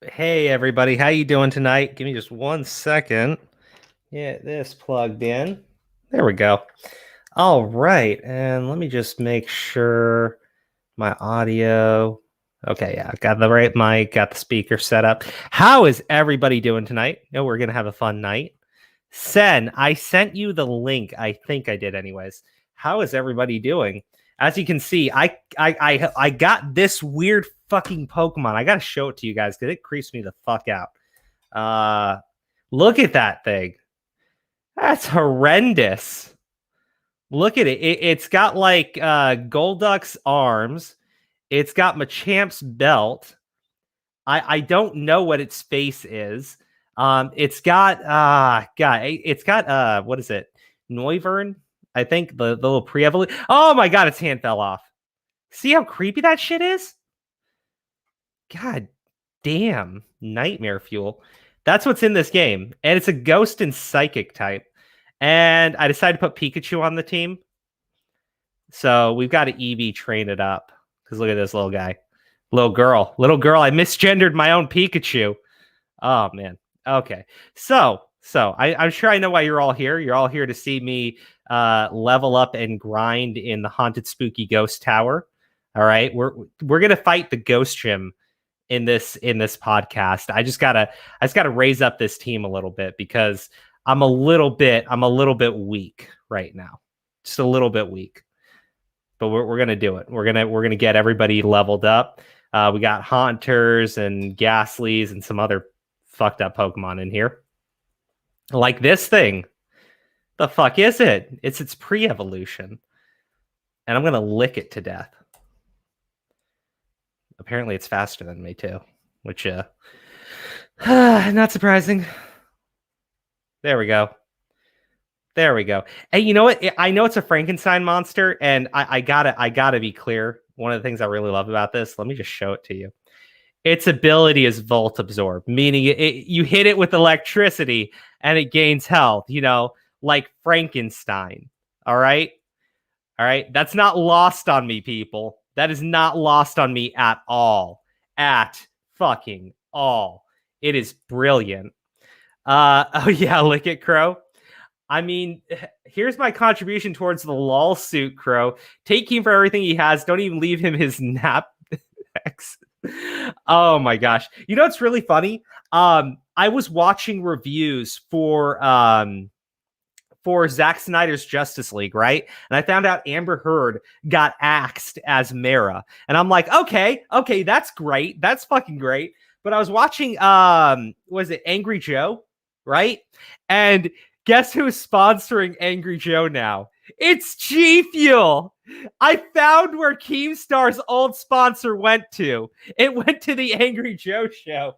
Hey everybody, how you doing tonight? Give me just 1 second. Get this plugged in. There we go. All right, and let me just make sure my audio. Okay, yeah, got the right mic, got the speaker set up. How is everybody doing tonight? No, we're gonna have a fun night. Sen, I sent you the link. I think I did, anyways. How is everybody doing? As you can see, I got this weird fucking Pokemon. I gotta show it to you guys because it creeps me the fuck out. Look at that thing. That's horrendous. Look at it. It's got like Golduck's arms. It's got Machamp's belt. I don't know what its face is. It's got it's got what is it? Noivern, I think the little pre-evolution. Oh my god, its hand fell off. See how creepy that shit is? God damn, nightmare fuel. That's what's in this game, and it's a ghost and psychic type. And I decided to put Pikachu on the team, so we've got to EV train it up. Because look at this little guy, little girl. I misgendered my own Pikachu. Oh man. Okay. I'm sure I know why you're all here. You're all here to see me level up and grind in the haunted spooky ghost tower. All right. We're gonna fight the ghost gym in this podcast. I just gotta raise up this team a little bit because I'm a little bit weak right now. Just a little bit weak. But we're gonna do it. We're gonna get everybody leveled up. We got Haunters and Ghastlies and some other fucked up Pokemon in here. Like this thing. The fuck is it? It's its pre-evolution. And I'm gonna lick it to death. Apparently it's faster than me too. Which not surprising. There we go. There we go. Hey, you know what? I know it's a Frankenstein monster, and I gotta be clear. One of the things I really love about this, let me just show it to you. Its ability is Volt Absorb, meaning you hit it with electricity and it gains health, like Frankenstein. All right. All right. That's not lost on me, people. That is not lost on me at all. At fucking all. It is brilliant. Oh, yeah. Lick it, Crow. I mean, here's my contribution towards the lol suit, Crow. Take him for everything he has. Don't even leave him his nap. Oh my gosh. You know what's really funny? I was watching reviews for Zack Snyder's Justice League, right? And I found out Amber Heard got axed as Mara. And I'm like, okay, that's great. That's fucking great. But I was watching was it Angry Joe, right? And guess who's sponsoring Angry Joe now? It's G Fuel. I found where Keemstar's old sponsor went to. It went to the Angry Joe show.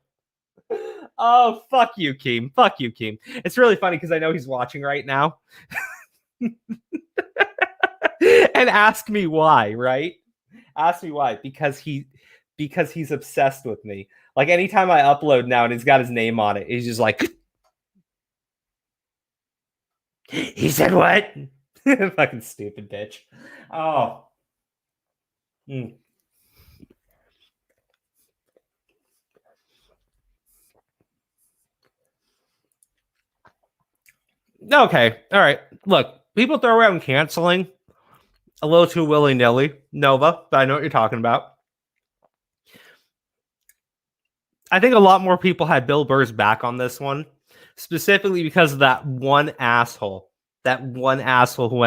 Oh, fuck you, Keem. Fuck you, Keem. It's really funny because I know he's watching right now. And ask me why, right? Ask me why. Because he's obsessed with me. Like anytime I upload now and he's got his name on it, he's just like, he said what? Fucking stupid bitch. Oh. Mm. Okay. All right. Look, people throw around canceling a little too willy-nilly. Nova, but I know what you're talking about. I think a lot more people had Bill Burr's back on this one, specifically because of that one asshole who went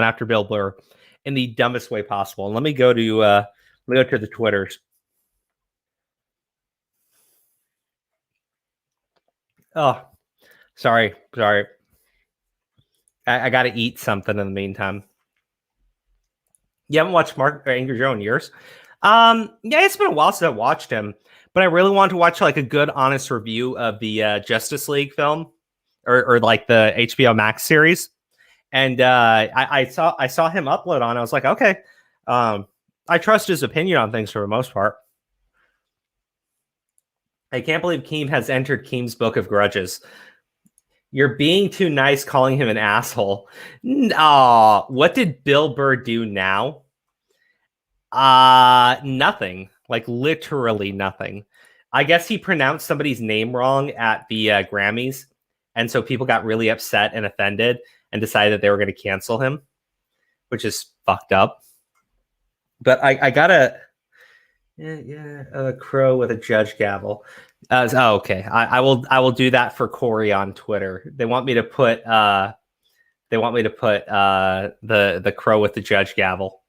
after Bill Burr in the dumbest way possible. And let me go to the Twitters. Oh, sorry. I got to eat something in the meantime. You haven't watched Angry Joe in years? Yeah, it's been a while since I watched him, but I really wanted to watch like a good, honest review of the Justice League film or like the HBO Max series. And I saw him upload on. I was like, okay, I trust his opinion on things for the most part. I can't believe Keem has entered Keem's book of grudges. You're being too nice calling him an asshole. What did Bill Burr do now? Nothing. Like literally nothing. I guess he pronounced somebody's name wrong at the Grammys, and so people got really upset and offended and decided that they were going to cancel him, which is fucked up. But I gotta, a crow with a judge gavel. Okay. I will do that for Corey on Twitter. They want me to put the crow with the judge gavel.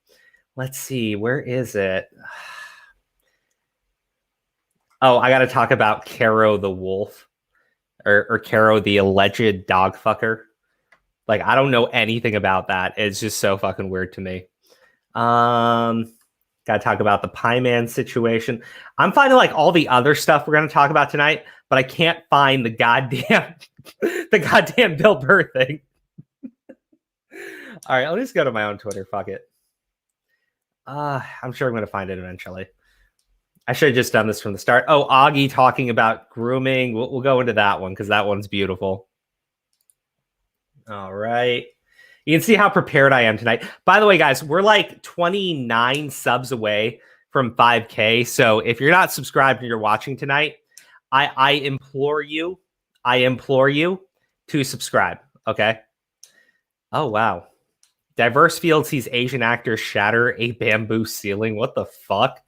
Let's see, where is it? Oh, I got to talk about Caro the wolf, or Caro the alleged dog fucker. Like, I don't know anything about that. It's just so fucking weird to me. Got to talk about the Pie Man situation. I'm finding like all the other stuff we're going to talk about tonight, but I can't find the goddamn Bill Burr thing. All right, I'll just go to my own Twitter. Fuck it. I'm sure I'm going to find it eventually. I should have just done this from the start. Oh, Augie talking about grooming. We'll go into that one because that one's beautiful. All right. You can see how prepared I am tonight. By the way, guys, we're like 29 subs away from 5K. So if you're not subscribed and you're watching tonight, I implore you to subscribe. Okay. Oh, wow. Diverse field sees Asian actors shatter a bamboo ceiling. What the fuck?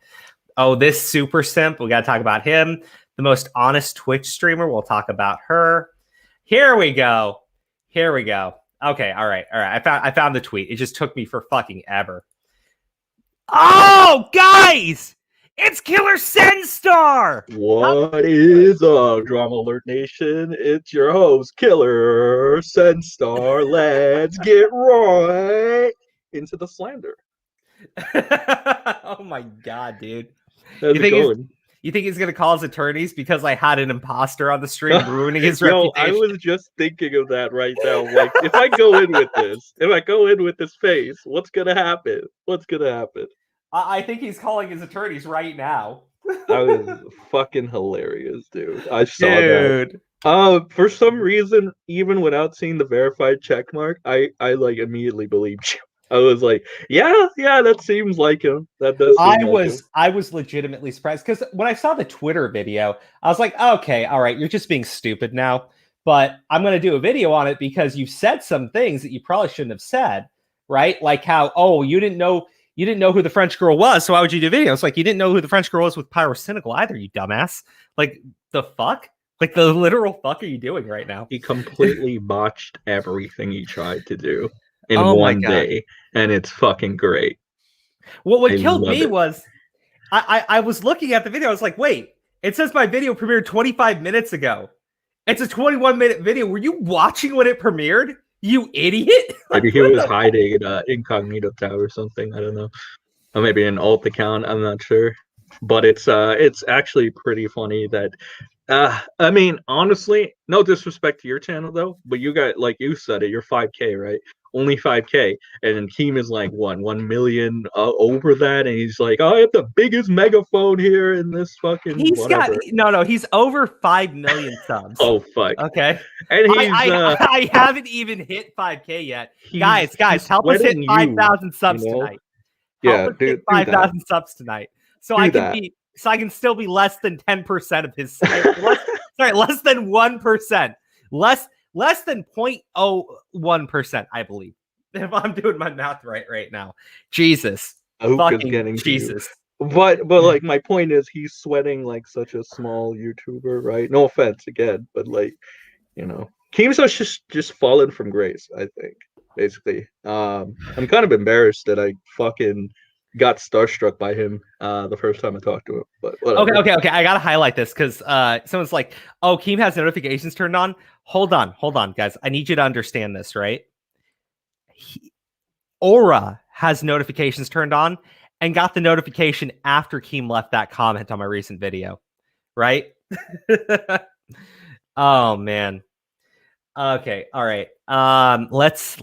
Oh, this super simp. We got to talk about him. The most honest Twitch streamer. We'll talk about her. Here we go. Okay, all right. I found the tweet. It just took me for fucking ever. Oh, guys! It's Killer Senstar! What is up, Drama Alert Nation? It's your host, Killer Senstar. Let's get right into the slander. Oh my god, dude. How's it going? You think he's gonna call his attorneys because I had an imposter on the stream ruining his reputation? I was just thinking of that right now. Like, if I go in with this face, what's gonna happen? I think he's calling his attorneys right now. That was fucking hilarious, dude. I saw that. For some reason, even without seeing the verified check mark, I like immediately believed you. I was like, yeah, that seems like him. That does. I was legitimately surprised because when I saw the Twitter video, I was like, okay, all right, you're just being stupid now. But I'm going to do a video on it because you said some things that you probably shouldn't have said, right? Like how, you didn't know who the French girl was, so why would you do videos? Like, you didn't know who the French girl was with Pyrocynical either, you dumbass. Like, the fuck? Like, the literal fuck are you doing right now? He completely botched everything he tried to do in one day, and it's fucking great. What killed me was I was looking at the video. I was like, wait, it says my video premiered 25 minutes ago. It's a 21-minute video. Were you watching when it premiered? You idiot! Maybe he was hiding in an incognito tab or something. I don't know. Or maybe an alt account. I'm not sure. But it's actually pretty funny that. I mean, honestly, no disrespect to your channel though, but you got, like you said it, you're 5K, right? Only 5K, and Keem is like 1 million over that, and he's like, I have the biggest megaphone here in this fucking. He's over 5 million subs. Oh fuck. Okay, and I haven't even hit 5K yet. Guys, help us hit 5,000 subs tonight. Help us hit 5,000 subs tonight, so I can still be less than 10% of his. Less than 1%. Less than 0.01%, I believe. If I'm doing my math right now. Jesus. Fucking Jesus. But like, my point is, he's sweating like such a small YouTuber, right? No offense again, but like, Keemstar's just fallen from grace, I think, basically. I'm kind of embarrassed that I fucking got starstruck by him the first time I talked to him, but whatever. Okay. I gotta highlight this because someone's like, "Oh, Keem has notifications turned on." Hold on, guys. I need you to understand this, right? Aura has notifications turned on and got the notification after Keem left that comment on my recent video, right? Oh man. Okay, all right. Let's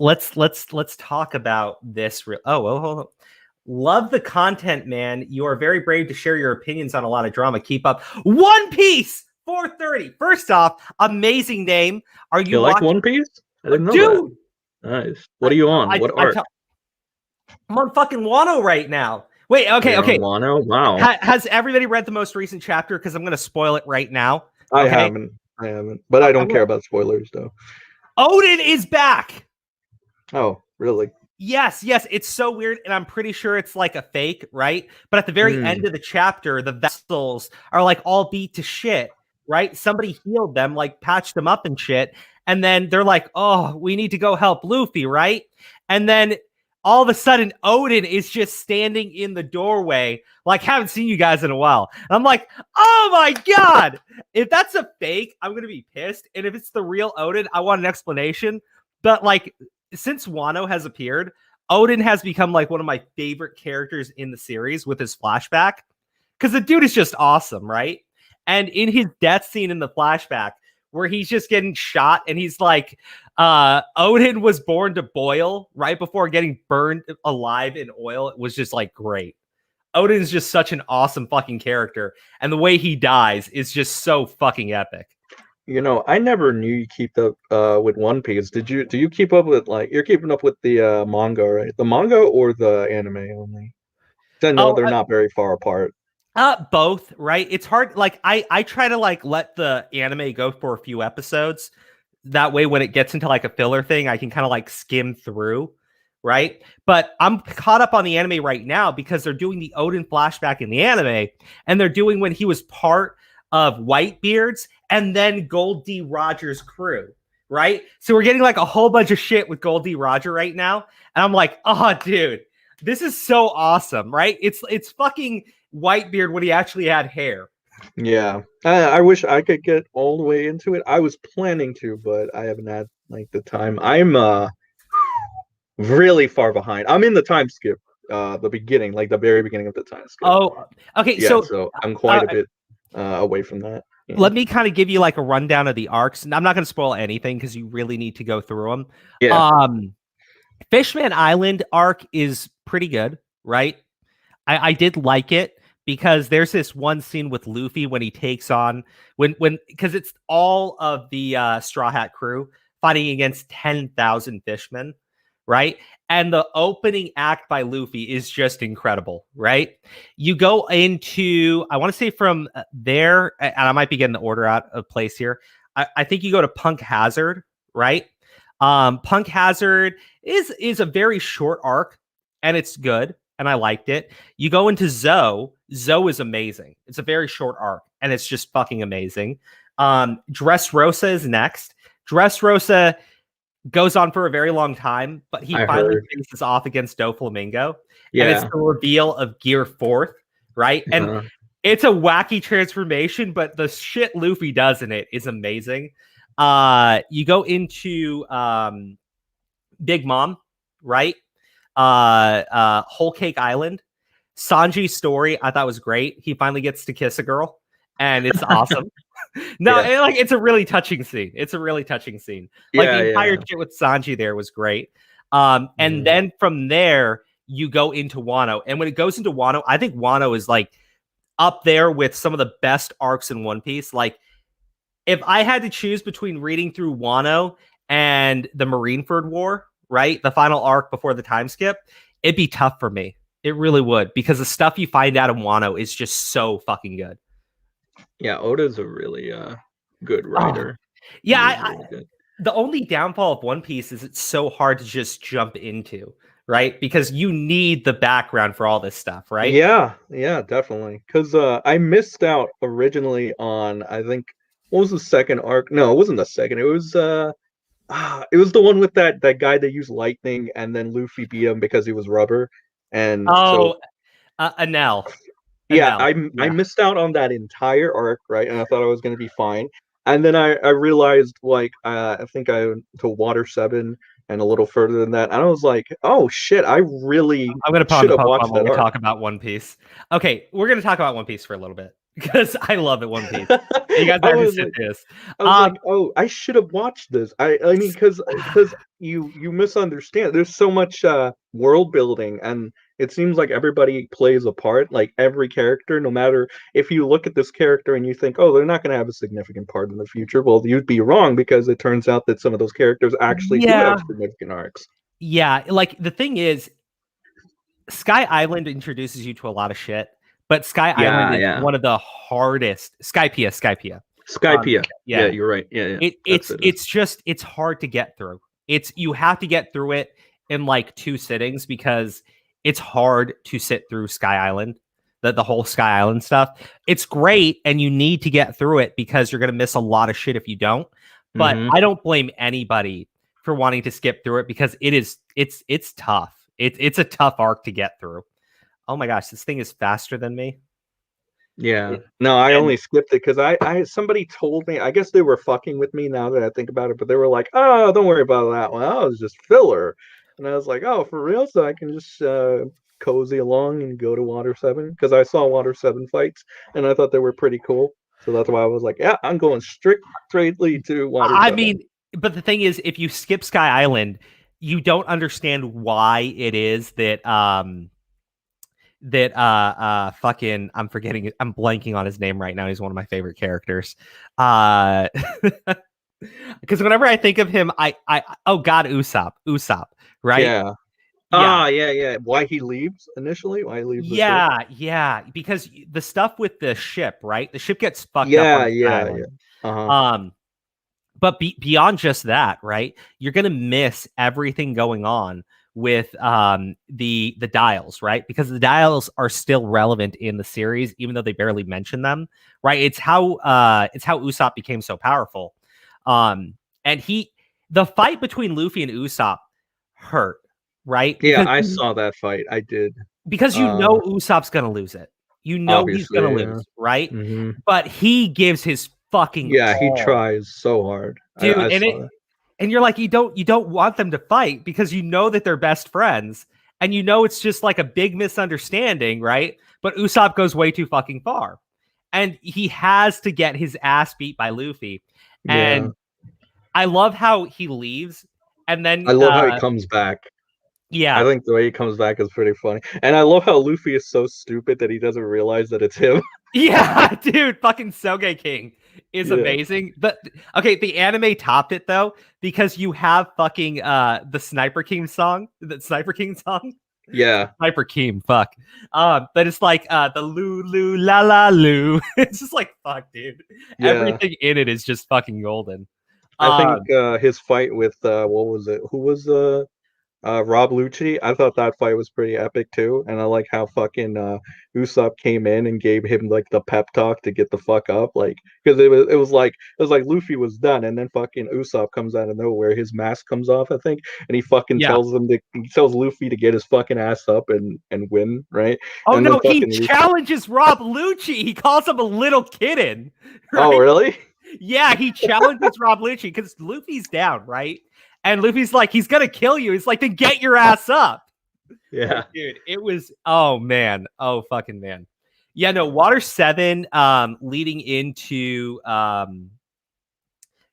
talk about this. Hold on. Love the content, man. You are very brave to share your opinions on a lot of drama. Keep up. One Piece 430. First off, amazing name. Are you like One Piece? I didn't know Dude, that. Nice. What are you on? What art? I'm on fucking Wano right now. Wait, okay, You're on okay. Wano? Wow. Has everybody read the most recent chapter? Because I'm going to spoil it right now. I Okay. haven't. But I don't care about spoilers, though. Odin is back. Oh, really? Yes, it's so weird, and I'm pretty sure it's like a fake, right? But at the very end of the chapter, the vessels are like all beat to shit, right? Somebody healed them, like patched them up and shit, and then they're like, "Oh, we need to go help Luffy," right? And then all of a sudden, Odin is just standing in the doorway, like, haven't seen you guys in a while. And I'm like, "Oh my god!" If that's a fake, I'm gonna be pissed, and if it's the real Odin, I want an explanation. But like, since Wano has appeared, Odin has become like one of my favorite characters in the series with his flashback, because the dude is just awesome, right? And in his death scene in the flashback, where he's just getting shot and he's like, Odin was born to boil right before getting burned alive in oil. It was just like great. Odin is just such an awesome fucking character, and the way he dies is just so fucking epic. You know, I never knew you keep up with One Piece. Do you keep up with, like, you're keeping up with the manga, right? The manga or the anime only? I know Oh, they're not very far apart. both, right? It's hard. Like I try to like let the anime go for a few episodes. That way, when it gets into like a filler thing, I can kind of like skim through, right? But I'm caught up on the anime right now because they're doing the Odin flashback in the anime, and they're doing when he was part of Whitebeard's and then Gold D. Rogers' crew, right? So we're getting like a whole bunch of shit with Gold D. Roger right now, and I'm like, oh, dude, this is so awesome, right? It's fucking Whitebeard when he actually had hair. Yeah, I wish I could get all the way into it. I was planning to, but I haven't had like the time. I'm really far behind. I'm in the time skip, the beginning, like the very beginning of the time skip. Oh, okay. Yeah, so I'm quite a bit away from that. Yeah. Let me kind of give you like a rundown of the arcs. And I'm not going to spoil anything because you really need to go through them. Yeah. Fishman Island arc is pretty good, right? I did like it because there's this one scene with Luffy when he takes on when because it's all of the Straw Hat crew fighting against 10,000 fishmen, right? And the opening act by Luffy is just incredible, right? You go into, I want to say from there, and I might be getting the order out of place here. I think you go to Punk Hazard, right? Punk Hazard is a very short arc, and it's good, and I liked it. You go into Zoe. Zoe is amazing. It's a very short arc, and it's just fucking amazing. Dressrosa is next. Dressrosa goes on for a very long time, but he finally faces off against Doflamingo. Yeah. And it's the reveal of Gear 4th, right? And it's a wacky transformation, but the shit Luffy does in it is amazing. You go into Big Mom, right? Whole Cake Island. Sanji's story I thought was great. He finally gets to kiss a girl, and it's awesome. No, yeah. It's a really touching scene. It's a really touching scene. Like the entire shit with Sanji there was great. And then from there you go into Wano, and when it goes into Wano, I think Wano is like up there with some of the best arcs in One Piece. Like, if I had to choose between reading through Wano and the Marineford War, right, the final arc before the time skip, it'd be tough for me. It really would, because the stuff you find out in Wano is just so fucking good. Yeah, Oda's a really good writer. Yeah, the only downfall of One Piece is it's so hard to just jump into, right? Because you need the background for all this stuff, right? Yeah, definitely. Because I missed out originally on, I think, what was the second arc? No, it wasn't the second. It was the one with that guy that used lightning, and then Luffy beat him because he was rubber. And Enel. Yeah, I missed out on that entire arc, right? And I thought I was going to be fine. And then I realized, like, I think I went to Water 7 and a little further than that. And I was like, oh, shit, I really should have watched that arc. Talk about One Piece. Okay, we're going to talk about One Piece for a little bit, because I love it, One Piece. You guys have to sit this. I was like, oh, I should have watched this. I mean, because you misunderstand. There's so much world building, and it seems like everybody plays a part, like every character, no matter if you look at this character and you think, oh, they're not going to have a significant part in the future. Well, you'd be wrong, because it turns out that some of those characters actually do have significant arcs. Yeah, like the thing is, Sky Island introduces you to a lot of shit, but Sky Island Yeah, is yeah. one of the hardest. Skypia. Skypea. Yeah, Yeah. you're right. Yeah. It's It is. it's just it's hard to get through. You have to get through it in like 2 sittings because it's hard to sit through Sky Island, the whole Sky Island stuff. It's great and you need to get through it because you're gonna miss a lot of shit if you don't. But Hmm. I don't blame anybody for wanting to skip through it because it's tough. It's a tough arc to get through. Oh my gosh, this thing is faster than me. Yeah. No, I And only skipped it because I somebody told me. I guess they were fucking with me now that I think about it, but they were like, "Oh, don't worry about that one. Oh, it's just filler." And I was like, "Oh, for real?" So I can just cozy along and go to Water 7 because I saw Water 7 fights and I thought they were pretty cool. So that's why I was like, "Yeah, I'm going straightly to Water I 7." mean, but the thing is, if you skip Sky Island, you don't understand why it is that fucking I'm blanking on his name right now. He's one of my favorite characters. Uh because whenever I think of him, I oh god, Usopp, right? Yeah. Yeah. Yeah, yeah. Why he leaves initially? Why he leaves the ship? Yeah, because the stuff with the ship, right? The ship gets fucked up Yeah, on Sky yeah, yeah. Island. Uh-huh. But beyond just that, right? You're gonna miss everything going on with the dials, right? Because the dials are still relevant in the series, even though they barely mention them, right? It's how Usopp became so powerful. And the fight between Luffy and Usopp hurt, right? Yeah, I saw that fight. I did. Because you Uh know Usopp's gonna lose it. You know he's gonna Obviously, yeah. lose, right? Hmm. But he gives his fucking Yeah, he all, tries so hard. dude. I saw that. And you're like, you don't want them to fight because you know that they're best friends, and you know it's just like a big misunderstanding, right? But Usopp goes way too fucking far, and he has to get his ass beat by Luffy. Yeah. And I love how he leaves, and I then love how he comes back. I yeah, think the way he comes back is pretty funny. And I love how Luffy is so stupid that he doesn't realize that it's him. yeah, dude, fucking Soge King is Yeah. amazing. But okay, the anime topped it though because you have fucking the Sniper King song. Yeah. Sniper King, fuck. But it's like the Lulu la la Lou. It's just like fuck, dude. Yeah. Everything in it is just fucking golden. I think Um, his fight with what was it? Who was Rob Lucci, I thought that fight was pretty epic too, and I like how fucking Usopp came in and gave him like the pep talk to get the fuck up, like because it was like Luffy was done, and then fucking Usopp comes out of nowhere, his mask comes off, I think, and yeah. he tells Luffy to get his fucking ass up and win, right? Oh And then no, he fucking Luffy, challenges Rob Lucci. He calls him a little kitten, oh right? really? Yeah, he challenges Rob Lucci because Luffy's down, right? And Luffy's like, he's gonna kill you. He's like, then get your ass up. Oh, Yeah, dude, it was oh man. Oh fucking man. Yeah, no, Water 7 leading into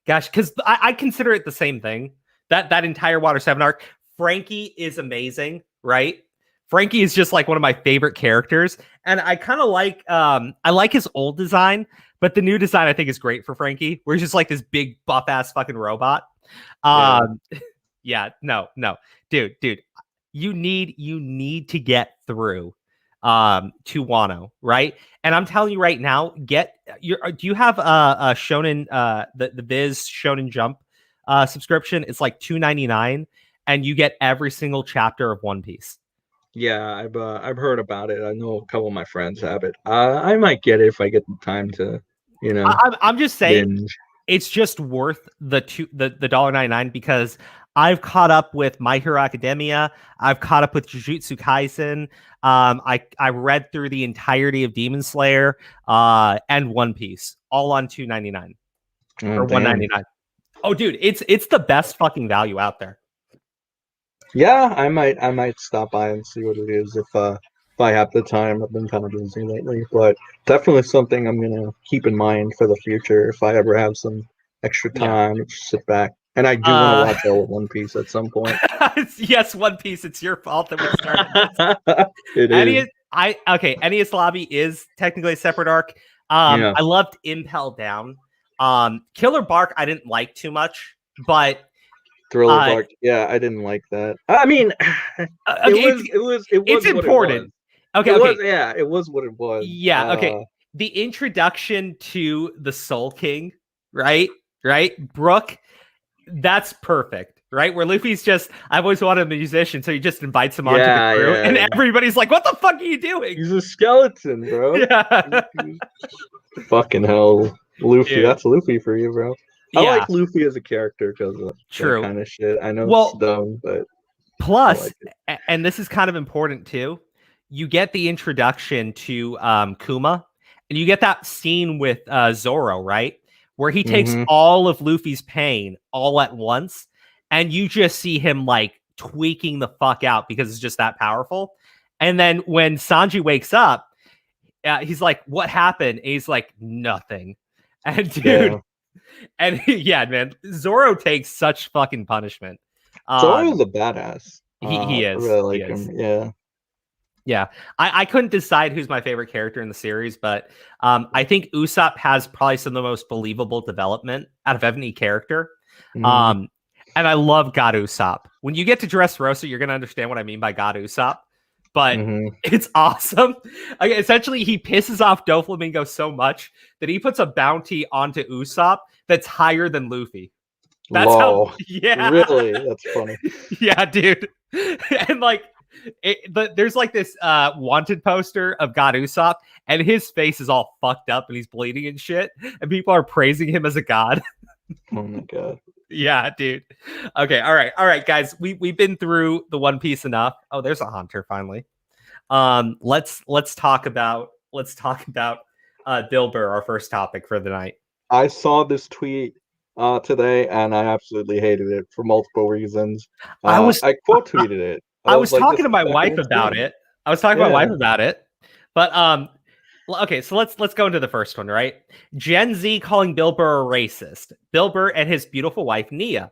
gosh, because I consider it the same thing. That entire Water 7 arc. Frankie is amazing, right? Frankie is just like one of my favorite characters. And I kind of like I like his old design, but the new design I think is great for Frankie, where he's just like this big buff ass fucking robot. yeah, Um yeah, no. Dude, you need to get through to Wano, right? And I'm telling you right now, do you have a Shonen the Viz Shonen Jump subscription? It's like $2.99 and you get every single chapter of One Piece. yeah. I've heard about it. I know a couple of my friends have it. I might get it if I get the time to, you know, I'm just saying binge. it's just worth the $1.99 because I've caught up with My Hero Academia. I've caught up with Jujutsu Kaisen. I read through the entirety of Demon Slayer and One Piece, all on $2.99 Oh or damn. $1.99. Oh, dude, it's the best fucking value out there. Yeah, I might stop by and see what it is if I have the time. I've been kind of busy lately, but definitely something I'm gonna keep in mind for the future if I ever have some extra Yeah. time to sit back. And I do want to Uh, watch all of One Piece at some point. yes, One Piece. It's your fault that we started this. It is. Enies Lobby is technically a separate arc. Yeah. I loved Impel Down. Killer Bark I didn't like too much, but Thriller bark. Yeah, I didn't like that. I mean, Okay, it it's was what it was. important. Okay, It okay. was, yeah, it was what it was. Yeah, okay. The introduction to the Soul King, right? Right? Brooke, that's perfect, right? Where Luffy's just, I've always wanted a musician, so he just invites him onto the Yeah, crew, and yeah. everybody's like, what the fuck are you doing? He's a skeleton, bro. Yeah. Fucking hell. Luffy, Dude. that's Luffy for you, bro. I Yeah, like Luffy as a character because of that true. kind of shit. I know it's Well, dumb, but I plus, like it. and this is kind of important too, you get the introduction to Kuma, and you get that scene with Zoro, right? Where he takes Mm-hmm. all of Luffy's pain all at once, and you just see him like tweaking the fuck out because it's just that powerful. And then when Sanji wakes up, he's like, "What happened?" And he's like, "Nothing." And dude, Yeah. and yeah, man, Zoro takes such fucking punishment. Zoro's a badass. He I is. really He like is. him. Yeah. Yeah. I couldn't decide who's my favorite character in the series, but I think Usopp has probably some of the most believable development out of any character. Mm-hmm. And I love God Usopp. When you get to Dressrosa, you're going to understand what I mean by God Usopp, but Mm-hmm. it's awesome. Like, essentially, he pisses off Doflamingo so much that he puts a bounty onto Usopp that's higher than Luffy. That's how, Lol. yeah. Really? That's funny. Yeah, dude. And like, there's like this wanted poster of God Usopp, and his face is all fucked up and he's bleeding and shit, and people are praising him as a god. Oh my god. Yeah, dude. Okay, all right, guys. We've been through the One Piece enough. Oh, there's a hunter finally. Let's talk about Dilber, our first topic for the night. I saw this tweet today and I absolutely hated it for multiple reasons. I quote tweeted it. I I was was like, talking this to is my fucking wife about insane. it. I was talking to my Yeah. wife about it. But okay, so let's go into the first one, right? Gen Z calling Bill Burr a racist. Bill Burr and his beautiful wife Nia.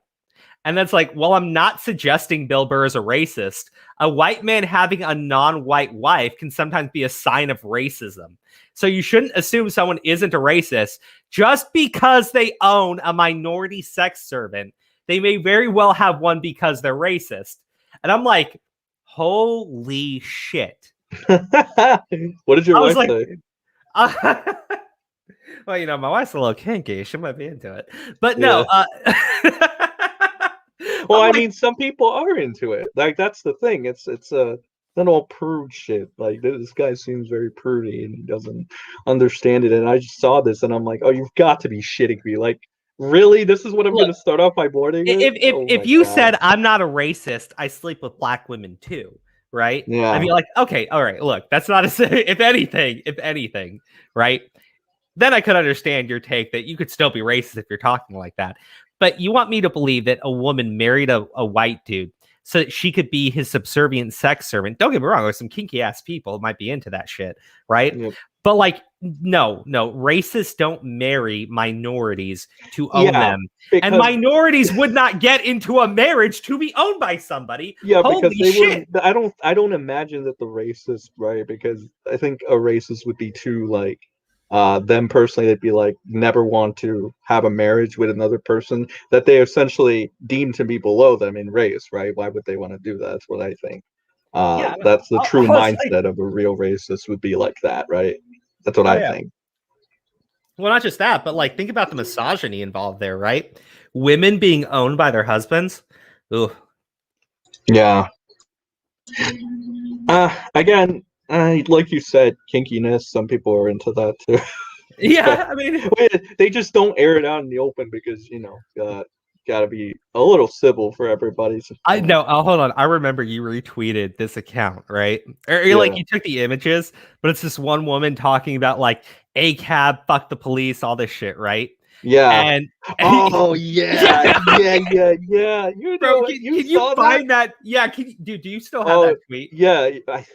And that's like, well, I'm not suggesting Bill Burr is a racist. A white man having a non-white wife can sometimes be a sign of racism. So you shouldn't assume someone isn't a racist just because they own a minority sex servant. They may very well have one because they're racist. And I'm like, holy shit. What did your wife say? Well, you know, my wife's a little kinky. She might be into it. But Yeah. no. Well, I mean, some people are into it. Like, that's the thing. It's not all prude shit. Like, this guy seems very prudy and he doesn't understand it. And I just saw this and I'm like, oh, you've got to be shitting me. Like, really? This is what I'm going to start off my morning with? If you said I'm not a racist, I sleep with black women too, right? Yeah. I'd be like, okay, all right, look, that's not a if anything, right? Then I could understand your take that you could still be racist if you're talking like that. But you want me to believe that a woman married a white dude so that she could be his subservient sex servant. Don't get me wrong, there's some kinky ass people who might be into that shit, right? Yep. But like, no, racists don't marry minorities to own them. And minorities would not get into a marriage to be owned by somebody. Yeah, holy because they shit. wouldn't. I don't imagine that the racist, right? Because I think a racist would be too like them personally, they'd be like never want to have a marriage with another person that they essentially deem to be below them in race, right? Why would they want to do that? That's what I think. That's the true mindset of a real racist would be like that, right? That's what I think. Well, not just that, but like think about the misogyny involved there, right? Women being owned by their husbands. Ooh. Yeah. Again, like you said, kinkiness. Some people are into that too. Yeah, I mean, they just don't air it out in the open because got to be a little civil for everybody. I know. Oh, hold on. I remember you retweeted this account, right? Or like you took the images, but it's this one woman talking about like a cab, fuck the police, all this shit, right? Yeah. And oh yeah, yeah. You bro, know, can you find that? Yeah, do you still have that tweet? Yeah,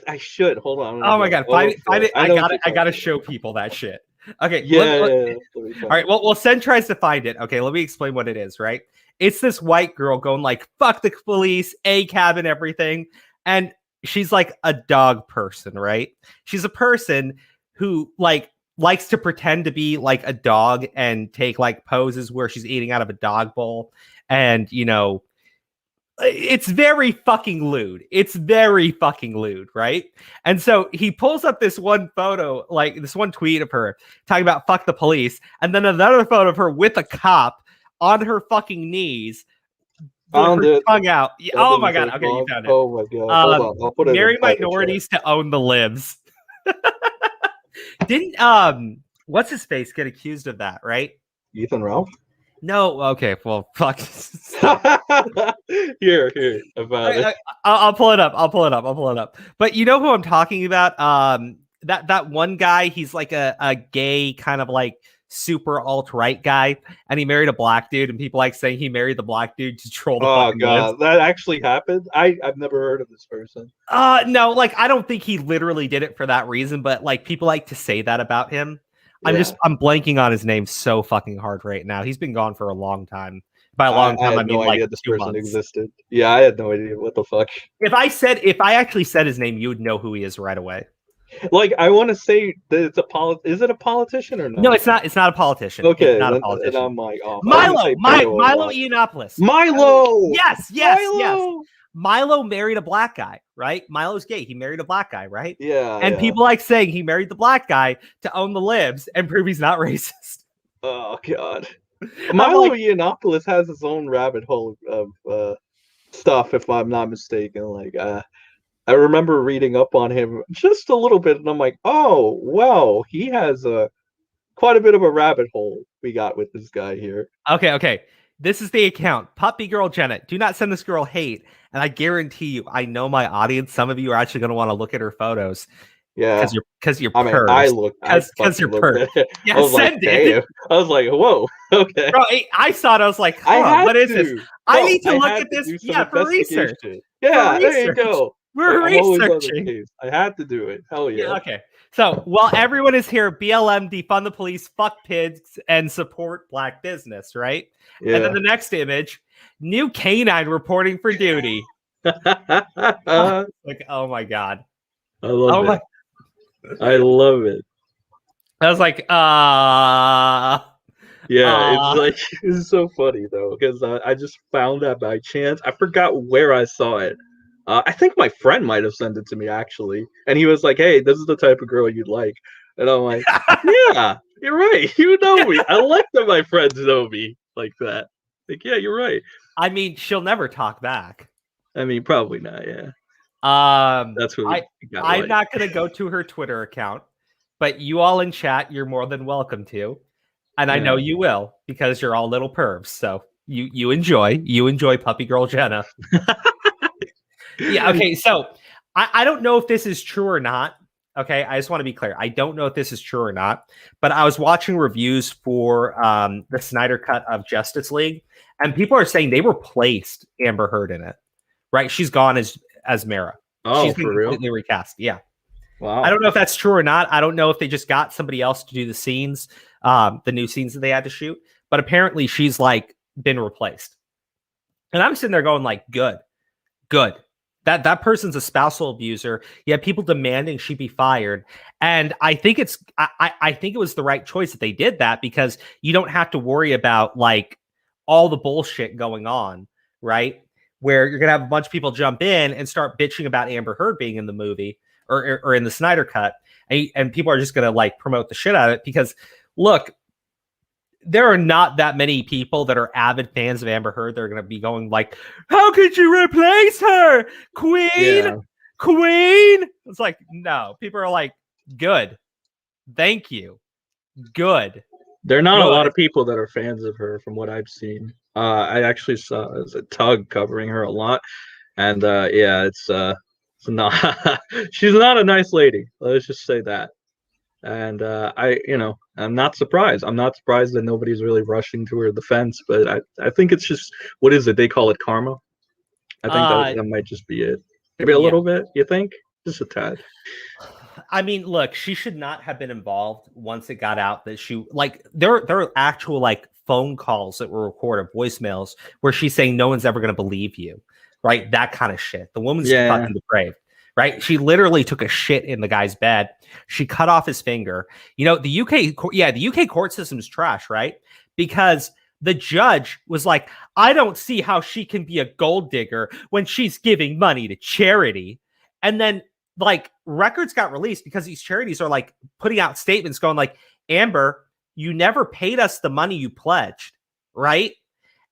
I should. Hold on. Oh my god, find it. I gotta show people that shit. Okay. Yeah. All right. Well, Sen tries to find it. Okay, let me explain what it is, right? It's this white girl going like, fuck the police, a cab and everything. And she's like a dog person, right? She's a person who like likes to pretend to be like a dog and take like poses where she's eating out of a dog bowl and, you know, It's very fucking lewd. It's very fucking lewd, right? And so he pulls up this one photo, like this one tweet of her talking about fuck the police, and then another photo of her with a cop on her fucking knees, Found her it. tongue out. That Oh my didn't god! take Okay, you long. found it. Oh my god! Hold on, I'll put it Marry in private chat. minorities to own the libs. Didn't what's his face get accused of that? Right? Ethan Ralph. No. Okay. Well, fuck. Here, about it. I'll pull it up. I'll pull it up. But you know who I'm talking about? That one guy. He's like a gay kind of like super alt-right guy, and he married a black dude, and people like saying he married the black dude to troll the fucking god, libs. that actually happened. I've never heard of this person. No, like I don't think he literally did it for that reason, but like people like to say that about him. I'm blanking on his name so fucking hard right now. He's been gone for a long time. By a long time, I mean no like idea this 2 person months. existed. Yeah, I had no idea what the fuck. If I actually said his name, you would know who he is right away. Like, I want to say that it's is it a politician or not? No, it's not. It's not a politician. Okay, it's not a politician. And I'm like, oh, Milo Yiannopoulos. Milo. Yes. Milo married a black guy, right? Milo's gay. He married a black guy, right? Yeah. And people like saying he married the black guy to own the libs and prove he's not racist. Oh god. Milo Yiannopoulos has his own rabbit hole of stuff, if I'm not mistaken. Like, I remember reading up on him just a little bit, and I'm like, oh wow, he has quite a bit of a rabbit hole we got with this guy here. Okay. This is the account. Puppy Girl Jenna. Do not send this girl hate. And I guarantee you, I know my audience. Some of you are actually going to want to look at her photos. Yeah. Because you're I mean, I looked. Because you're perved. Yeah, I was like, damn. I was like, whoa. Okay. Bro, I saw it. I was like, what is this? I need to look at this. Yeah, for research. Yeah, there you go. We're researching. I had to do it. Hell yeah. Okay. So while everyone is here, BLM, defund the police, fuck pigs, and support black business, right? Yeah. And then the next image, new canine reporting for duty. Like, oh my god. I love it. I love it. I was like, yeah, it's so funny though, because I just found that by chance. I forgot where I saw it. I think my friend might have sent it to me actually, and he was like, "Hey, this is the type of girl you'd like," and I'm like, "Yeah, you're right. You know me. I like that my friends know me like that. Like, yeah, you're right." I mean, she'll never talk back. I mean, probably not. Yeah. That's what I'm not gonna go to her Twitter account, but you all in chat, you're more than welcome to, and I know you will because you're all little pervs. So you enjoy Puppy Girl Jenna. Yeah, okay, so I don't know if this is true or not. Okay, I just want to be clear. I don't know if this is true or not, but I was watching reviews for the Snyder Cut of Justice League, and people are saying they replaced Amber Heard in it. Right? She's gone as Mara. Oh, she's been completely recast. Yeah. Wow. I don't know if that's true or not. I don't know if they just got somebody else to do the scenes, the new scenes that they had to shoot, but apparently she's like been replaced. And I'm sitting there going like, good. That person's a spousal abuser. You have people demanding she be fired. And I think I think it was the right choice that they did that, because you don't have to worry about like all the bullshit going on, right? Where you're going to have a bunch of people jump in and start bitching about Amber Heard being in the movie or in the Snyder Cut. And people are just going to like promote the shit out of it, because look, there are not that many people that are avid fans of Amber Heard. They're going to be going like, how could you replace her? Queen? Yeah. Queen? It's like, no. People are like, good. Thank you. Good. There are not a lot of people that are fans of her from what I've seen. I actually saw a Tug covering her a lot. And yeah, it's not, she's not a nice lady. Let's just say that. And I'm not surprised. I'm not surprised that nobody's really rushing to her defense, but I think it's just, what is it? They call it karma. I think that might just be it. Maybe a little bit, you think? Just a tad. I mean, look, she should not have been involved once it got out that she, like, there are actual, like, phone calls that were recorded, voicemails, where she's saying no one's ever going to believe you, right? That kind of shit. The woman's fucking depraved. Right? She literally took a shit in the guy's bed. She cut off his finger. You know, the UK court system is trash, right? Because The judge was like, I don't see how she can be a gold digger when she's giving money to charity. And then like records got released because these charities are like putting out statements going like, Amber, you never paid us the money you pledged, right?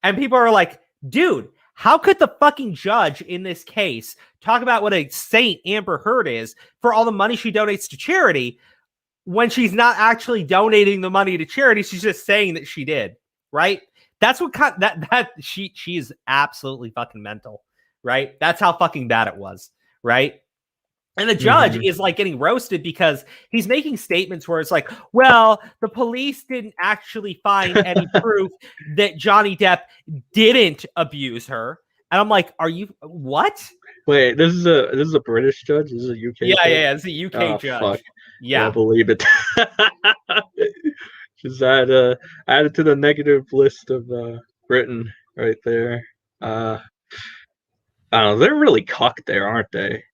And people are like, dude, how could the fucking judge in this case talk about what a saint Amber Heard is for all the money she donates to charity when she's not actually donating the money to charity? She's just saying that she did, right? That's what she is absolutely fucking mental, right? That's how fucking bad it was, right? And the judge is like getting roasted because he's making statements where it's like, well, the police didn't actually find any proof that Johnny Depp didn't abuse her. And I'm like, are you what? Wait, this is a British judge? This is a UK Yeah, judge? yeah, it's a UK judge. Fuck. Yeah. I believe it. Just add it to the negative list of Britain right there. I don't know, they're really cocked there, aren't they?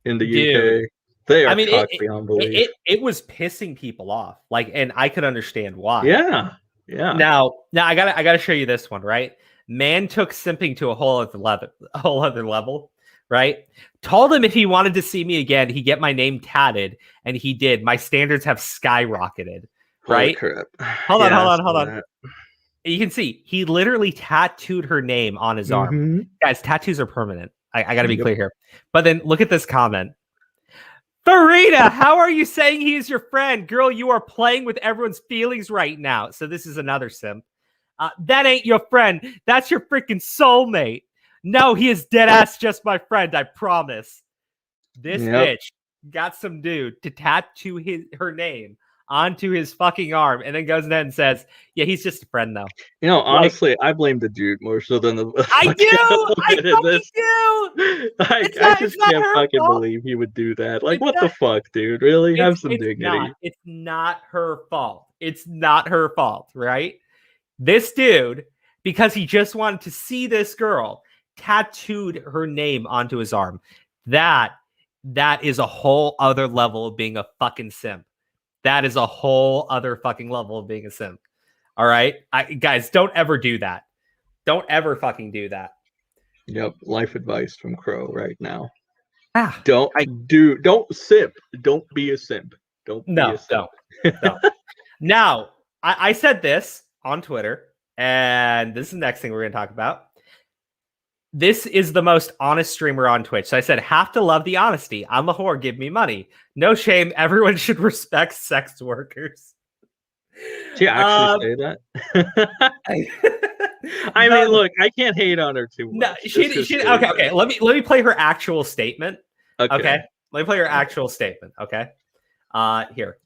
In the Dude, UK. They are cocked beyond belief. It was pissing people off. Like, and I could understand why. Yeah. Yeah. Now I gotta show you this one, right? Man took simping to a whole other level, right? Told him if he wanted to see me again, he'd get my name tatted, and he did. My standards have skyrocketed, right? Holy crap. Hold on. You can see he literally tattooed her name on his arm. Guys, tattoos are permanent. I got to be clear here. But then look at this comment. Farida, how are you saying he's your friend? Girl, you are playing with everyone's feelings right now. So this is another simp. That ain't your friend. That's your freaking soulmate. No, he is dead ass just my friend. I promise. This bitch got some dude to tattoo her name onto his fucking arm and then goes ahead and says, yeah, he's just a friend though. You know, honestly, I blame the dude more so than the I fucking do. I just can't fucking believe he would do that. Like, what the fuck, dude? Really? Have some dignity. It's not her fault. It's not her fault, right? This dude, because he just wanted to see this girl, tattooed her name onto his arm. That is a whole other level of being a fucking simp. That is a whole other fucking level of being a simp. All right? Guys, don't ever do that. Don't ever fucking do that. Yep. Life advice from Crow right now. Don't simp. Don't be a simp. Don't be a simp. No. Now, I said this on Twitter, and this is the next thing we're going to talk about. This is the most honest streamer on Twitch. So I said, have to love the honesty. I'm a whore. Give me money. No shame. Everyone should respect sex workers. Did you actually say that? I mean, look, I can't hate on her too much. No, she okay. Let me play her actual statement. Okay. Let me play her actual statement. Okay. Here.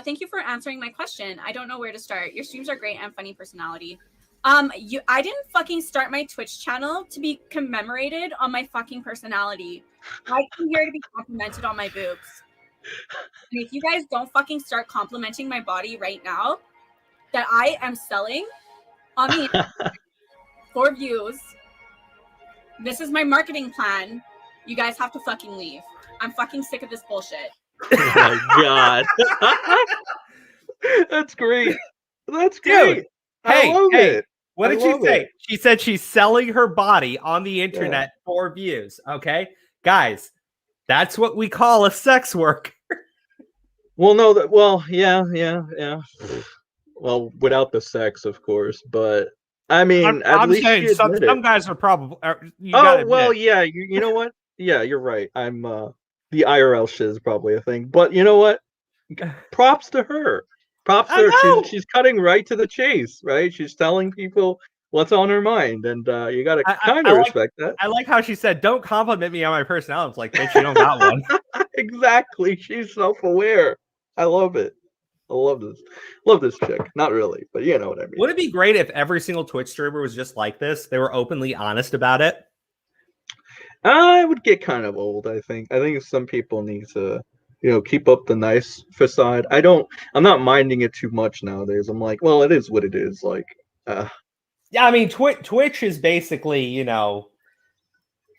Thank you for answering my question. I don't know where to start. Your streams are great and funny personality. I didn't fucking start my Twitch channel to be commemorated on my fucking personality. I came here to be complimented on my boobs. And if you guys don't fucking start complimenting my body right now, that I am selling on the internet for views, this is my marketing plan. You guys have to fucking leave. I'm fucking sick of this bullshit. Oh my god. That's great. That's great. Dude, I love it. What did she say? She said she's selling her body on the internet for views. Okay, guys, that's what we call a sex worker. Well, yeah. Well, without the sex, of course, but I mean, I'm saying some guys are probably. Yeah. You know what? Yeah, you're right. I'm the IRL shit is probably a thing, but you know what? Props to her. Props to her. She's cutting right to the chase, right? She's telling people what's on her mind, and you got to kind of respect that. I like how she said, "Don't compliment me on my personality." It's like, bitch, you don't got one. Exactly. She's self-aware. I love it. I love this. Love this chick. Not really, but you know what I mean. Would it be great if every single Twitch streamer was just like this? They were openly honest about it. I would get kind of old. I think some people need to, keep up the nice facade. I'm not minding it too much nowadays. I'm like, well, it is what it is. Like, yeah, I mean, Twitch is basically, God,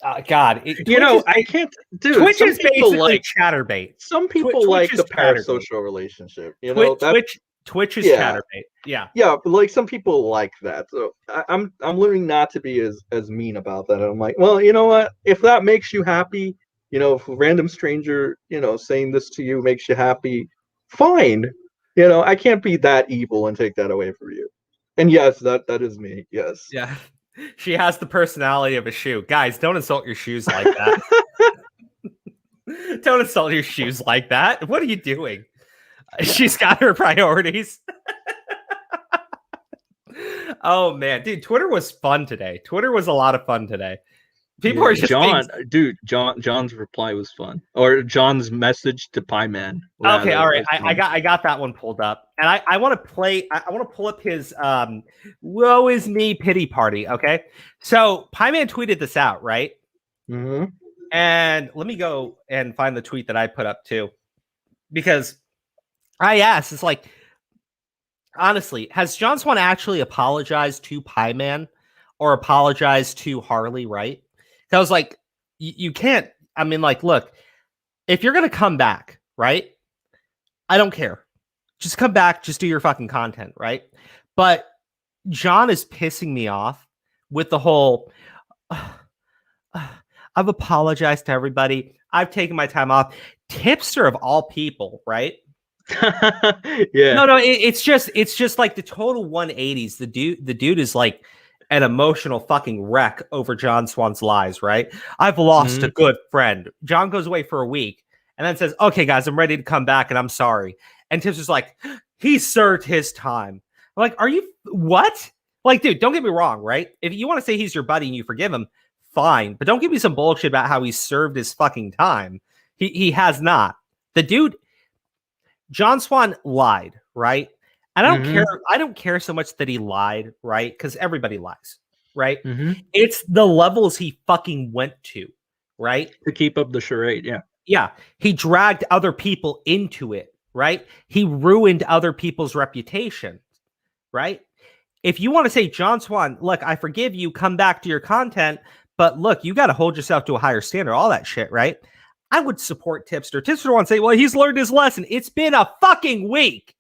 I can't. Dude, Twitch is basically like chatterbait. Some people like the parasocial relationship. Twitch is Yeah. chatterbait. Yeah. Yeah, but like some people like that. So I'm learning not to be as mean about that. I'm like, well, you know what? If that makes you happy, if a random stranger, saying this to you makes you happy, fine. I can't be that evil and take that away from you. And yes, that is me. Yes. Yeah. She has the personality of a shoe. Guys, don't insult your shoes like that. Don't insult your shoes like that. What are you doing? She's got her priorities. Oh man, dude, Twitter was fun today. Twitter was a lot of fun today. People are just John's reply was fun, or John's message to Pie Man. Okay, all right, I got that one pulled up, and I want to play. I want to pull up his "Woe is me" pity party. Okay, so Pie Man tweeted this out, right? Mm-hmm. And let me go and find the tweet that I put up too, because I asked, it's like, honestly, has John Swan actually apologized to Pie Man or apologized to Harley, right? I was like, you can't. I mean, like, look, if you're going to come back, right? I don't care. Just come back. Just do your fucking content, right? But John is pissing me off with the whole, I've apologized to everybody. I've taken my time off. Tipster of all people, right? Yeah. No, it's just like the total 180s. The dude is like an emotional fucking wreck over John Swan's lies, right? I've lost a good friend. John goes away for a week and then says, okay, guys, I'm ready to come back and I'm sorry. And Tipster's like, he served his time. I'm like, are you what? Like, dude, don't get me wrong, right? If you want to say he's your buddy and you forgive him, fine. But don't give me some bullshit about how he served his fucking time. He has not. The dude, John Swan lied, right? And I don't care. I don't care so much that he lied, right? Because everybody lies, right? It's the levels he fucking went to, right? To keep up the charade, yeah. Yeah. He dragged other people into it, right? He ruined other people's reputation, right? If you want to say, John Swan, look, I forgive you, come back to your content, but look, you got to hold yourself to a higher standard, all that shit, right? I would support Tipster. Tipster wants to say, well, he's learned his lesson. It's been a fucking week.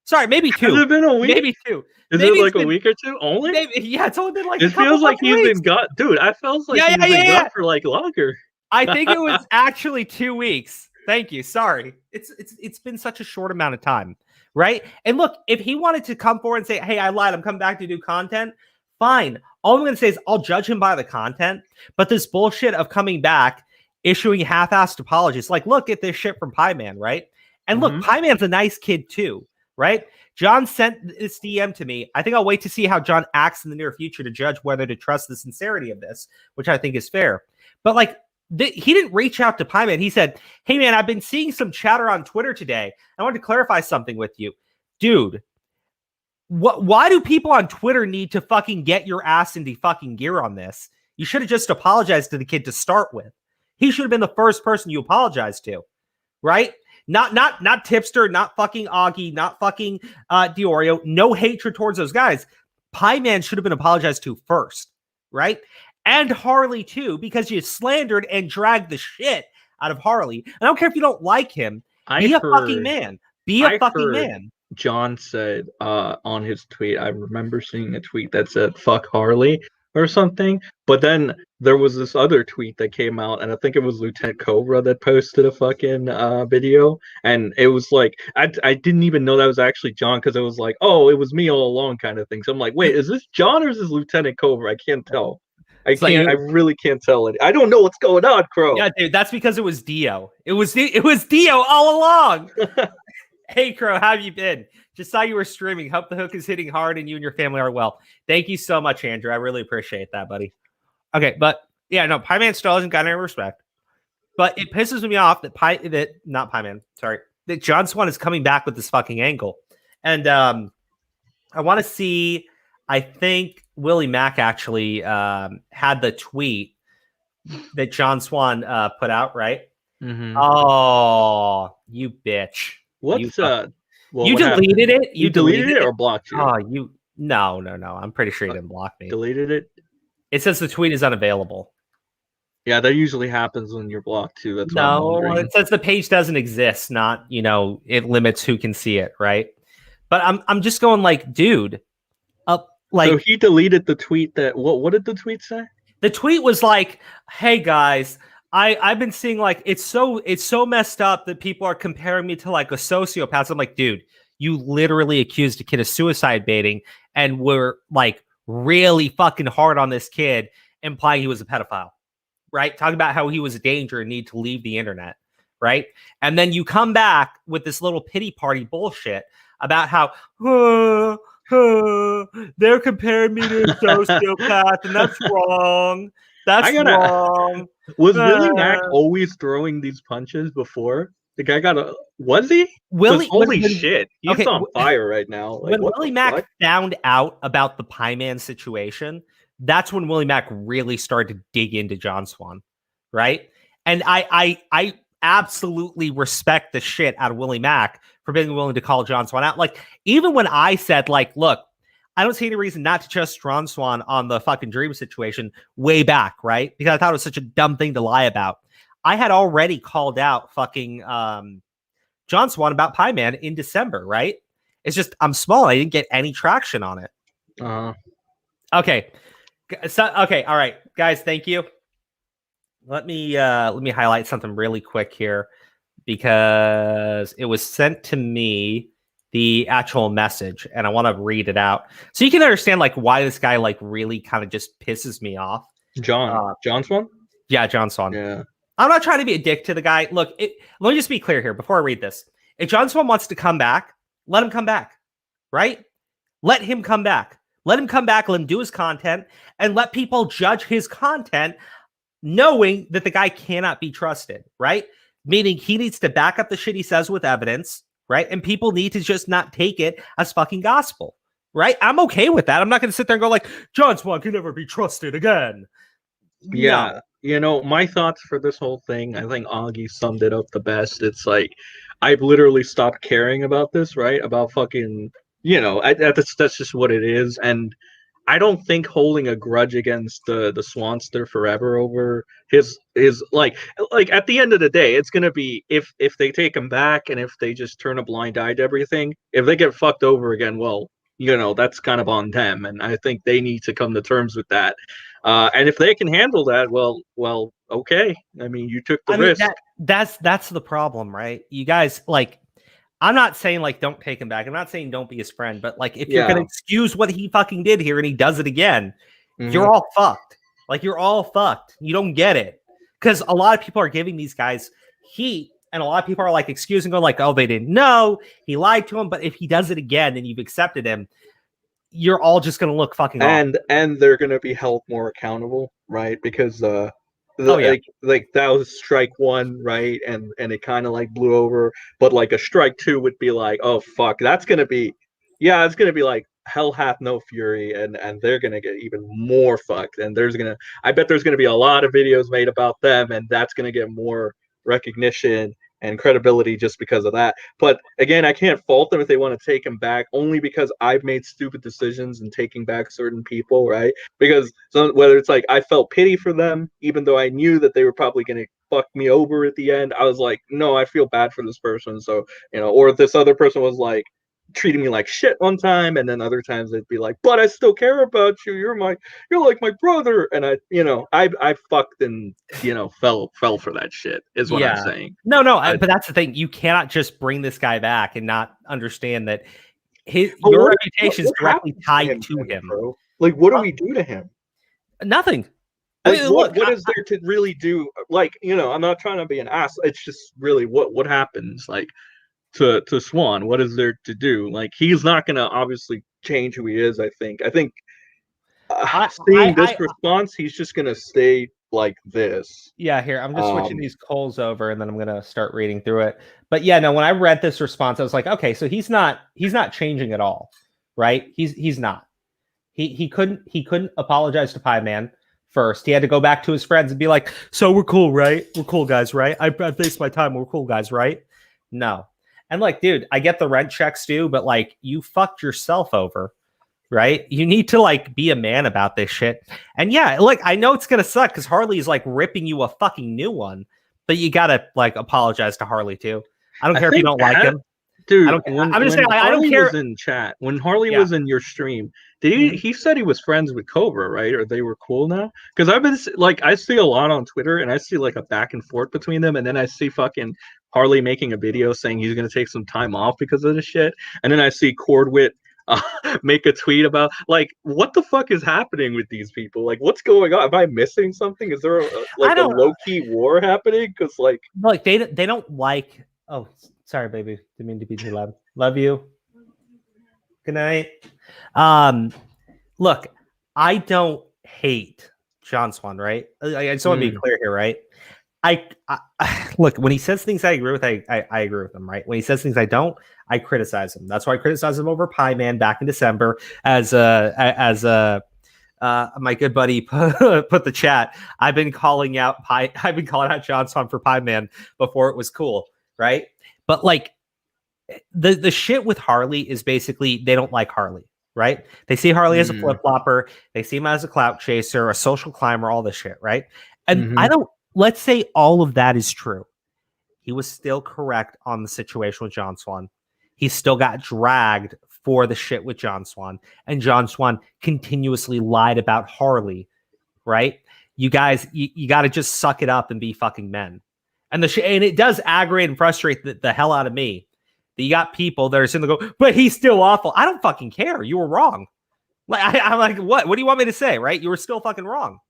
Sorry, maybe 2. Has it been a week? Maybe 2. Is maybe it like a week or 2 only? Maybe, yeah, it's only been like it feels like he's been gone. Dude, I felt like he's been gone for like longer. I think it was actually 2 weeks. Thank you. Sorry. It's been such a short amount of time, right? And look, if he wanted to come forward and say, hey, I lied, I'm coming back to do content, fine. All I'm going to say is I'll judge him by the content, but this bullshit of coming back, issuing half-assed apologies, like, look at this shit from Pie Man, right? And look, Pie Man's a nice kid too, right? John sent this DM to me. I think I'll wait to see how John acts in the near future to judge whether to trust the sincerity of this, which I think is fair. But like, he didn't reach out to Pie Man. He said, hey man, I've been seeing some chatter on Twitter today. I wanted to clarify something with you. Dude, why do people on Twitter need to fucking get your ass into fucking gear on this? You should have just apologized to the kid to start with. He should have been the first person you apologized to, right? Not Tipster, not fucking Augie, not fucking Diorio. No hatred towards those guys. Pie Man should have been apologized to first, right? And Harley too, because you slandered and dragged the shit out of Harley. I don't care if you don't like him. Be a fucking man. Be a fucking man. John said on his tweet, I remember seeing a tweet that said "fuck Harley" or something. But then there was this other tweet that came out, and I think it was Lieutenant Cobra that posted a fucking video, and it was like I didn't even know that was actually John, because it was like, oh, it was me all along kind of thing. So I'm like, wait, is this John or is this Lieutenant Cobra? I can't tell. I really can't tell it. I don't know what's going on, Crow. Yeah, dude, that's because it was Dio. It was Dio all along. Hey, Crow, how have you been? Just saw you were streaming. Hope the hook is hitting hard and you and your family are well. Thank you so much, Andrew. I really appreciate that, buddy. Okay, but yeah, no, Pie Man still hasn't got any respect. But it pisses me off that that John Swan is coming back with this fucking angle. And I want to see, I think Willie Mack actually had the tweet that John Swan put out, right? Oh, you bitch. What's you deleted it? You deleted it or blocked you? Oh, no. I'm pretty sure you didn't block me. Deleted it? It says the tweet is unavailable. Yeah, that usually happens when you're blocked too. That's no, it says the page doesn't exist, not, it limits who can see it, right? But I'm just going like, dude, so he deleted the tweet that what did the tweet say? The tweet was like, "Hey guys, I've been seeing like it's so messed up that people are comparing me to like a sociopath." I'm like, dude, you literally accused a kid of suicide baiting and were like really fucking hard on this kid, implying he was a pedophile, right? Talking about how he was a danger and need to leave the internet, right? And then you come back with this little pity party bullshit about how they're comparing me to a sociopath, and that's wrong. That's wrong. Was Willie Mack always throwing these punches before? The guy was he? Holy shit, he's on fire right now. Like, when Willie Mack found out about the Pie Man situation, that's when Willie Mack really started to dig into John Swan, right? And I absolutely respect the shit out of Willie Mack for being willing to call John Swan out. Like, even when I said, like, look, I don't see any reason not to trust John Swan on the fucking Dream situation way back, right? Because I thought it was such a dumb thing to lie about. I had already called out fucking John Swan about Pie Man in December, right? It's just, I'm small. I didn't get any traction on it. Okay. So, okay. All right, guys. Thank you. Let me highlight something really quick here because it was sent to me, the actual message, and I want to read it out so you can understand like why this guy like really kind of just pisses me off. John Swan? Yeah, John Swan. Yeah. I'm not trying to be a dick to the guy. Look, let me just be clear here before I read this. If John Swan wants to come back, let him come back, right? Let him come back. Let him come back, let him do his content, and let people judge his content knowing that the guy cannot be trusted, right? Meaning he needs to back up the shit he says with evidence, right? And people need to just not take it as fucking gospel, right? I'm okay with that. I'm not going to sit there and go like, John Swan can never be trusted again. Yeah. No. You know, my thoughts for this whole thing, I think Augie summed it up the best. It's like, I've literally stopped caring about this, right? About fucking, you know, that's just what it is. And I don't think holding a grudge against the Swanster forever over his like at the end of the day, it's gonna be if they take him back and if they just turn a blind eye to everything, if they get fucked over again, well, you know, that's kind of on them, and I think they need to come to terms with that. And if they can handle that, well, okay. I mean, you took the risk. That's the problem, right? You guys, like, I'm not saying like don't take him back. I'm not saying don't be his friend, but like if you're gonna excuse what he fucking did here and he does it again, you're all fucked. Like, you're all fucked. You don't get it. Because a lot of people are giving these guys heat, and a lot of people are like excusing, going like, oh, they didn't know, he lied to him. But if he does it again and you've accepted him, you're all just gonna look fucking and awful. And they're gonna be held more accountable, right? Because like that was strike one, right? And it kind of like blew over, but like a strike two would be like, oh fuck, it's gonna be like hell hath no fury, and they're gonna get even more fucked. And I bet there's gonna be a lot of videos made about them, and that's gonna get more recognition and credibility just because of that. But again, I can't fault them if they want to take him back, only because I've made stupid decisions in taking back certain people, right? Because whether it's like I felt pity for them, even though I knew that they were probably going to fuck me over at the end, I was like, no, I feel bad for this person. So, you know, or if this other person was like treating me like shit one time, and then other times they'd be like, but I still care about you, you're like my brother, and I fucked and, you know, fell for that shit is what I'm saying. No, but that's the thing, you cannot just bring this guy back and not understand that your reputation is directly tied to him, bro. Like, what do we do to him? Nothing. Like, what is there to really do? Like, you know, I'm not trying to be an ass, it's just really what happens like to Swan. What is there to do? Like, he's not going to obviously change who he is. I think seeing this response, he's just going to stay like this. Yeah, here, I'm just switching these polls over, and then I'm going to start reading through it. But yeah, no, when I read this response, I was like, okay, so he's not changing at all, right? He's not. He couldn't apologize to Pie Man first. He had to go back to his friends and be like, so we're cool, right? We're cool guys, right? I faced my time. We're cool guys, right? No. And like, dude, I get the rent checks too, but like, you fucked yourself over, right? You need to like be a man about this shit. And yeah, like, I know it's gonna suck because Harley's like ripping you a fucking new one, but you gotta like apologize to Harley too. I don't care if you don't like him. Dude, I don't. when I'm just saying. I don't Harley care. was in chat, when Harley Yeah. was in your stream, did he? Mhm. He said he was friends with Cobra, right? Or they were cool now? Because I've been like, I see a lot on Twitter, and I see like a back and forth between them, and then I see fucking Harley making a video saying he's gonna take some time off because of this shit, and then I see Cordwit make a tweet about like, what the fuck is happening with these people? Like, what's going on? Am I missing something? Is there I a don't low key war happening? Because like, they don't like. Oh, sorry, baby. Didn't mean to be too loud. Love you. Good night. Look, I don't hate John Swan, right? I just want to be clear here, right? I look, when he says things I agree with, I agree with him, right? When he says things I don't, I criticize him. That's why I criticized him over Pie Man back in December as my good buddy put the chat. I've been calling out John Swan for Pie Man before it was cool, right? But like the shit with Harley is basically they don't like Harley, right? They see Harley as a flip flopper, they see him as a clout chaser, a social climber, all this shit, right? And let's say all of that is true. He was still correct on the situation with John Swan. He still got dragged for the shit with John Swan, and John Swan continuously lied about Harley, right? You guys, you got to just suck it up and be fucking men. And and it does aggravate and frustrate the hell out of me that you got people that are sitting there go, but he's still awful. I don't fucking care. You were wrong. Like I'm like, what? What do you want me to say? Right? You were still fucking wrong.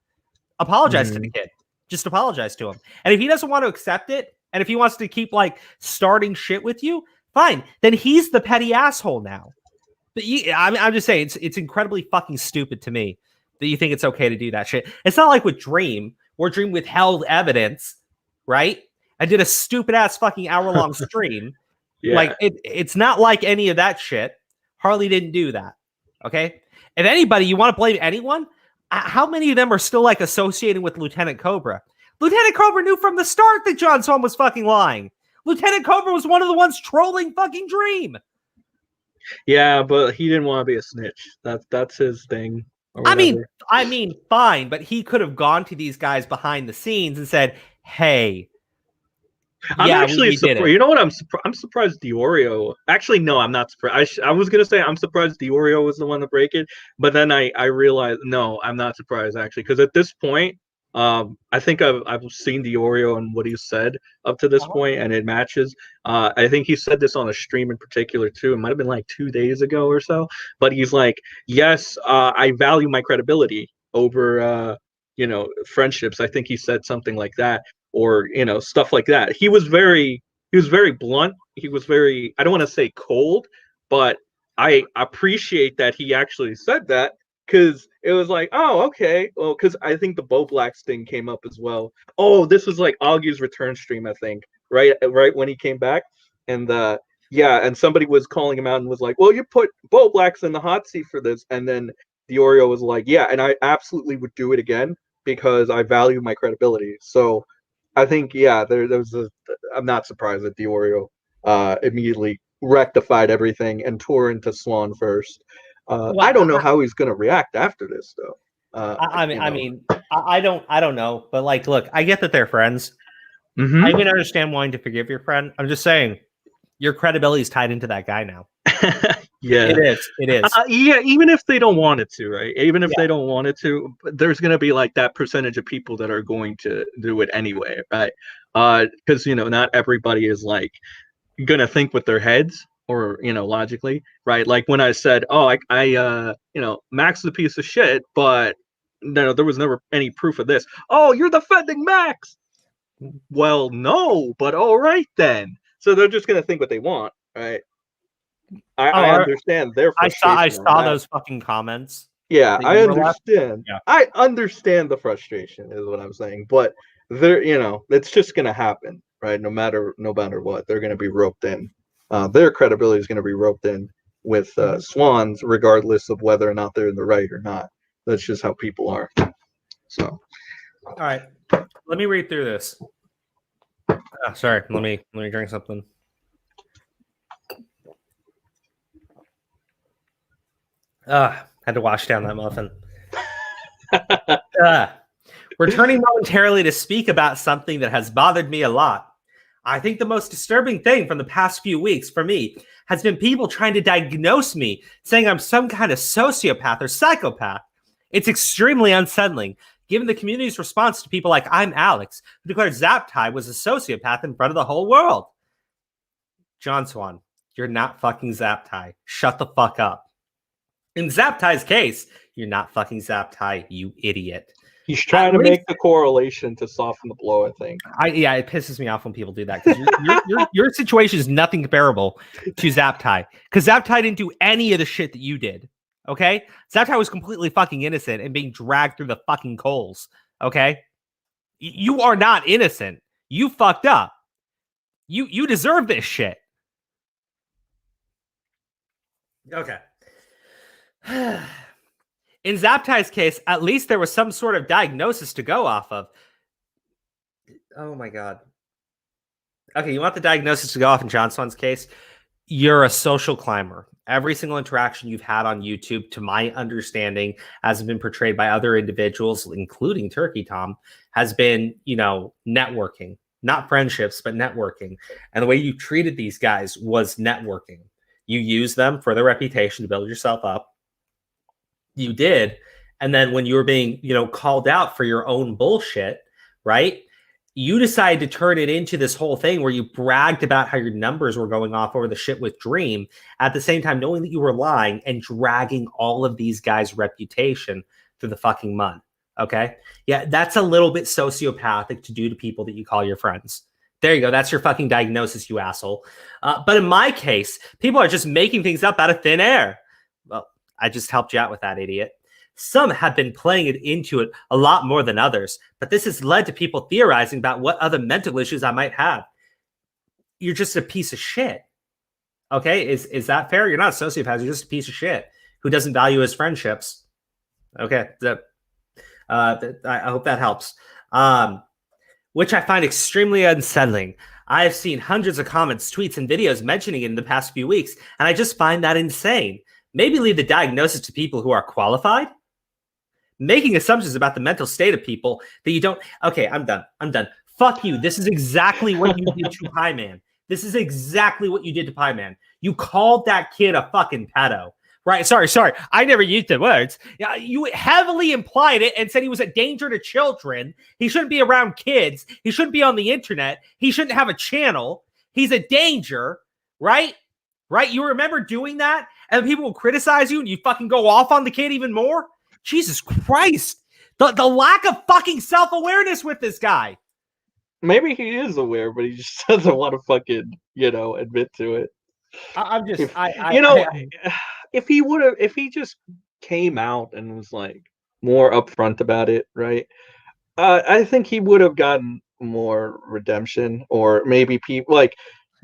Apologize to the kid. Just apologize to him. And if he doesn't want to accept it, and if he wants to keep like starting shit with you, fine. Then he's the petty asshole now. But I'm just saying it's incredibly fucking stupid to me that you think it's okay to do that shit. It's not like with Dream, where Dream withheld evidence, right? I did a stupid ass fucking hour-long stream. Yeah. Like it's not like any of that shit. Harley didn't do that. Okay. If anybody, you want to blame anyone, how many of them are still like associating with Lieutenant Cobra? Lieutenant Cobra knew from the start that John Swan was fucking lying. Lieutenant Cobra was one of the ones trolling fucking Dream. Yeah, but he didn't want to be a snitch. That's his thing. I mean, fine, but he could have gone to these guys behind the scenes and said, "Hey, I'm actually surprised. You know what? I'm surprised Diorio. Actually, no, I'm not surprised. I was gonna say I'm surprised Diorio was the one to break it, but then I realized no, I'm not surprised actually, because at this point, I think I've seen Diorio and what he said up to this point, and it matches. I think he said this on a stream in particular too. It might have been like 2 days ago or so, but he's like, yes, I value my credibility over friendships. I think he said something like that. Or stuff like that. He was very blunt. He was very, I don't want to say cold, but I appreciate that he actually said that, because it was like, oh, okay, well, because I think the Bo Blacks thing came up as well. Oh, this was like Augie's return stream, I think, right when he came back, and and somebody was calling him out and was like, well, you put Bo Blacks in the hot seat for this, and then Diorio was like, yeah, and I absolutely would do it again because I value my credibility. So I think, yeah, there was I'm not surprised that Diorio immediately rectified everything and tore into Swan first. I don't know how he's going to react after this, though. I don't know, but like, look, I get that they're friends. I even understand wanting to forgive your friend. I'm just saying, your credibility is tied into that guy now. Yeah, it is. Yeah, even if they don't want it to, right? Even if they don't want it to, there's going to be like that percentage of people that are going to do it anyway, right? Because not everybody is like going to think with their heads or logically, right? Like when I said, oh, I Max is a piece of shit, but no, there was never any proof of this. Oh, you're defending Max. Well, no, but all right then. So they're just going to think what they want, right? I understand their frustration. I saw those fucking comments. Yeah, I understand. Yeah. I understand the frustration is what I'm saying, but it's just gonna happen, right? No matter what, they're gonna be roped in. Their credibility is gonna be roped in with Swans, regardless of whether or not they're in the right or not. That's just how people are. So, all right, let me read through this. Sorry, let me drink something. Had to wash down that muffin. Returning momentarily to speak about something that has bothered me a lot. I think the most disturbing thing from the past few weeks for me has been people trying to diagnose me, saying I'm some kind of sociopath or psychopath. It's extremely unsettling, given the community's response to people like I'm Alex, who declared Zaptai was a sociopath in front of the whole world. John Swan, you're not fucking Zaptai. Shut the fuck up. In Zaptai's case, you're not fucking Zaptai, you idiot. He's trying to make the correlation to soften the blow, I think. Yeah, it pisses me off when people do that because your situation is nothing comparable to Zaptai because Zaptai didn't do any of the shit that you did. Okay, Zaptai was completely fucking innocent and being dragged through the fucking coals. Okay, you are not innocent. You fucked up. You deserve this shit. Okay. In Zaptai's case, at least there was some sort of diagnosis to go off of. Oh my god. Okay, you want the diagnosis to go off in John Swan's case? You're a social climber. Every single interaction you've had on YouTube, to my understanding, has been portrayed by other individuals, including Turkey Tom, has been, networking. Not friendships, but networking. And the way you treated these guys was networking. You used them for their reputation to build yourself up. You did. And then when you were being, called out for your own bullshit, right? You decided to turn it into this whole thing where you bragged about how your numbers were going off over the shit with Dream, at the same time knowing that you were lying and dragging all of these guys' reputation through the fucking mud. Okay? Yeah, that's a little bit sociopathic to do to people that you call your friends. There you go. That's your fucking diagnosis, you asshole. But in my case, people are just making things up out of thin air. Well, I just helped you out with that, idiot. Some have been playing it into it a lot more than others, but this has led to people theorizing about what other mental issues I might have. You're just a piece of shit. Okay? Is that fair? You're not a sociopath. You're just a piece of shit who doesn't value his friendships. Okay. I hope that helps. Which I find extremely unsettling. I've seen hundreds of comments, tweets, and videos mentioning it in the past few weeks, and I just find that insane. Maybe leave the diagnosis to people who are qualified. Making assumptions about the mental state of people that you don't. Okay, I'm done. Fuck you. This is exactly what you did to Pie Man. This is exactly what you did to Pie Man. You called that kid a fucking pedo. Right? Sorry. I never used the words. You heavily implied it and said he was a danger to children. He shouldn't be around kids. He shouldn't be on the internet. He shouldn't have a channel. He's a danger. Right? Right? You remember doing that? And people will criticize you and you fucking go off on the kid even more? Jesus Christ. The lack of fucking self-awareness with this guy. Maybe he is aware, but he just doesn't want to fucking, admit to it. If he just came out and was like more upfront about it, right? I think he would have gotten more redemption, or maybe people like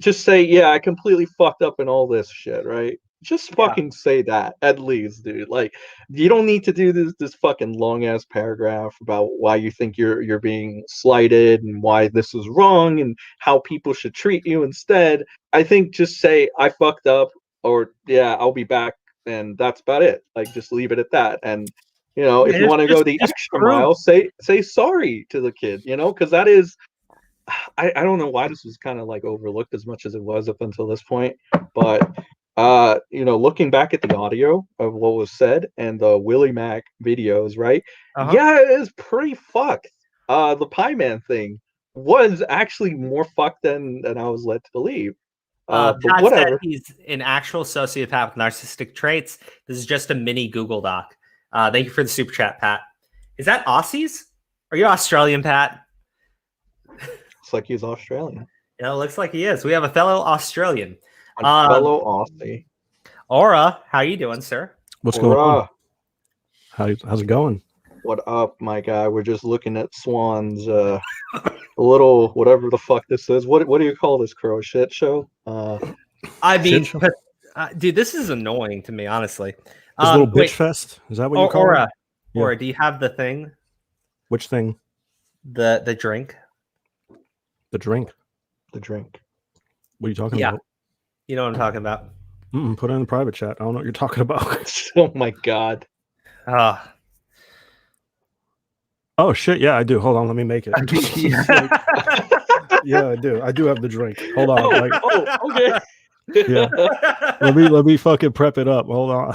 just say, yeah, I completely fucked up in all this shit, right? Just fucking say that at least, dude. Like, you don't need to do this fucking long ass paragraph about why you think you're being slighted and why this is wrong and how people should treat you instead. I think just say I fucked up, or yeah, I'll be back, and that's about it. Like, just leave it at that. And if you want to go the extra mile, say sorry to the kid. Because that is. I don't know why this was kind of like overlooked as much as it was up until this point, but looking back at the audio of what was said and the Willie Mac videos, right? Yeah, it is pretty fucked. The Pie Man thing was actually more fucked than I was led to believe. But whatever. He's an actual sociopath with narcissistic traits. This is just a mini Google Doc. Thank you for the super chat, Pat. Is that Aussies? Are you Australian, Pat? Looks like he's Australian. Yeah, it looks like he is. We have a fellow Australian. A fellow Aussie. Aura, how you doing, sir? What's going on? How's it going? What up, my guy? We're just looking at Swan's little whatever the fuck this is. What do you call this, crow shit show? I mean, dude, this is annoying to me, honestly. This little bitch fest? Is that what you call it? Aura, do you have the thing? Which thing? The drink. The drink. The drink. What are you talking about? You know what I'm talking about. Put it in the private chat. I don't know what you're talking about. Oh my god. Oh shit! Yeah, I do. Hold on, let me make it. Yeah, I do. I do have the drink. Hold on. Okay. Yeah. Let me fucking prep it up. Hold on.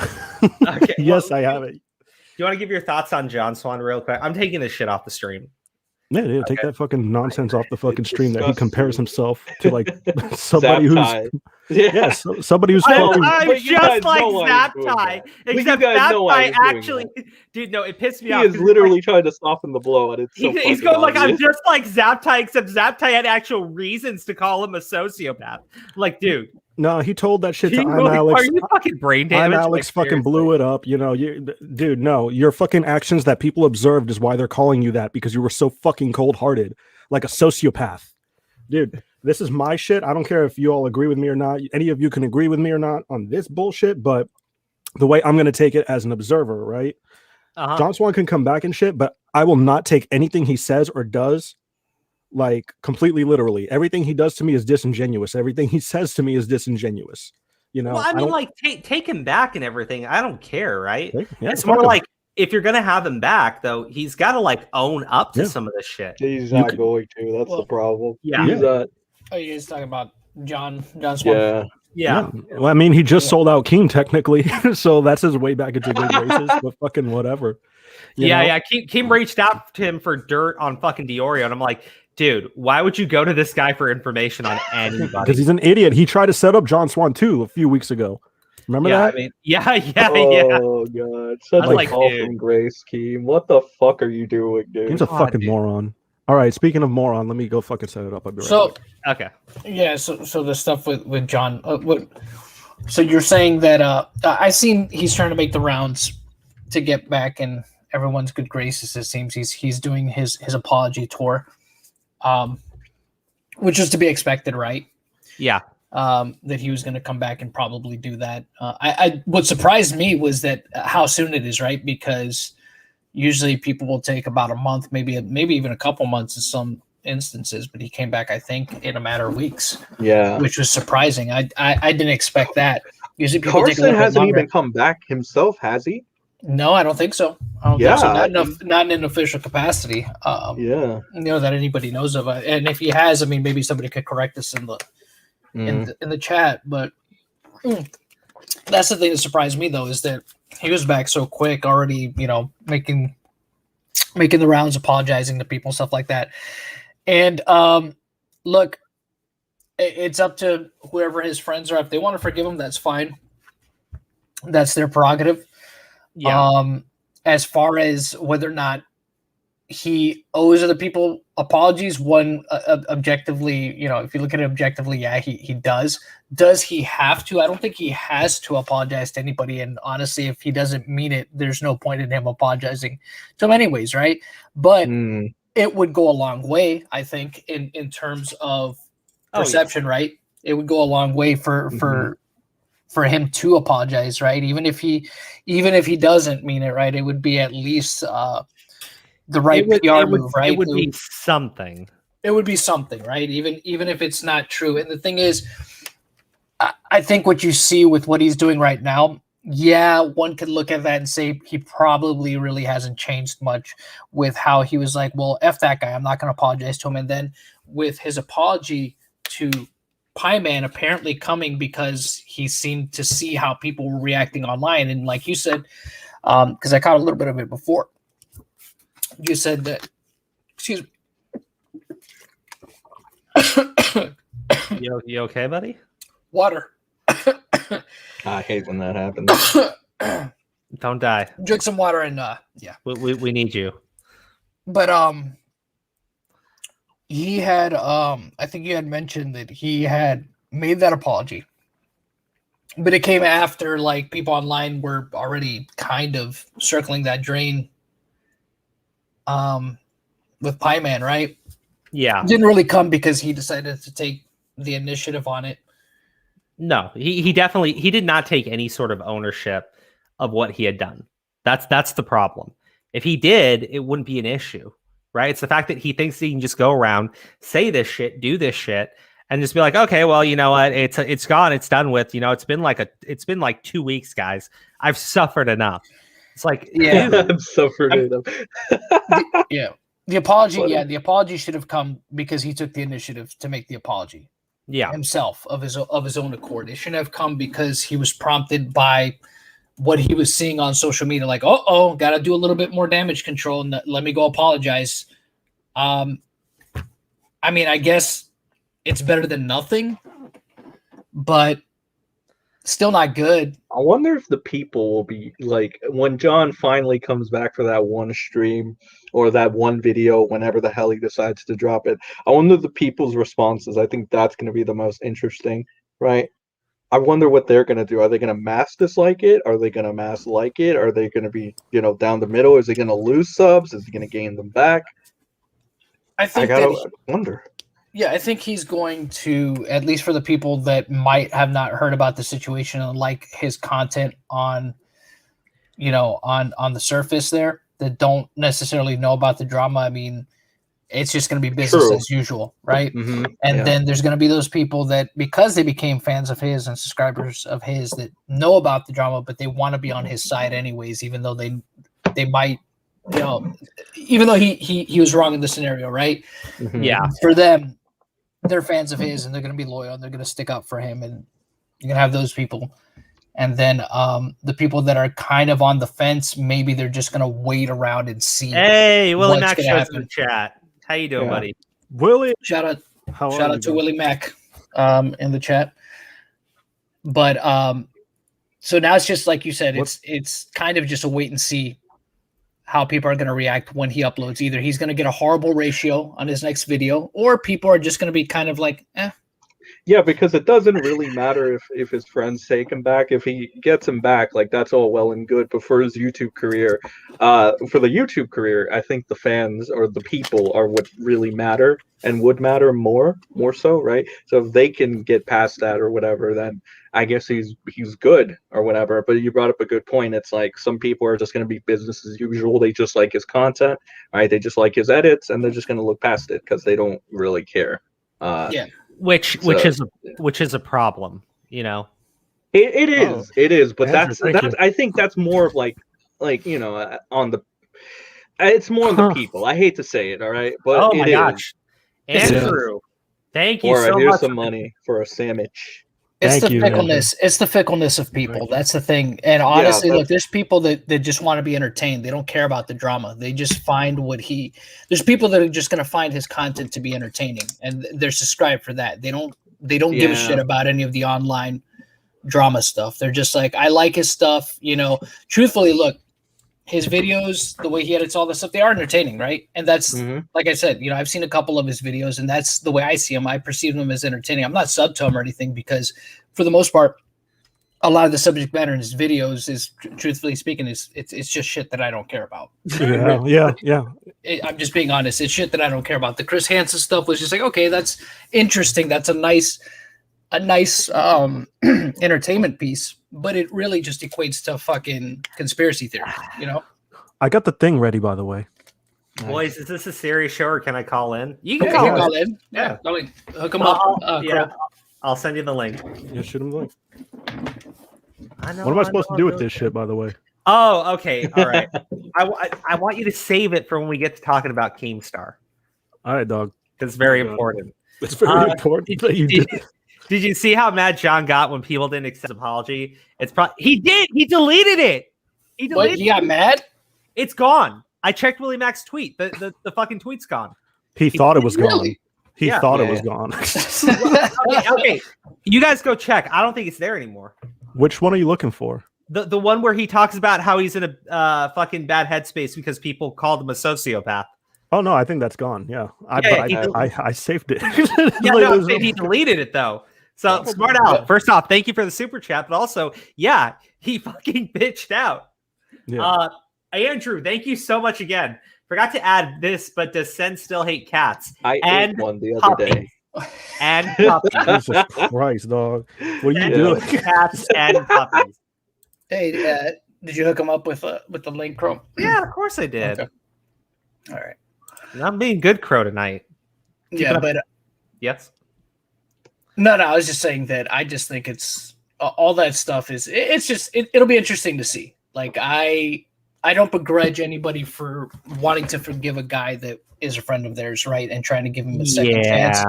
Okay. Yes, well, I have it. Do you want to give your thoughts on John Swan real quick? I'm taking this shit off the stream. Yeah, take that fucking nonsense off the fucking It's stream that he compares disgusting. himself to like somebody who's somebody who's Well, fucking. I'm but you guys just like know why he's doing Zaptai, that. But you except guys know why Zaptai he's doing actually, that. dude. No, it pissed me He off. is 'cause literally trying to soften the blow, and it's so he's fucking going like, I'm obvious. just like Zaptai, except Zaptai had actual reasons to call him a sociopath. Like, dude, No, he told that shit to I'm are Alex. you fucking brain I'm damaged? Alex Like, fucking blew it up. You know, dude, no, your fucking actions that people observed is why they're calling you that, because you were so fucking cold-hearted, like a sociopath. Dude, this is my shit. I don't care if you all agree with me or not. Any of you can agree with me or not on this bullshit, but the way I'm going to take it as an observer, right? John Swan can come back and shit, but I will not take anything he says or does like completely literally. Everything he does to me is disingenuous. Everything he says to me is disingenuous. You know, well, I mean, like, take him back and everything. I don't care, right? Yeah, it's more like, if you're gonna have him back, though, he's got to like own up to Yeah. some of this shit. He's not going to. That's the problem. Yeah. He's not. Oh, you guys talking about John Swan? Yeah. Yeah. Well, I mean, he just sold out Keem technically, so that's his way back into good graces. But fucking whatever. You know? Yeah. Keem reached out to him for dirt on fucking Diorio, and I'm like, dude, why would you go to this guy for information on anybody? Because he's an idiot. He tried to set up John Swan too a few weeks ago. Remember that? I mean, yeah. Oh god, such I was a like, call dude. from Grace, Keem. What the fuck are you doing, dude? He's a God, fucking dude. moron. All right, speaking of moron, let me go fucking set it up. I'll be right So back. Okay. yeah, so the stuff with John. So you're saying that I seen he's trying to make the rounds to get back in everyone's good graces. It seems he's doing his apology tour, which was to be expected, right? Yeah. That he was going to come back and probably do that. I what surprised me was that how soon it is, right? Because usually people will take about a month, maybe even a couple months in some instances, but he came back, I think, in a matter of weeks. Yeah. Which was surprising. I didn't expect that. Usually people take a Carson little bit hasn't longer. even come back himself, has he? No, I don't think so. I don't Yeah. think so. Not in an official capacity. Yeah. That anybody knows of. And if he has, I mean, maybe somebody could correct us in the chat. But that's the thing that surprised me, though, is that he was back so quick, already, making the rounds, apologizing to people, stuff like that. And look, it's up to whoever his friends are. If they want to forgive him, that's fine. That's their prerogative. Yeah. As far as whether or not he owes other people apologies, one objectively, if you look at it objectively, yeah, he does. Does he have to? I don't think he has to apologize to anybody. And honestly, if he doesn't mean it, there's no point in him apologizing to him anyways, right? But it would go a long way, I think, in terms of perception, right? It would go a long way for him to apologize, right? Even if he doesn't mean it, right? It would be at least the right PR move, right? It would be something. It would be something, right? Even if it's not true. And the thing is, I think what you see with what he's doing right now, yeah, one could look at that and say he probably really hasn't changed much with how he was like, well, F that guy, I'm not going to apologize to him. And then with his apology to Pie Man apparently coming because he seemed to see how people were reacting online. And like you said, because I caught a little bit of it before, you said that, excuse me. You okay, buddy? Water. I hate when that happens. Don't die. Drink some water and yeah. We need you. But he had I think you had mentioned that he had made that apology. But it came after like people online were already kind of circling that drain with Pie Man, right? Yeah. Didn't really come because he decided to take the initiative on it. No, he definitely did not take any sort of ownership of what he had done. That's the problem. If he did, it wouldn't be an issue, right? It's the fact that he thinks he can just go around, say this shit, do this shit, and just be like, okay, well, you know what? It's gone, it's done with. It's been like 2 weeks, guys. I've suffered enough. It's like, yeah, I've suffered enough. Yeah. The apology, But- yeah, the apology should have come because he took the initiative to make the apology Yeah. himself of his own accord. It shouldn't have come because he was prompted by what he was seeing on social media. Like, got to do a little bit more damage control, and let me go apologize. I mean, I guess it's better than nothing, but still not good. I wonder if the people will be like when John finally comes back for that one stream or that one video, whenever the hell he decides to drop it. I wonder the people's responses. I think that's going to be the most interesting, right? I wonder what they're going to do. Are they going to mass dislike it? Are they going to mass like it? Are they going to be, down the middle? Is he going to lose subs? Is he going to gain them back? I I think gotta wonder. Yeah, I think he's going to, at least for the people that might have not heard about the situation and like his content on, on the surface there, that don't necessarily know about the drama. I mean, it's just going to be business True. as usual, right? Mm-hmm. And then there's going to be those people that, because they became fans of his and subscribers of his, that know about the drama, but they want to be on his side anyways, even though they might, even though he was wrong in the scenario, right? Mm-hmm. Yeah. For them, they're fans of his and they're going to be loyal and they're going to stick up for him, and you're going to have those people. And then the people that are kind of on the fence, maybe they're just going to wait around and see. Hey, Willie what's Mac gonna shows in happen. the chat. How you doing, Yeah. buddy? Willie, Shout out how Shout are out you, to bro? Willie Mac in the chat. But so now it's just like you said, it's kind of just a wait and see how people are going to react when he uploads. Either he's going to get a horrible ratio on his next video, or people are just going to be kind of like, Yeah, because it doesn't really matter if his friends take him back. If he gets him back, like that's all well and good. But for his YouTube career, for the YouTube career, I think the fans or the people are what really matter and would matter more so, right? So if they can get past that or whatever, then I guess he's good or whatever. But you brought up a good point. It's like some people are just going to be business as usual. They just like his content, right? They just like his edits, and they're just going to look past it because they don't really care. yeah. Which is a problem, It is, but Andrew, thank you. I think that's more of like on the. It's more on the people. I hate to say it, all right, but oh my it is. gosh, Andrew, thank you All right, so here's much. some money for a sandwich. It's Thank the you, fickleness. It's the fickleness of people. Thank you. That's the thing. And honestly, that's- look, there's people that just want to be entertained. They don't care about the drama. They just find there's people that are just going to find his content to be entertaining, and they're subscribed for that. They don't give a shit Yeah. about any of the online drama stuff. They're just like, I like his stuff. Truthfully, look, his videos, the way he edits all this stuff, they are entertaining, right? And that's, Mhm. like I said, I've seen a couple of his videos, and that's the way I see him. I perceive them as entertaining. I'm not sub to him or anything, because for the most part, a lot of the subject matter in his videos is, truthfully speaking, it's just shit that I don't care about. Yeah. I'm just being honest. It's shit that I don't care about. The Chris Hansen stuff was just like, okay, that's interesting. That's a nice entertainment piece, but it really just equates to fucking conspiracy theory, I got the thing ready, by the way. Boys, is this a serious show or can I call in? You Yeah, can you call can in. call in. Yeah, hook him up. Yeah, I'll send you the link. Yeah, shoot him like. I know. What am I supposed to do with this shit, by the way? Oh, okay. All right. I want you to save it for when we get to talking about Keemstar. All right, dog. It's very God. important. It's very important that you did. Did you see how mad John got when people didn't accept his apology? He did. He deleted it. What, he got mad? It's gone. I checked Willie Mac's tweet. The fucking tweet's gone. He thought it was gone. Really? He Yeah. thought it Yeah. was gone. Okay. You guys go check. I don't think it's there anymore. Which one are you looking for? The one where he talks about how he's in a fucking bad headspace because people called him a sociopath. Oh no, I think that's gone. Yeah, I saved it. Yeah, Like, no, it was- he deleted it though. So smart out. First off, thank you for the super chat, but also, yeah, he fucking bitched out. yeah. Andrew, thank you so much again. Forgot to add this, but does Sen still hate cats I and ate one the other day. puppies? And puppies. Jesus Christ, dog! What are you And doing? cats and puppies. Hey, did you hook him up with the link, Chrome? Yeah, of course I did. Okay. All right. I'm being good crow tonight. Yeah, but Yes. no, I was just saying that I just think it's all that stuff is. It's just it'll be interesting to see. Like I I don't begrudge anybody for wanting to forgive a guy that is a friend of theirs, right? And trying to give him a second chance.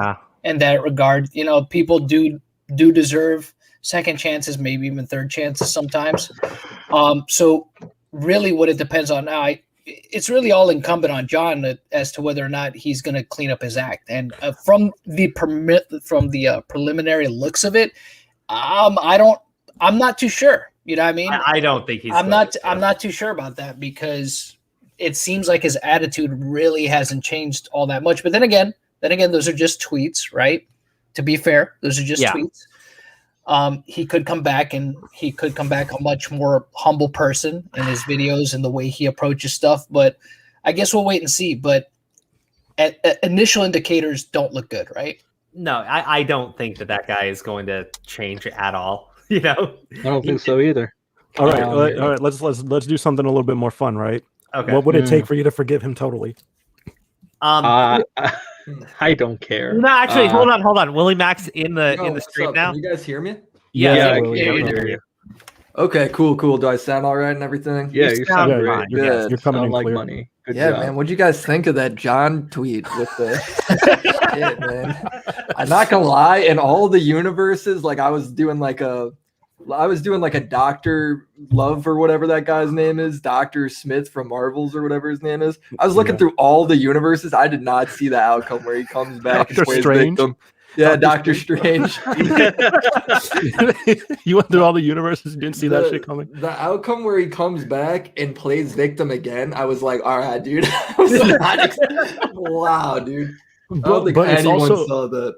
In that regard, you know, people do deserve second chances, maybe even third chances sometimes. So really what it depends on now, it's really all incumbent on John as to whether or not he's going to clean up his act. And from the preliminary looks of it, I'm not too sure. You know what I mean? I don't think he's. I'm not too sure about that because it seems like his attitude really hasn't changed all that much. But then again, those are just tweets, right? To be fair, those are just tweets. He could come back and he could come back a much more humble person in his videos and the way he approaches stuff. But I guess we'll wait and see. But initial indicators don't look good, right? No, I don't think that guy is going to change at all. You know, I don't think so either. All right. Let's do something a little bit more fun, right? Okay. What would it take for you to forgive him totally? I don't care. No, actually, hold on. Willie Max in the stream now. Can you guys hear me? Yeah, we hear you. Okay, cool. Do I sound all right and everything? Yeah, you sound great. Good. You're coming in like clear. money. Good Yeah, job. man. What'd you guys think of that John tweet with the shit, man? I'm not gonna lie, in all the universes, like I was doing like a Dr. Love or whatever that guy's name is, Dr. Smith from Marvels or whatever his name is. I was looking through all the universes. I did not see the outcome where he comes back and Dr. plays Strange? victim. Yeah, Dr. Strange. You went through all the universes and didn't see that shit coming. The outcome where he comes back and plays victim again, I was like, all right, dude. I was not wow, dude. I don't think anyone saw that.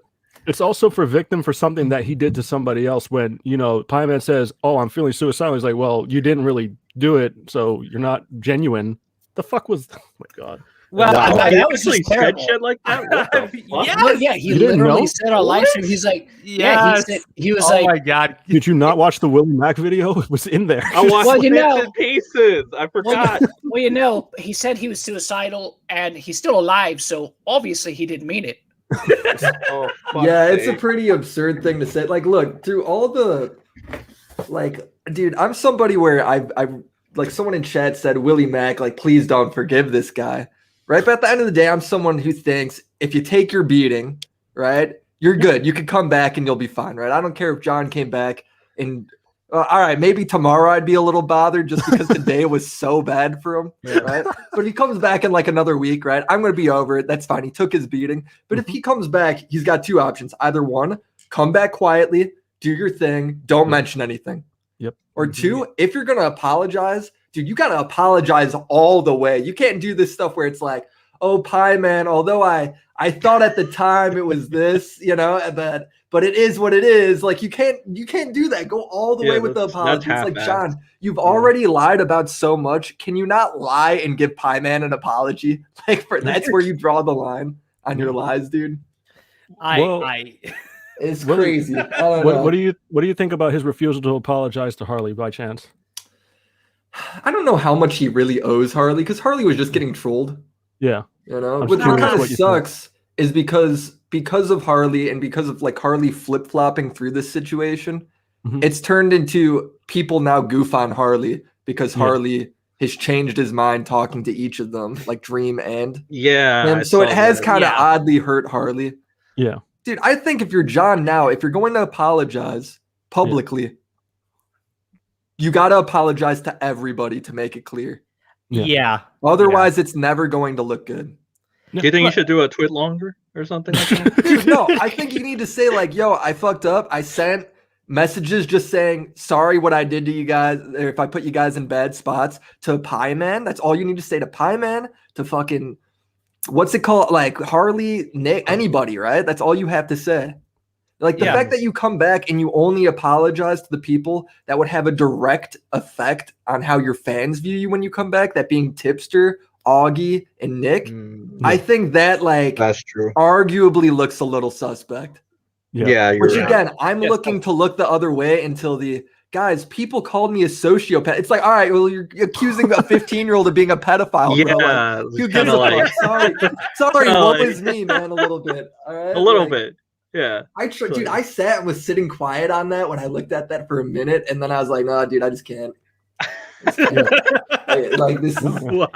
It's also for victim for something that he did to somebody else. When, you know, Pie Man says, "Oh, I'm feeling suicidal." He's like, "Well, you didn't really do it, so you're not genuine." The fuck was? Oh my god. Well, Wow. Wow, That he was actually just said terrible. shit like that. What the fuck? Yeah. No, yeah, he You didn't literally know? said on live stream, he's like, Yes. he was Oh like, my god. Did you not watch the Willie Mack video? It was in there. I watched Well, you bits know- and pieces. I forgot. well, you know, he said he was suicidal and he's still alive, so obviously he didn't mean it. Oh, fuck Yeah, it's a sake. pretty absurd thing to say. Like, look, through all the, like, dude, I'm somebody where I like someone in chat said, Willie Mack, like, please don't forgive this guy, right? But at the end of the day, I'm someone who thinks if you take your beating, right, you're good. You can come back and you'll be fine, right? I don't care if John came back and, all right, maybe tomorrow I'd be a little bothered just because today was so bad for him, right? But he comes back in like another week, right? I'm going to be over it. That's fine. He took his beating. But if he comes back, he's got two options. Either one, come back quietly, do your thing, don't mention anything. Yep. Or two, if you're going to apologize, dude, you got to apologize all the way. You can't do this stuff where it's like, oh, Pie Man, although I thought at the time it was this, you know, but it is what it is. Like you can't do that. Go all the way with the that's apology. It's like, half-assed. John, you've already lied about so much. Can you not lie and give Pie Man an apology? Like that's where you draw the line on your lies, dude. It's What- crazy. I don't know. What do you think about his refusal to apologize to Harley by chance? I don't know how much he really owes Harley because Harley was just getting trolled. Yeah. You know, I'm what curious kind of what you think. sucks is because of Harley and because of like Harley flip flopping through this situation, Mhm. it's turned into people now goof on Harley because Yeah. Harley has changed his mind talking to each of them, like Dream and Yeah. him. I So it saw has that. kind of Yeah. oddly hurt Harley. Yeah. Dude, I think if you're John now, if you're going to apologize publicly, you got to apologize to everybody to make it clear. Yeah. Otherwise, it's never going to look good. Do you think you should do a tweet longer or something like that? Dude, no, I think you need to say like, yo, I fucked up. I sent messages just saying sorry what I did to you guys, or if I put you guys in bad spots to Pie Man. That's all you need to say to Pie Man, to fucking what's it called? Like Harley, Nick, anybody, right? That's all you have to say. Like the Yeah. fact that you come back and you only apologize to the people that would have a direct effect on how your fans view you when you come back, that being Tipster, Augie, and Nick. I think that like That's true. arguably looks a little suspect. Yeah, you're Which right. again, I'm Yes, looking to look the other way until the guys, people called me a sociopath. It's like, all right, well, you're accusing a 15-year-old of being a pedophile. bro. Like, Yeah, who it's gives kinda a like fuck? Sorry, Kinda what like- was me, man? A little bit. All right, a little Like, bit. Yeah. Dude, I sat and was sitting quiet on that when I looked at that for a minute, and then I was like, no, dude, I just can't. Like this Wow.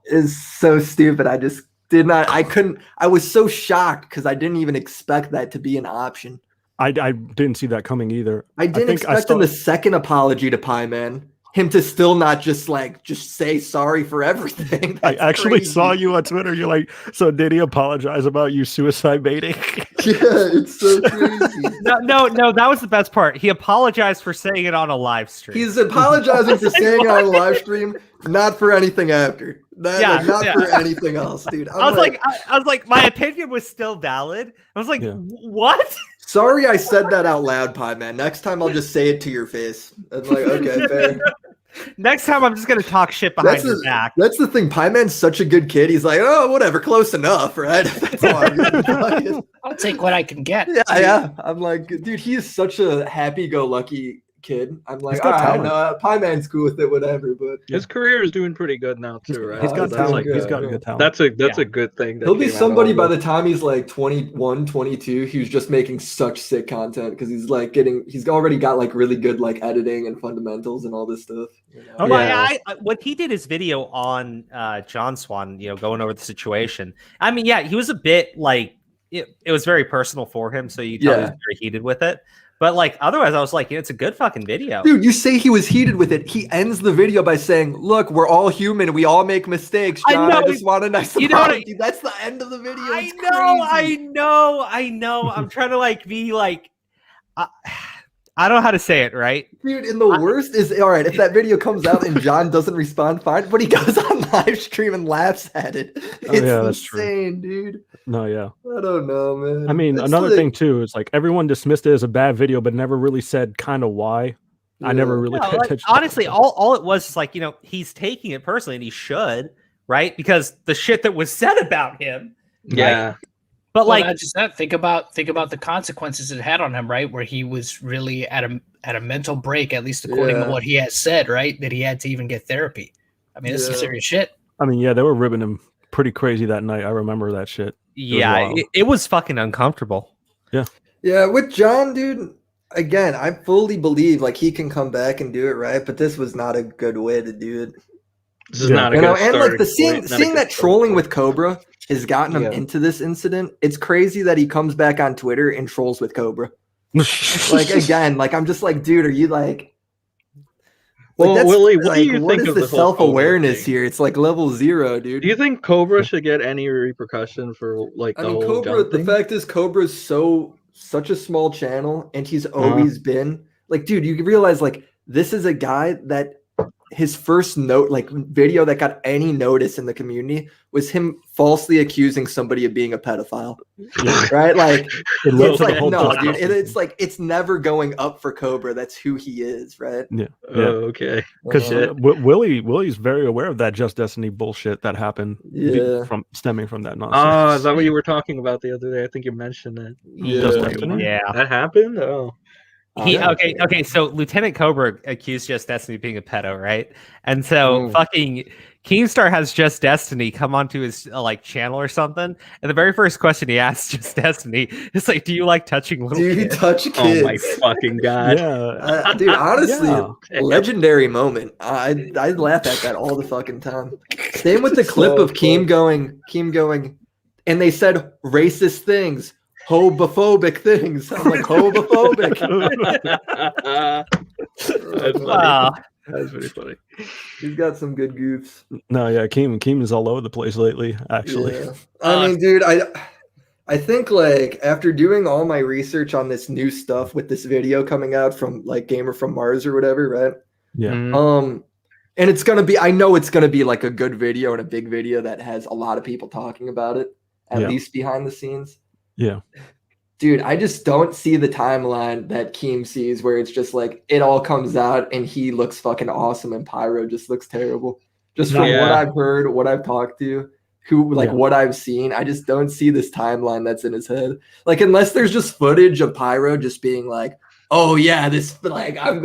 is so stupid. I just did not. I couldn't. I was so shocked because I didn't even expect that to be an option. I didn't see that coming either. I didn't think I expect in saw- the second apology to Pie Man him to still not just say sorry for everything. I That's actually crazy. saw you on Twitter. You're like, so did he apologize about you suicide baiting? Yeah, it's so crazy. No, that was the best part. He apologized for saying it on a live stream. He's apologizing for saying it on a live stream, not for anything after. Not for anything else, dude. I was like, my opinion was still valid. I was like, what? Sorry I said that out loud, Pie Man. Next time I'll just say it to your face. I'm like, okay, fair. Next time I'm just gonna talk shit behind your back. That's the thing. Pie Man's such a good kid. He's like, oh, whatever, close enough, right? That's all I'm gonna I'll take what I can get. Yeah. I'm like, dude, he is such a happy-go-lucky kid. I'm like, He's got all right, talent. no, Pie Man's cool with it, whatever. But His career is doing pretty good now too, right? He's got that's talent. good. He's got a good talent. That's a good thing. that he'll be came out of somebody all by this. the time he's like 21, 22. He's just making such sick content because he's already got like really good like editing and fundamentals and all this stuff. You know? Oh, Well, yeah. when he did his video on John Swan, going over the situation. I mean, he was a bit like it was very personal for him, so you tell he was very heated with it. But like otherwise, I was like, it's a good fucking video. Dude, you say he was heated with it. He ends the video by saying, "Look, we're all human. We all make mistakes, John. I just want a nice apology." That's the end of the video. It's I know. I'm trying to like be like, I don't know how to say it right. Dude, and the worst is, all right, if that video comes out and John doesn't respond, fine, but he goes on live stream and laughs at it. It's that's true. insane, dude. No, yeah. I don't know, man. I mean, It's another like- thing too is like everyone dismissed it as a bad video, but never really said kind of why. I never really paid attention. Honestly, all it was is like, he's taking it personally, and he should, right? Because the shit that was said about him. Yeah. Right? But Well, like, not just that. Think about the consequences it had on him, right? Where he was really at a mental break, at least according to what he has said, right? That he had to even get therapy. I mean, this is some serious shit. I mean, yeah, they were ribbing him pretty crazy that night. I remember that shit. it was fucking uncomfortable. Yeah, with John, dude, again, I fully believe like he can come back and do it, right? But this was not a good way to do it. This is not a You good know, and like starting seeing point, not a good that starting trolling point. with Cobra has gotten him into this incident. It's crazy that he comes back on Twitter and trolls with Cobra. Like again, like I'm just like, dude, are you like? Well, that's, Willie, what do like, you what think is of the the whole Cobra self-awareness thing? here? It's like level 0, dude. Do you think Cobra should get any repercussion for like the I mean, whole Cobra. gun The thing? fact is, Cobra's such a small channel, and he's always been like, dude. You realize like this is a guy that his first video that got any notice in the community was him falsely accusing somebody of being a pedophile, right? Like it's like no, dude. It's like it's never going up for Cobra. That's who he is, right? Yeah. Oh, okay. Because Willie's very aware of that Just Destiny bullshit that happened from stemming from that nonsense. Oh, is that what you were talking about the other day? I think you mentioned that. That happened. Oh. Okay. So Lieutenant Cobra accused Just Destiny of being a pedo, right? And so fucking Keemstar has Just Destiny come onto his channel or something, and the very first question he asks Just Destiny is like, "Do you like touching little kids?" Do you touch kids? Oh my fucking god! Yeah, dude. Honestly, legendary moment. I laugh at that all the fucking time. Same with the clip of Keem going, and they said racist things. Homophobic things. I'm like homophobic. That's funny. That's pretty funny. He's got some good goofs. No, yeah, Keem is all over the place lately. Actually, I mean, dude, I think like after doing all my research on this new stuff with this video coming out from like Gamer from Mars or whatever, right? Yeah. And it's gonna be. I know it's gonna be like a good video and a big video that has a lot of people talking about it, at least behind the scenes. Yeah. Dude, I just don't see the timeline that Keem sees where it's just like it all comes out and he looks fucking awesome and Pyro just looks terrible. Just from what I've heard, what I've talked to, what I've seen, I just don't see this timeline that's in his head. Like unless there's just footage of Pyro just being like, "Oh yeah, this like I'm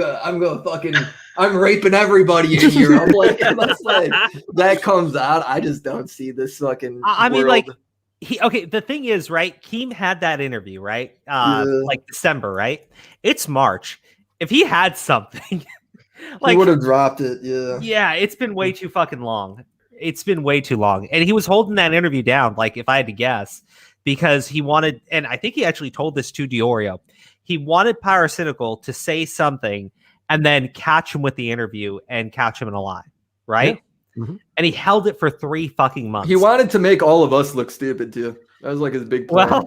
raping everybody in here." I'm like, unless like that comes out, I just don't see this fucking mean, world. The thing is, right? Keem had that interview, right? Like December, right? It's March. If he had something, He would have dropped it. Yeah. Yeah, it's been way too fucking long. It's been way too long. And he was holding that interview down, like, if I had to guess, because he wanted, and I think he actually told this to Diorio, he wanted Pyrocynical to say something and then catch him with the interview and catch him in a lie, right? Yeah. Mm-hmm. And he held it for 3 fucking months. He wanted to make all of us look stupid too. That was like his big plan.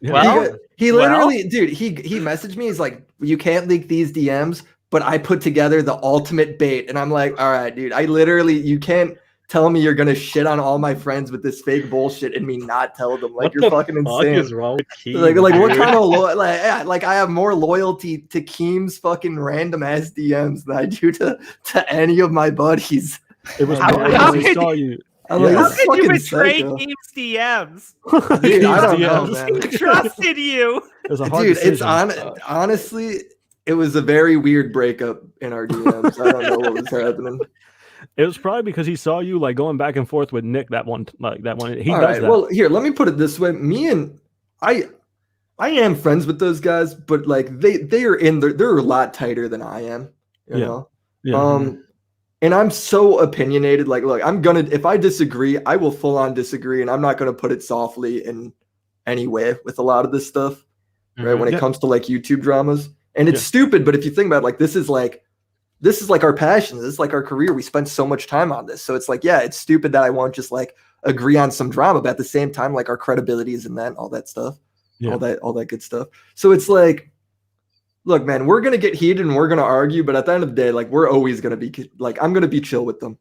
He literally, dude, he messaged me. He's like, you can't leak these DMs, but I put together the ultimate bait. And I'm like, all right, dude, you can't tell me you're gonna shit on all my friends with this fake bullshit and me not tell them. Like, you're fucking insane. What is wrong with Keem, like what kind of like I have more loyalty to Keem's fucking random ass DMs than I do to any of my buddies. It was How we saw you. I'm like, How this is could you fucking betray psycho. Keem's DMs? Dude, I don't know, DMs. man. He trusted you. It was a hard Dude, decision. honestly, it was a very weird breakup in our DMs. I don't know what was happening. It was probably because he saw you like going back and forth with Nick that one. He All does right, that. well, here, let me put it this way. Me and I am friends with those guys, but like they're a lot tighter than I am, you know? Yeah. And I'm so opinionated. Like, look, if I disagree, I will full on disagree, and I'm not gonna put it softly in any way with a lot of this stuff, right? When it comes to like YouTube dramas. And it's stupid, but if you think about it, like this is like our passion. This is like our career. We spend so much time on this. So it's like, yeah, it's stupid that I won't just like agree on some drama, but at the same time, like our credibility is in that, all that stuff, all that good stuff. So it's like, look, man, we're going to get heated and we're going to argue, but at the end of the day, like we're always going to be like, I'm going to be chill with them.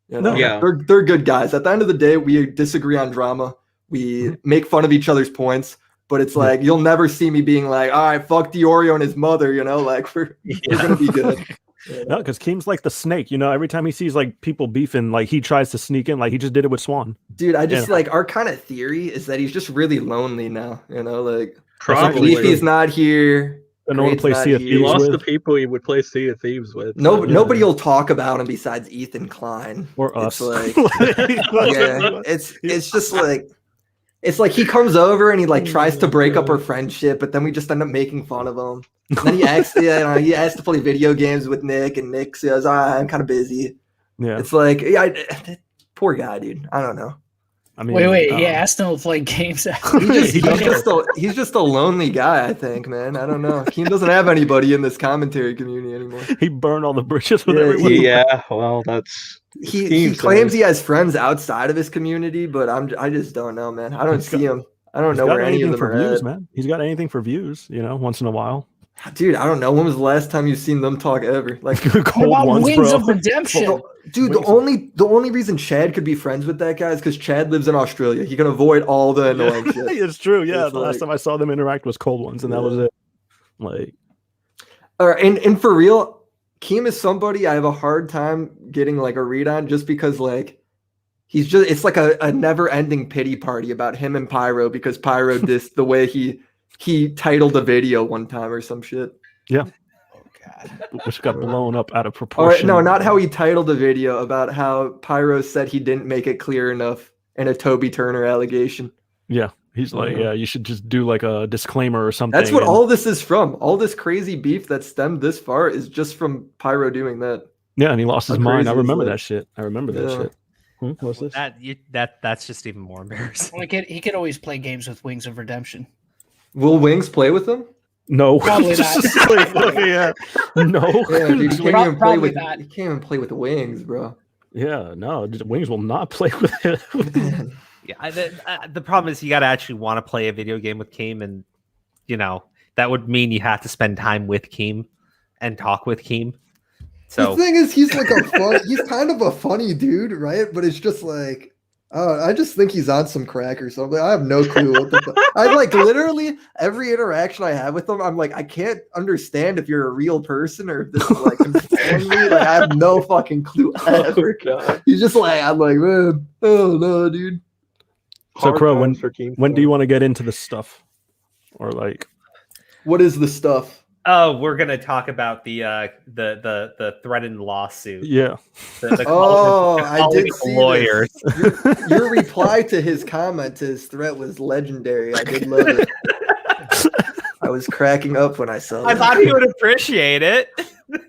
You know? Yeah. They're good guys. At the end of the day, we disagree on drama. We make fun of each other's points, but it's like, you'll never see me being like, all right, fuck Diorio and his mother, you know, like we're going to be good. No, because Keem's like the snake, you know. Every time he sees like people beefing, like he tries to sneak in, like he just did it with Swan. Dude, I just like our kind of theory is that he's just really lonely now, you know, like Probably. Leafy's not here. And no one Crate's plays not Sea of here. He Thieves lost with. the people he would play Sea of Thieves with. Nobody will talk about him besides Ethan Klein Or us. It's like, yeah, it's just like, it's like he comes over and he like tries to break up our friendship, but then we just end up making fun of him. And then he asks, he asked to play video games with Nick, and Nick says, I'm kind of busy. Yeah. It's like, poor guy, dude. I don't know. I mean, Wait, he asked him to play games. He's just a lonely guy, I think, man. I don't know. Keem doesn't have anybody in this commentary community anymore. He burned all the bridges with Yeah, everyone. Yeah, well, that's He claims he has friends outside of his community, but I just don't know, man. I don't see him. I don't know where any of them for are views, at. man. He's got anything for views, you know, once in a while. Dude, I don't know. When was the last time you've seen them talk ever? Like, Cold What about ones, Wings bro. of Redemption? dude, the only reason Chad could be friends with that guy is because Chad lives in Australia. He can avoid all the annoying shit. It's true. Yeah, It's the last like- time I saw them interact was Cold Ones, and that was it. Like, All right, and for real, Keem is somebody I have a hard time getting like a read on, just because like it's like a never-ending pity party about him and Pyro, because Pyro dissed the way he titled a video one time or some shit. yeah, Oh, God. which got blown up out of All right, proportion. no, not how he titled a video about how Pyro said he didn't make it clear enough in a Toby Turner allegation. Yeah, he's like, yeah, you should just do like a disclaimer or something. That's what and- all this is from. All this crazy beef that stemmed this far is just from Pyro doing that. Yeah, and he lost his How mind. I crazy is remember that? that shit. I remember that Yeah. shit. What's this? That's just even more embarrassing. Like he could always play games with Wings of Redemption. Will Wings play with them? No, Probably Just not. like, yeah, no. Yeah, dude, you can't even play Probably with not. you can't even play with Wings, bro. Yeah, no. Wings will not play with him. Yeah, the problem is you got to actually want to play a video game with Keem, and you know that would mean you have to spend time with Keem and talk with Keem. So The thing is, he's like he's kind of a funny dude, right? But it's just like, I just think he's on some crack or something. I have no clue what the fuck. I like literally every interaction I have with him, I'm like, I can't understand if you're a real person or if this is like concerning me. Like, I have no fucking clue ever. He's just like, I'm like, man, oh no, dude. So, Crow, when Keemstar. do you want to get into this stuff? Or like, What is the stuff? oh, we're gonna talk about the threatened lawsuit. yeah, I did see lawyers. Your reply to his comment, to his threat, was legendary. I did love it. I was cracking up when I saw I that. thought he would appreciate it.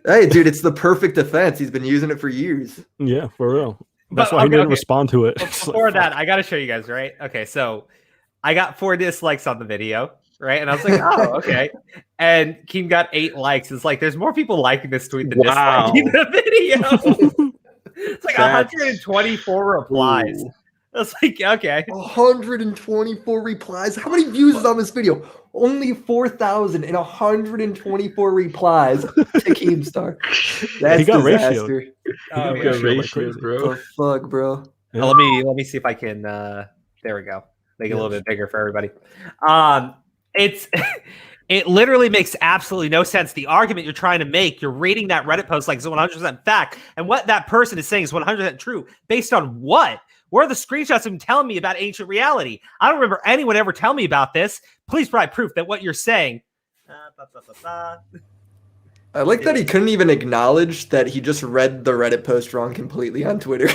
Hey, dude, it's the perfect defense. He's been using it for years. Yeah, for real. That's But, why he okay, didn't okay. respond to it. Before that, I got to show you guys, right? Okay, so I got 4 dislikes on the video, right? And I was like, oh, okay. And Keem got 8 likes. It's like, there's more people liking this tweet than disliking the video. It's like 124 replies. Ooh. I was like, okay. 124 replies. How many views is on this video? Only 4,124 replies to Keemstar. That's He got disaster. Oh, You yeah. got ratio, bro. Oh fuck, bro. Yeah. Let me see if I can. There we go. Make it a little bit bigger for everybody. It's it literally makes absolutely no sense. The argument you're trying to make, you're reading that Reddit post like it's 100% fact, and what that person is saying is 100% true. Based on what? Where are the screenshots of him telling me about ancient reality? I don't remember anyone ever tell me about this. Please provide proof that what you're saying. I like that he couldn't even acknowledge that he just read the Reddit post wrong completely on Twitter.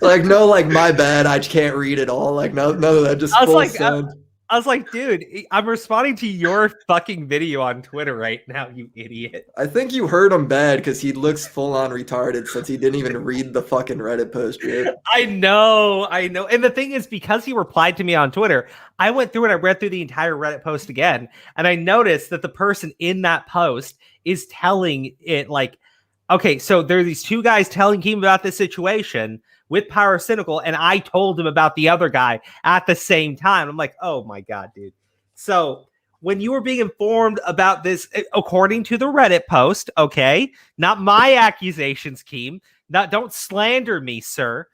Like, no, like, my bad, I can't read it all. Like, none of that, just I was full like, send. I was like, dude, I'm responding to your fucking video on Twitter right now, you idiot. I think you heard him bad because he looks full on retarded since he didn't even read the fucking Reddit post yet. I know. And the thing is, because he replied to me on Twitter, I went through and I read through the entire Reddit post again, and I noticed that the person in that post is telling it like, okay, so there are these 2 guys telling Keem about this situation with Power Cynical, and I told him about the other guy at the same time. I'm like, oh my God, dude. So when you were being informed about this, according to the Reddit post, okay, not my accusations, Keem, don't slander me, sir.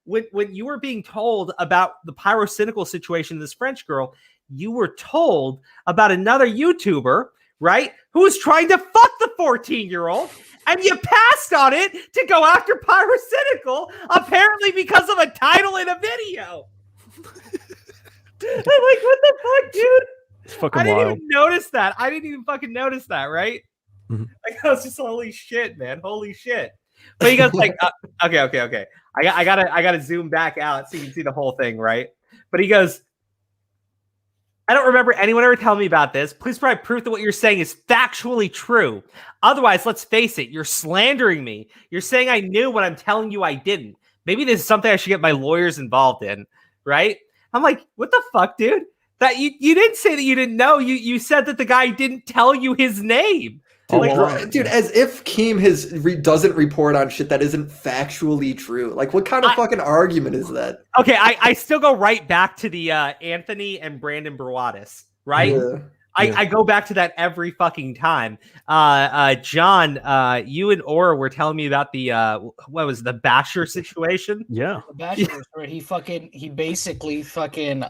When you were being told about the pyrocynical situation, this French girl, you were told about another YouTuber, right, who was trying to fuck the 14-year-old, and you passed on it to go after pyrocynical, apparently because of a title in a video. I'm like, what the fuck, dude? It's fucking I didn't wild. even notice that. I didn't even fucking notice that, right? Mhm. Like, I was just, holy shit, man. Holy shit. But he goes like, okay. I gotta zoom back out so you can see the whole thing, right? But he goes, I don't remember anyone ever telling me about this. Please provide proof that what you're saying is factually true. Otherwise, let's face it, you're slandering me. You're saying I knew when I'm telling you I didn't. Maybe this is something I should get my lawyers involved in, right? I'm like, what the fuck, dude? That you didn't say that you didn't know. You said that the guy didn't tell you his name. Dude, as if Keem doesn't report on shit that isn't factually true. Like, what kind of fucking argument is that? Okay, I still go right back to the Anthony and Brandon Brawadis, right? Yeah. I go back to that every fucking time. John, you and Aura were telling me about the what was it, the Basher situation? Yeah, The Bachelor, where he basically fucking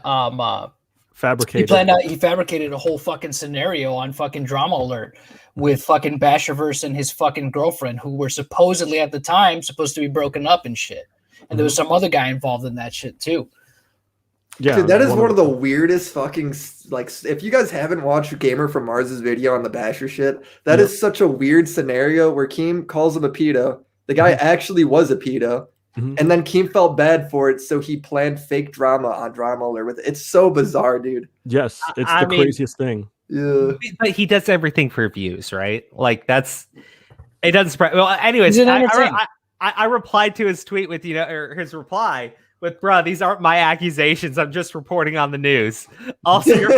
fabricated. he fabricated a whole fucking scenario on fucking Drama Alert with fucking Basherverse and his fucking girlfriend, who were supposedly at the time supposed to be broken up and shit. And there was some other guy involved in that shit too. Yeah, dude, that is one of the weirdest fucking, like, if you guys haven't watched Gamer from Mars's video on the Basher shit, that is such a weird scenario where Keem calls him a pedo. The guy actually was a pedo. And then Keem felt bad for it, so he planned fake drama on Drama Alert with it. It's so bizarre, dude. Yes, it's the craziest thing. Yeah. But he does everything for views, right? Like, it doesn't spread. Well, anyways, I replied to his tweet with, or his reply with, bruh, these aren't my accusations. I'm just reporting on the news. Also, your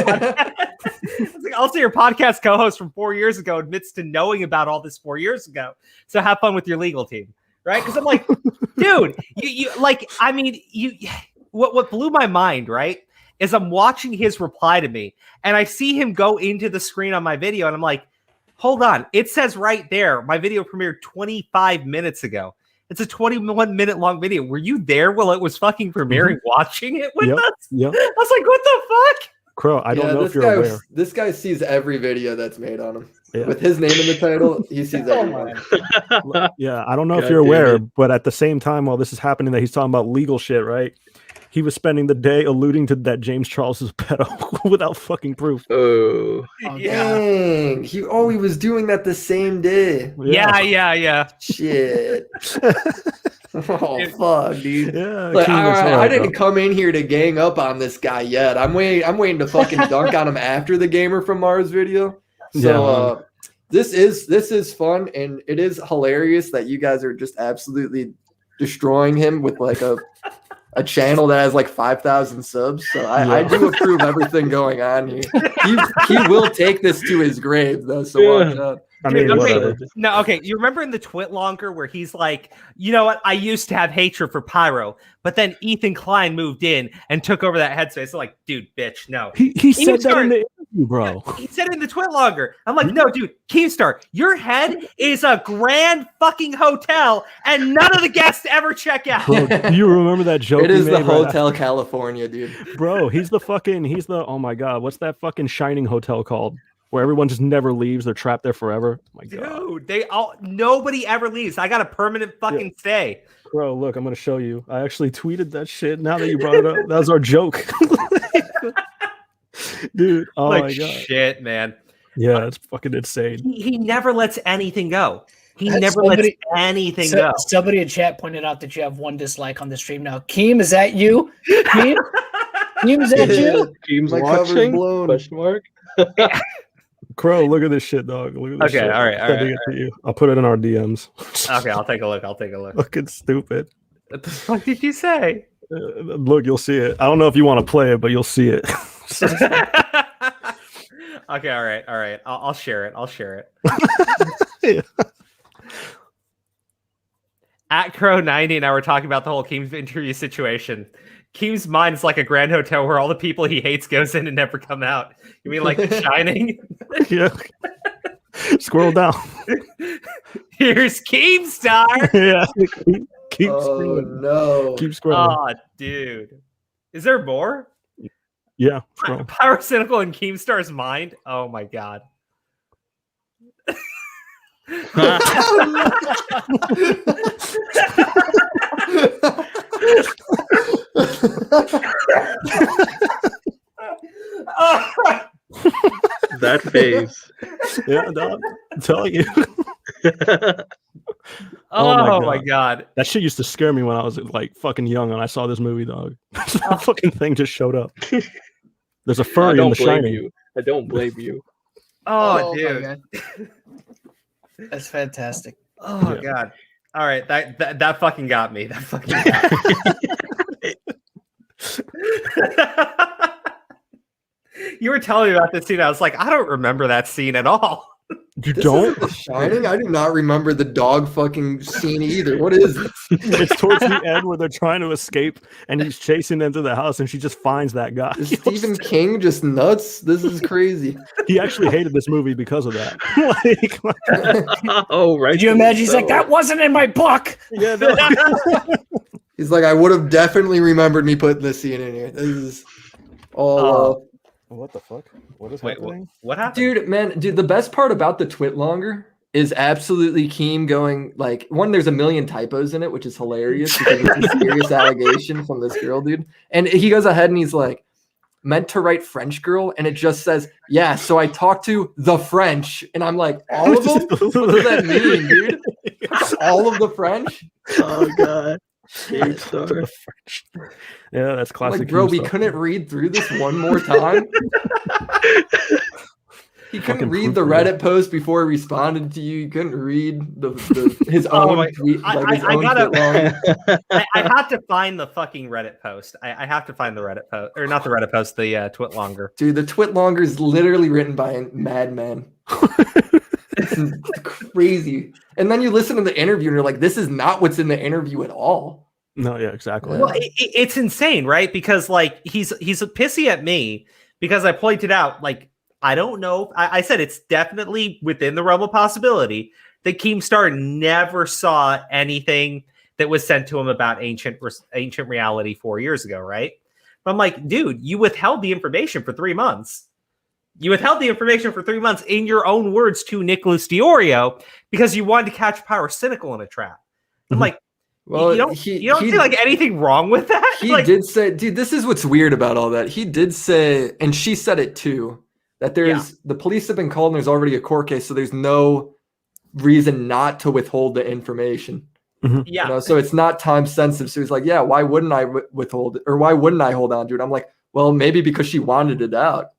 podcast co-host from 4 years ago admits to knowing about all this 4 years ago. So have fun with your legal team. Right? Because I'm like, dude, what blew my mind, right, is I'm watching his reply to me, and I see him go into the screen on my video, and I'm like, hold on, it says right there, my video premiered 25 minutes ago. It's a 21-minute long video. Were you there while it was fucking premiering, watching it with us? Yep. I was like, what the fuck? Crow, I don't know if you're aware. This guy sees every video that's made on him. Yeah. With his name in the title, he sees everyone. Yeah, I don't know if you're aware, but at the same time, while this is happening, that he's talking about legal shit, right? He was spending the day alluding to that James Charles is pedo without fucking proof. Oh, dang. He was doing that the same day. Yeah. Shit. Oh fuck, dude. Yeah, Like, Keem all is right, I hard, didn't bro. come in here to gang up on this guy yet. I'm waiting to fucking dunk on him after the Gamer from Mars video. So this is fun, and it is hilarious that you guys are just absolutely destroying him with like a channel that has like 5,000 subs. So I do approve everything going on here. He will take this to his grave though. So watch out. I mean, Okay, whatever. No, okay. You remember in the Twit Longer where he's like, you know what? I used to have hatred for Pyro, but then Ethan Klein moved in and took over that headspace. So like, dude, bitch, no. He said that in the interview, bro. He said it in the Twit Longer. I'm like, no, dude, Keemstar, your head is a grand fucking hotel, and none of the guests ever check out. Bro, do you remember that joke? It is he the made right Hotel California, dude. Bro, he's the oh my god, what's that fucking Shining hotel called? Where everyone just never leaves, they're trapped there forever. Oh my god. Dude, nobody ever leaves. I got a permanent fucking stay. Bro, look, I'm gonna show you. I actually tweeted that shit now that you brought it up. That was our joke. Dude, oh like, my god. Shit, man. Yeah, it's fucking insane. He never lets anything go. He never Somebody- lets anything go. Somebody in chat pointed out that you have 1 dislike on the stream now. Keem, is that you? Keem, is that you? Keem's My cover's watching? blown. Question mark. Crow, look at this shit, dog. Look at this Okay, shit. all right, I'm sending it to you. I'll put it in our DMs. Okay, I'll take a look. Fucking stupid. What the fuck did you say? Look, you'll see it. I don't know if you want to play it, but you'll see it. Okay, all right. I'll share it. Yeah. At Crow90 and I were talking about the whole Keem's interview situation. Keem's mind is like a grand hotel where all the people he hates goes in and never come out. You mean like The Shining? Yeah. Scroll down. Here's Keemstar. Yeah. Keep Oh scrolling. no. Keep scrolling. Oh, dude. Is there more? Yeah. Scroll. Power Cynical in Keemstar's mind? Oh my god. That phase. Yeah, dog. I'm telling you. Oh my god. That shit used to scare me when I was like fucking young and I saw this movie, dog. That fucking thing just showed up. There's a I furry in don't The blame Shining. you. I don't blame you. Oh, my dude. God. That's fantastic. Oh Yeah. god. All right, that fucking got me. That fucking got me. You were telling me about this scene. I was like, I don't remember that scene at all. You This don't? isn't The Shining? I do not remember the dog fucking scene either. What is this? It's towards the end where they're trying to escape and he's chasing them to the house and she just finds that guy. Is Stephen King just nuts? This is crazy. He actually hated this movie because of that. Oh, right. Did you imagine? He's like, that wasn't in my book. Yeah, no. He's like, I would have definitely remembered me putting this scene in here. This is all. What the fuck? What is Wait, happening? what happened? Dude, the best part about the Twit Longer is absolutely Keem going like one. There's a million typos in it, which is hilarious because it's a serious allegation from this girl, dude. And he goes ahead and he's like, meant to write French girl, and it just says, yeah. So I talked to the French, and I'm like, all of them. What does that mean, dude? All of the French. Oh god. Keemstar. Yeah, that's classic. Like, bro, we Keemstar. couldn't read through this one more time. He couldn't Fucking read the proof, Reddit post before he responded to you. He couldn't read his Oh own my- tweet. I own gotta- Twit Longer. I have to find the fucking Reddit post. I have to find the Reddit post, or not the Reddit post, the Twit Longer. Dude, the Twit Longer is literally written by a madman. It's crazy. And then you listen to the interview and you're like, this is not what's in the interview at all. No, yeah, exactly. Well, it's insane, right? Because like he's pissy at me because I pointed out like I don't know. I said it's definitely within the realm of possibility that Keemstar never saw anything that was sent to him about ancient reality 4 years ago, right? But I'm like, dude, you withheld the information for 3 months. You withheld the information for 3 months in your own words to Nicholas Diorio because you wanted to catch Power Cynical in a trap. I'm like, Well, you don't see like anything wrong with that? He Like, did say, dude, this is what's weird about all that. He did say, and she said it too, that there's the police have been called and there's already a court case, so there's no reason not to withhold the information. Yeah. You know, so it's not time sensitive. So he's like, yeah, why wouldn't I withhold it? Or why wouldn't I hold on to it? I'm like, well, maybe because she wanted it out.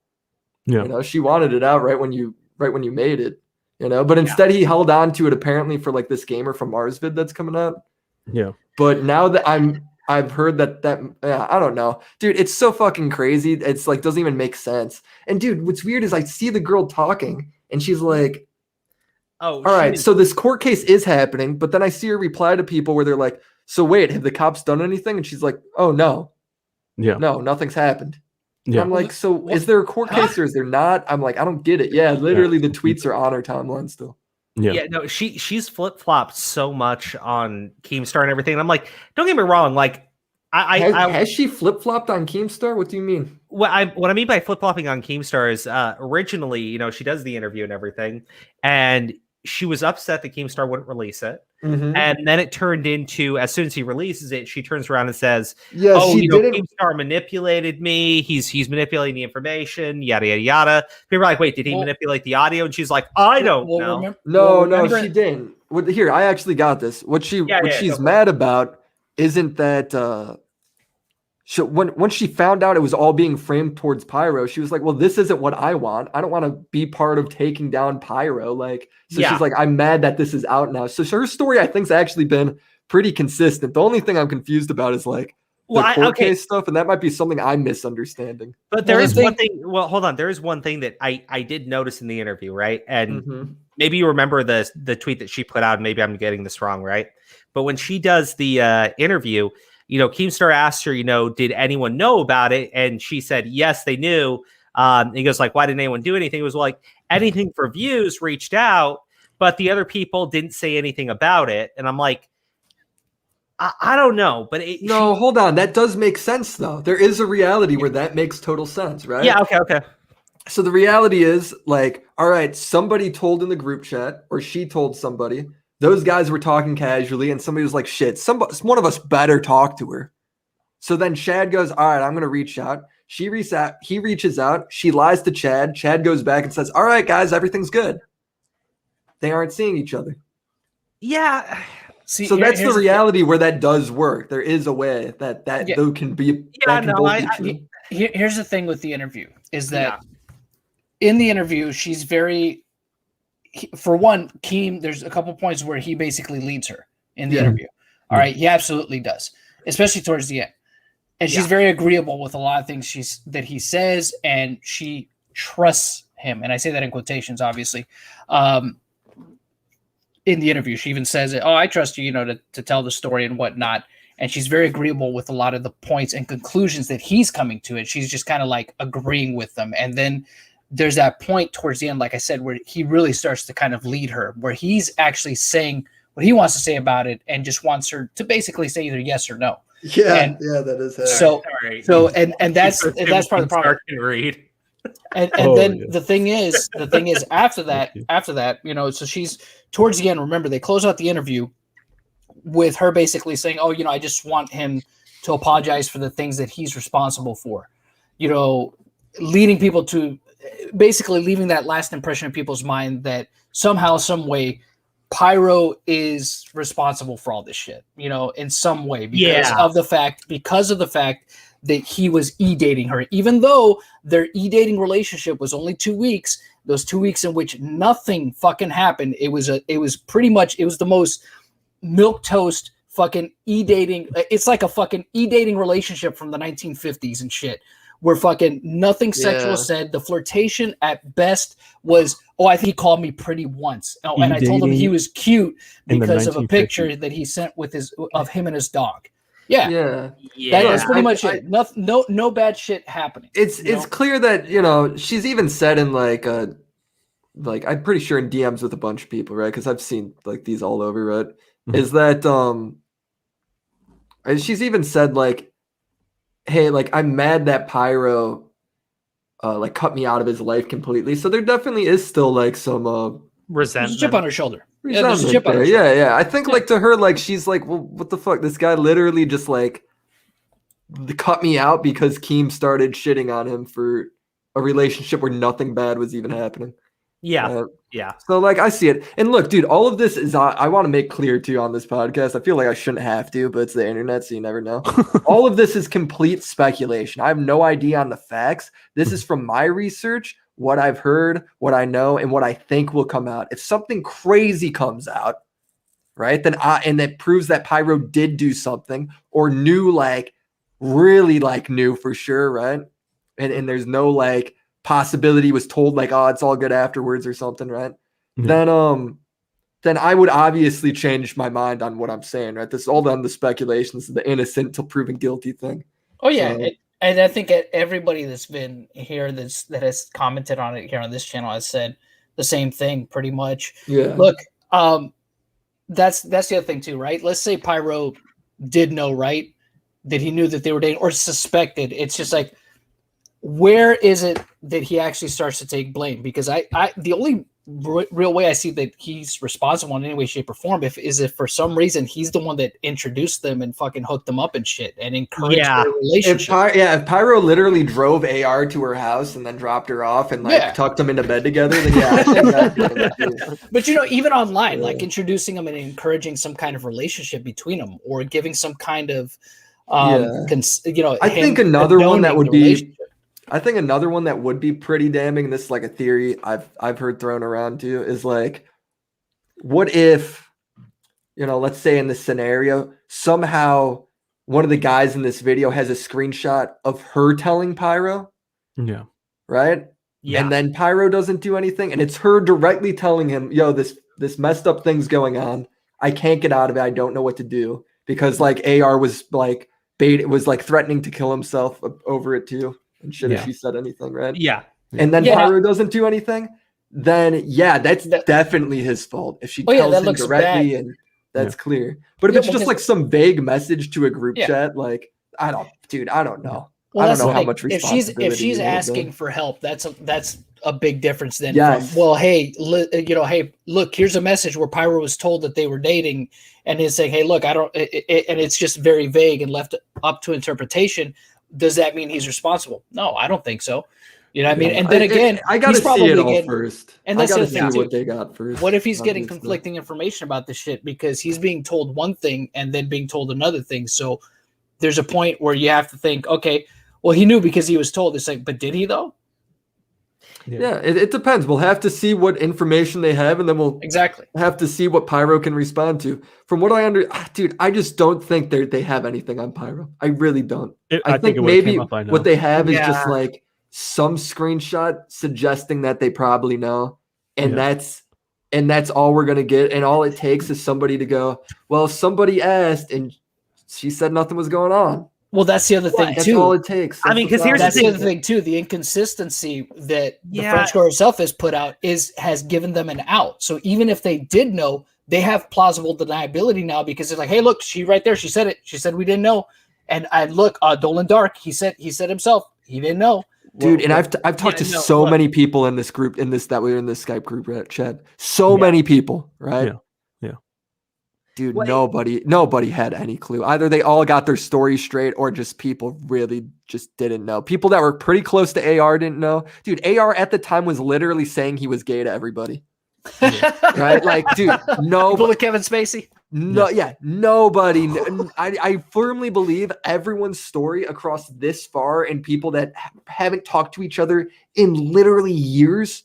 Yeah. You know, she wanted it out right when you made it. You know, but instead he held on to it apparently for like this gamer from Mars vid that's coming out. Yeah. But now that I've heard that I don't know, dude, it's so fucking crazy. It's like doesn't even make sense. And dude, what's weird is I see the girl talking and she's like, Oh, all right, so this court case is happening, but then I see her reply to people where they're like, so wait, have the cops done anything? And she's like, oh no, Yeah. no, nothing's happened. Yeah. I'm like, so is there a court case or is there not? I'm like, I don't get it. Yeah, literally the tweets are on her timeline still. Yeah, no, she's flip-flopped so much on Keemstar and everything. And I'm like, don't get me wrong, like has she flip-flopped on Keemstar? What do you mean? what I mean by flip-flopping on Keemstar is originally, you know, she does the interview and everything, and she was upset that Keemstar wouldn't release it. Mm-hmm. And then it turned into, as soon as he releases it, she turns around and says, Yeah, "Oh, she didn't. Keemstar manipulated me. He's manipulating the information. Yada yada yada." People are like, "Wait, did he manipulate the audio?" And she's like, "I don't know." No, she didn't. Here, I actually got this. What she's mad about isn't that when she found out it was all being framed towards Pyro, she was like, well, this isn't what I want. I don't want to be part of taking down Pyro. Like, so she's like, I'm mad that this is out now. So her story, I think, has actually been pretty consistent. The only thing I'm confused about is like the court case stuff, and that might be something I'm misunderstanding. But there is one thing. Well, hold on. There is one thing that I did notice in the interview, right? And maybe you remember the tweet that she put out. Maybe I'm getting this wrong, right? But when she does the interview, you know, Keemstar asked her, you know, did anyone know about it? And she said, yes, they knew. He goes like, why didn't anyone do anything? It was like Anything for Views reached out, but the other people didn't say anything about it. And I'm like, I don't know, but hold on. That does make sense though. There is a reality where that makes total sense, right? Yeah. Okay. So the reality is like, all right, somebody told in the group chat or she told somebody. Those guys were talking casually, and somebody was like, shit, one of us better talk to her. So then Chad goes, all right, I'm going to reach out. He reaches out. She lies to Chad. Chad goes back and says, all right, guys, everything's good. They aren't seeing each other. Yeah. See, so that's the reality where that does work. There is a way that though can be. Yeah, here's the thing with the interview is that in the interview, she's very... For one, Keem, there's a couple points where he basically leads her in the interview. All right, he absolutely does, especially towards the end. And she's very agreeable with a lot of things that he says, and she trusts him. And I say that in quotations, obviously. In the interview, she even says it. Oh, I trust you, to tell the story and whatnot. And she's very agreeable with a lot of the points and conclusions that he's coming to. And she's just kind of like agreeing with them. And then there's that point towards the end, like I said, where he really starts to kind of lead her, where he's actually saying what he wants to say about it and just wants her to basically say either yes or no. Yeah, that is it. So that's part of the problem. Read. And then the thing is after that, so she's towards the end. Remember, they close out the interview with her basically saying, "Oh, I just want him to apologize for the things that he's responsible for," leading people to basically leaving that last impression in people's mind that somehow, some way, Pyro is responsible for all this shit, in some way because of the fact that he was e-dating her, even though their e-dating relationship was only 2 weeks. Those 2 weeks in which nothing fucking happened. It was the most milquetoast fucking e-dating. It's like a fucking e-dating relationship from the 1950s and shit. Where fucking nothing sexual said. The flirtation at best was, I think he called me pretty once. Oh, and I told him he was cute because of a picture that he sent of him and his dog. Yeah. That's pretty much it. No bad shit happening. It's clear that she's even said in like I'm pretty sure in DMs with a bunch of people, right? Because I've seen like these all over, right? Mm-hmm. Is that she's even said like, hey, like I'm mad that Pyro like cut me out of his life completely. So there definitely is still like some resentment. There's a chip on her shoulder. There's a chip on her shoulder. Yeah. I think like to her, like she's like, well, what the fuck? This guy literally just like cut me out because Keem started shitting on him for a relationship where nothing bad was even happening. Yeah. Uh, Yeah. So like I see it. And look, dude, all of this is I want to make clear too on this podcast. I feel like I shouldn't have to, but it's the internet, so you never know. All of this is complete speculation. I have no idea on the facts. This is from my research, what I've heard, what I know, and what I think will come out. If something crazy comes out, right, then and that proves that Pyro did do something or knew, like really like knew for sure, right? And there's no like possibility was told like, oh, it's all good afterwards or something, right? Yeah. Then I would obviously change my mind on what I'm saying, right? This is all on the speculations, the innocent till proven guilty thing. Oh yeah, So- and I think everybody that's been here that has commented on it here on this channel has said the same thing pretty much. Yeah. Look, that's the other thing too, right? Let's say Pyro did know, right, that he knew that they were dating or suspected. It's just like, where is it that he actually starts to take blame? Because I the only real way I see that he's responsible in any way, shape, or form is if for some reason he's the one that introduced them and fucking hooked them up and shit and encouraged Yeah. their relationship. If Pyro literally drove AR to her house and then dropped her off and like tucked them into bed together, then yeah, I think that But you know, even online, like introducing them and encouraging some kind of relationship between them, or giving some kind of, I think another one that would be. I think another one that would be pretty damning, and this is like a theory I've heard thrown around too, is like, what if, let's say in this scenario, somehow one of the guys in this video has a screenshot of her telling Pyro, Yeah. right? Yeah. And then Pyro doesn't do anything, and it's her directly telling him, yo, this messed up thing's going on. I can't get out of it. I don't know what to do, because like AR was like threatening to kill himself over it too. And shit, if she said anything, right? Yeah. And then Pyro doesn't do anything, then that's definitely his fault. If she tells him directly, bad. and that's clear. But if it's just like some vague message to a group chat, like I don't know. Well, I don't know how much responsibility. If she's asking for help, that's a big difference then. Yes. From, well, hey, hey, look, here's a message where Pyro was told that they were dating, and he's saying, hey, look, I don't, and it's just very vague and left up to interpretation. Does that mean he's responsible? No, I don't think so. You know what I mean? And then again, I got to see it all first. And that's I got to the thing see too. what they got first. What if he's getting conflicting information about this shit because he's being told one thing and then being told another thing? So there's a point where you have to think, okay, well, he knew because he was told. It's like, but did he though? Yeah, it depends. We'll have to see what information they have, and then we'll have to see what Pyro can respond to. From what dude, I just don't think they have anything on Pyro. I really don't. I think maybe what they have is just like some screenshot suggesting that they probably know, and that's all we're gonna get. And all it takes is somebody to go, well, somebody asked, and she said nothing was going on. Well, that's the other thing too. That's all it takes. I mean, because here's the other thing too. The inconsistency that the French girl herself has put out has given them an out. So even if they did know, they have plausible deniability now because it's like, hey, look, she right there. She said it. She said we didn't know. And I look, Dolan Dark. He said himself he didn't know. Dude, and I've talked to so many people in this group, that we were in this Skype group chat. So many people, right? Yeah. Dude, nobody had any clue. Either they all got their story straight or just people really just didn't know. People that were pretty close to AR didn't know. Dude, AR at the time was literally saying he was gay to everybody. Right? Like, dude, no. People with Kevin Spacey? No, nobody. I firmly believe everyone's story across this far and people that haven't talked to each other in literally years.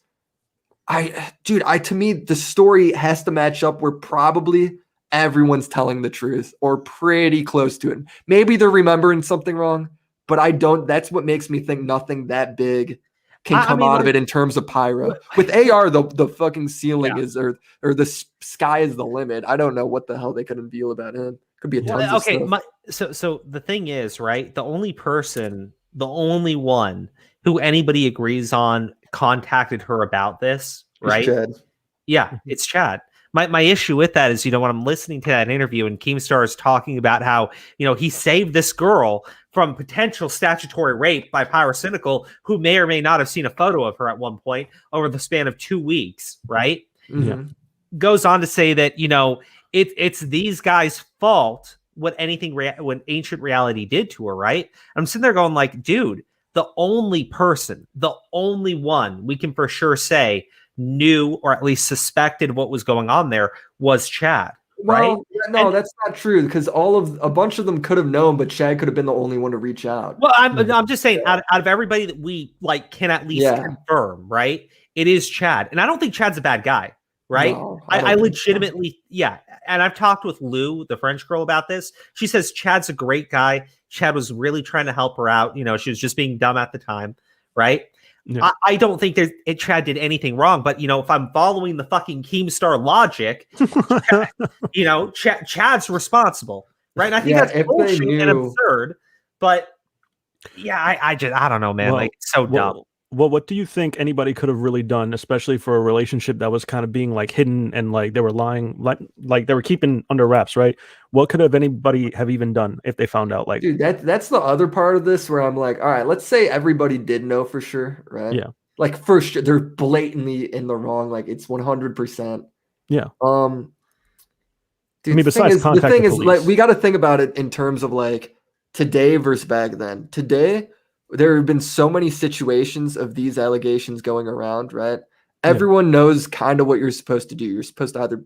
To me, the story has to match up where probably everyone's telling the truth or pretty close to it. Maybe they're remembering something wrong, but I don't. That's what makes me think nothing that big can come out of it in terms of Pyro. With AR, the fucking ceiling is, or the sky is the limit. I don't know what the hell they could unveil about him. Could be a ton of stuff. So the thing is, right? The only one who anybody agrees on contacted her about this, right? Chad. Yeah, it's Chad. My issue with that is, when I'm listening to that interview and Keemstar is talking about how, he saved this girl from potential statutory rape by Pyrocynical, who may or may not have seen a photo of her at one point over the span of 2 weeks, right? Mm-hmm. Goes on to say that, it's these guys' fault what Ancient Reality did to her, right? I'm sitting there going like, dude, the only one we can for sure say knew or at least suspected what was going on there was Chad. Right? Well, no, that's not true because a bunch of them could have known, but Chad could have been the only one to reach out. Well, I'm just saying, out of everybody that we like can at least confirm, right? It is Chad, and I don't think Chad's a bad guy, right? No, I legitimately, and I've talked with Lou, the French girl, about this. She says Chad's a great guy. Chad was really trying to help her out. She was just being dumb at the time, right? Yeah. I don't think Chad did anything wrong, but if I'm following the fucking Keemstar logic, Chad's responsible, right? And I think that's bullshit and absurd. But I don't know, man. Like, it's so dumb. Well, what do you think anybody could have really done, especially for a relationship that was kind of being like hidden and like they were lying, like they were keeping under wraps, right? What could have anybody have even done if they found out? Like, dude, that's the other part of this where I'm like, all right, let's say everybody did know for sure, right? Yeah. Like for sure, they're blatantly in the wrong. Like it's 100%. Yeah. Dude, the thing is, like, we got to think about it in terms of like today versus back then. Today, there have been so many situations of these allegations going around, right? Everyone knows kind of what you're supposed to do. You're supposed to either,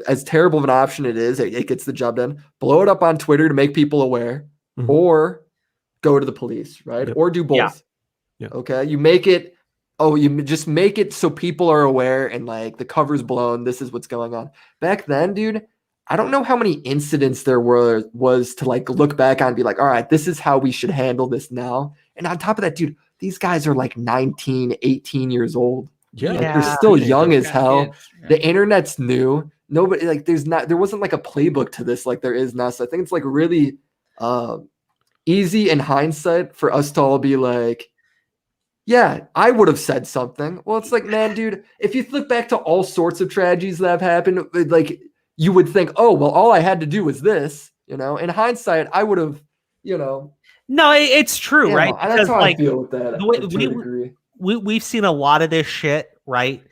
as terrible of an option it is, it gets the job done, blow it up on Twitter to make people aware, or go to the police, right? Or do both. Yeah. Okay. You make it, you just make it so people are aware and like the cover's blown. This is what's going on. Back then, dude, I don't know how many incidents there was to like look back on and be like, all right, this is how we should handle this now. And on top of that, dude, these guys are like 19, 18 years old. Yeah. Like, they're still young as hell. The internet's new. Nobody like there wasn't like a playbook to this like there is now. So I think it's like really easy in hindsight for us to all be like, yeah, I would have said something. Well, it's like, man, dude, if you look back to all sorts of tragedies that have happened, like you would think, oh, well, all I had to do was this, In hindsight, I would have, No, it's true, right? That's how I feel with that. We've seen a lot of this shit, right?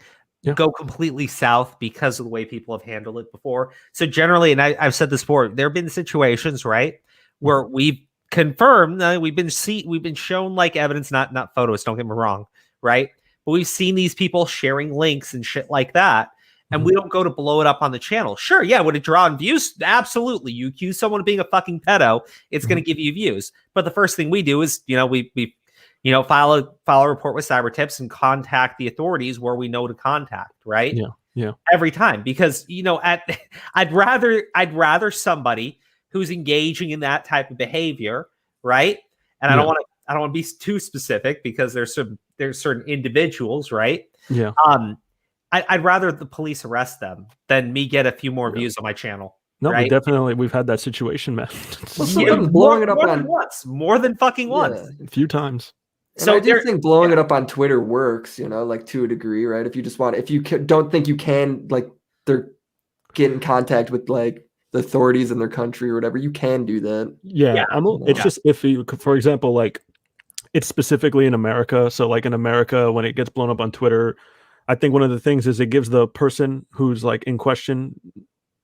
Go completely south because of the way people have handled it before. So generally, and I've said this before, there have been situations, right, where we've confirmed, we've been shown like evidence, not photos, don't get me wrong, right? But we've seen these people sharing links and shit like that. And we don't go to blow it up on the channel. Sure, yeah, would it draw in views? Absolutely. You accuse someone of being a fucking pedo, it's going to give you views. But the first thing we do is, we file a report with Cyber Tips and contact the authorities where we know to contact, right? Yeah. Every time, because I'd rather somebody who's engaging in that type of behavior, right? And I don't want to be too specific because there's certain individuals, right? Yeah. I'd rather the police arrest them than me get a few more views on my channel. No, right? we've had that situation, man. Blowing it up more than fucking once. A few times. So I do think blowing it up on Twitter works, like to a degree, right? If you don't think you can, like, they're get in contact with like the authorities in their country or whatever, you can do that. Yeah. It's just iffy. For example, like it's specifically in America. So like in America, when it gets blown up on Twitter, I think one of the things is it gives the person who's like in question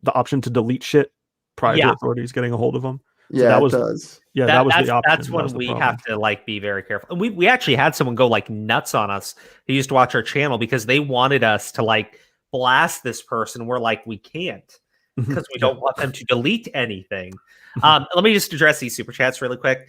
the option to delete shit prior to authorities getting a hold of them. Yeah, so it does. Yeah, that was the option. That's when we have to like be very careful. And we actually had someone go like nuts on us who used to watch our channel because they wanted us to like blast this person. We're like, we can't because we don't want them to delete anything. Let me just address these super chats really quick.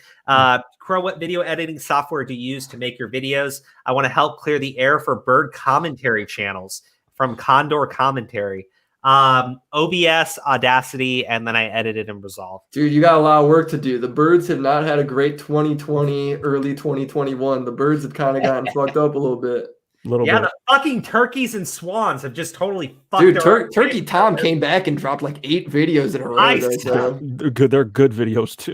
Crow, what video editing software do you use to make your videos? I want to help clear the air for bird commentary channels from Condor Commentary. OBS, Audacity, and then I edited and Resolve. Dude, you got a lot of work to do. The birds have not had a great 2020, early 2021. The birds have kind of gotten fucked up a little bit. The fucking turkeys and swans have just totally fucked. Dude, Turkey Tom came back and dropped like 8 videos in a row. They're good videos too.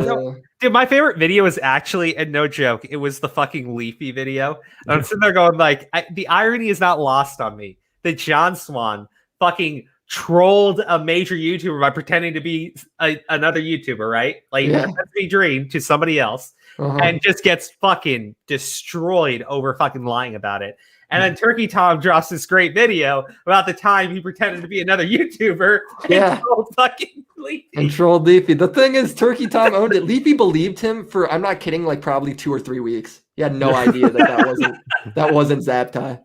No. Dude, my favorite video is actually, and no joke, it was the fucking Leafy video. I'm sitting there going like, the irony is not lost on me that John Swan fucking trolled a major YouTuber by pretending to be another YouTuber, right? Like, let's be dream to somebody else. And just gets fucking destroyed over fucking lying about it. And then Turkey Tom drops this great video about the time he pretended to be another YouTuber and trolled fucking Leafy. And trolled Leafy. The thing is, Turkey Tom owned it. Leafy believed him for, I'm not kidding, like probably 2 or 3 weeks. He had no idea that wasn't Zaptai.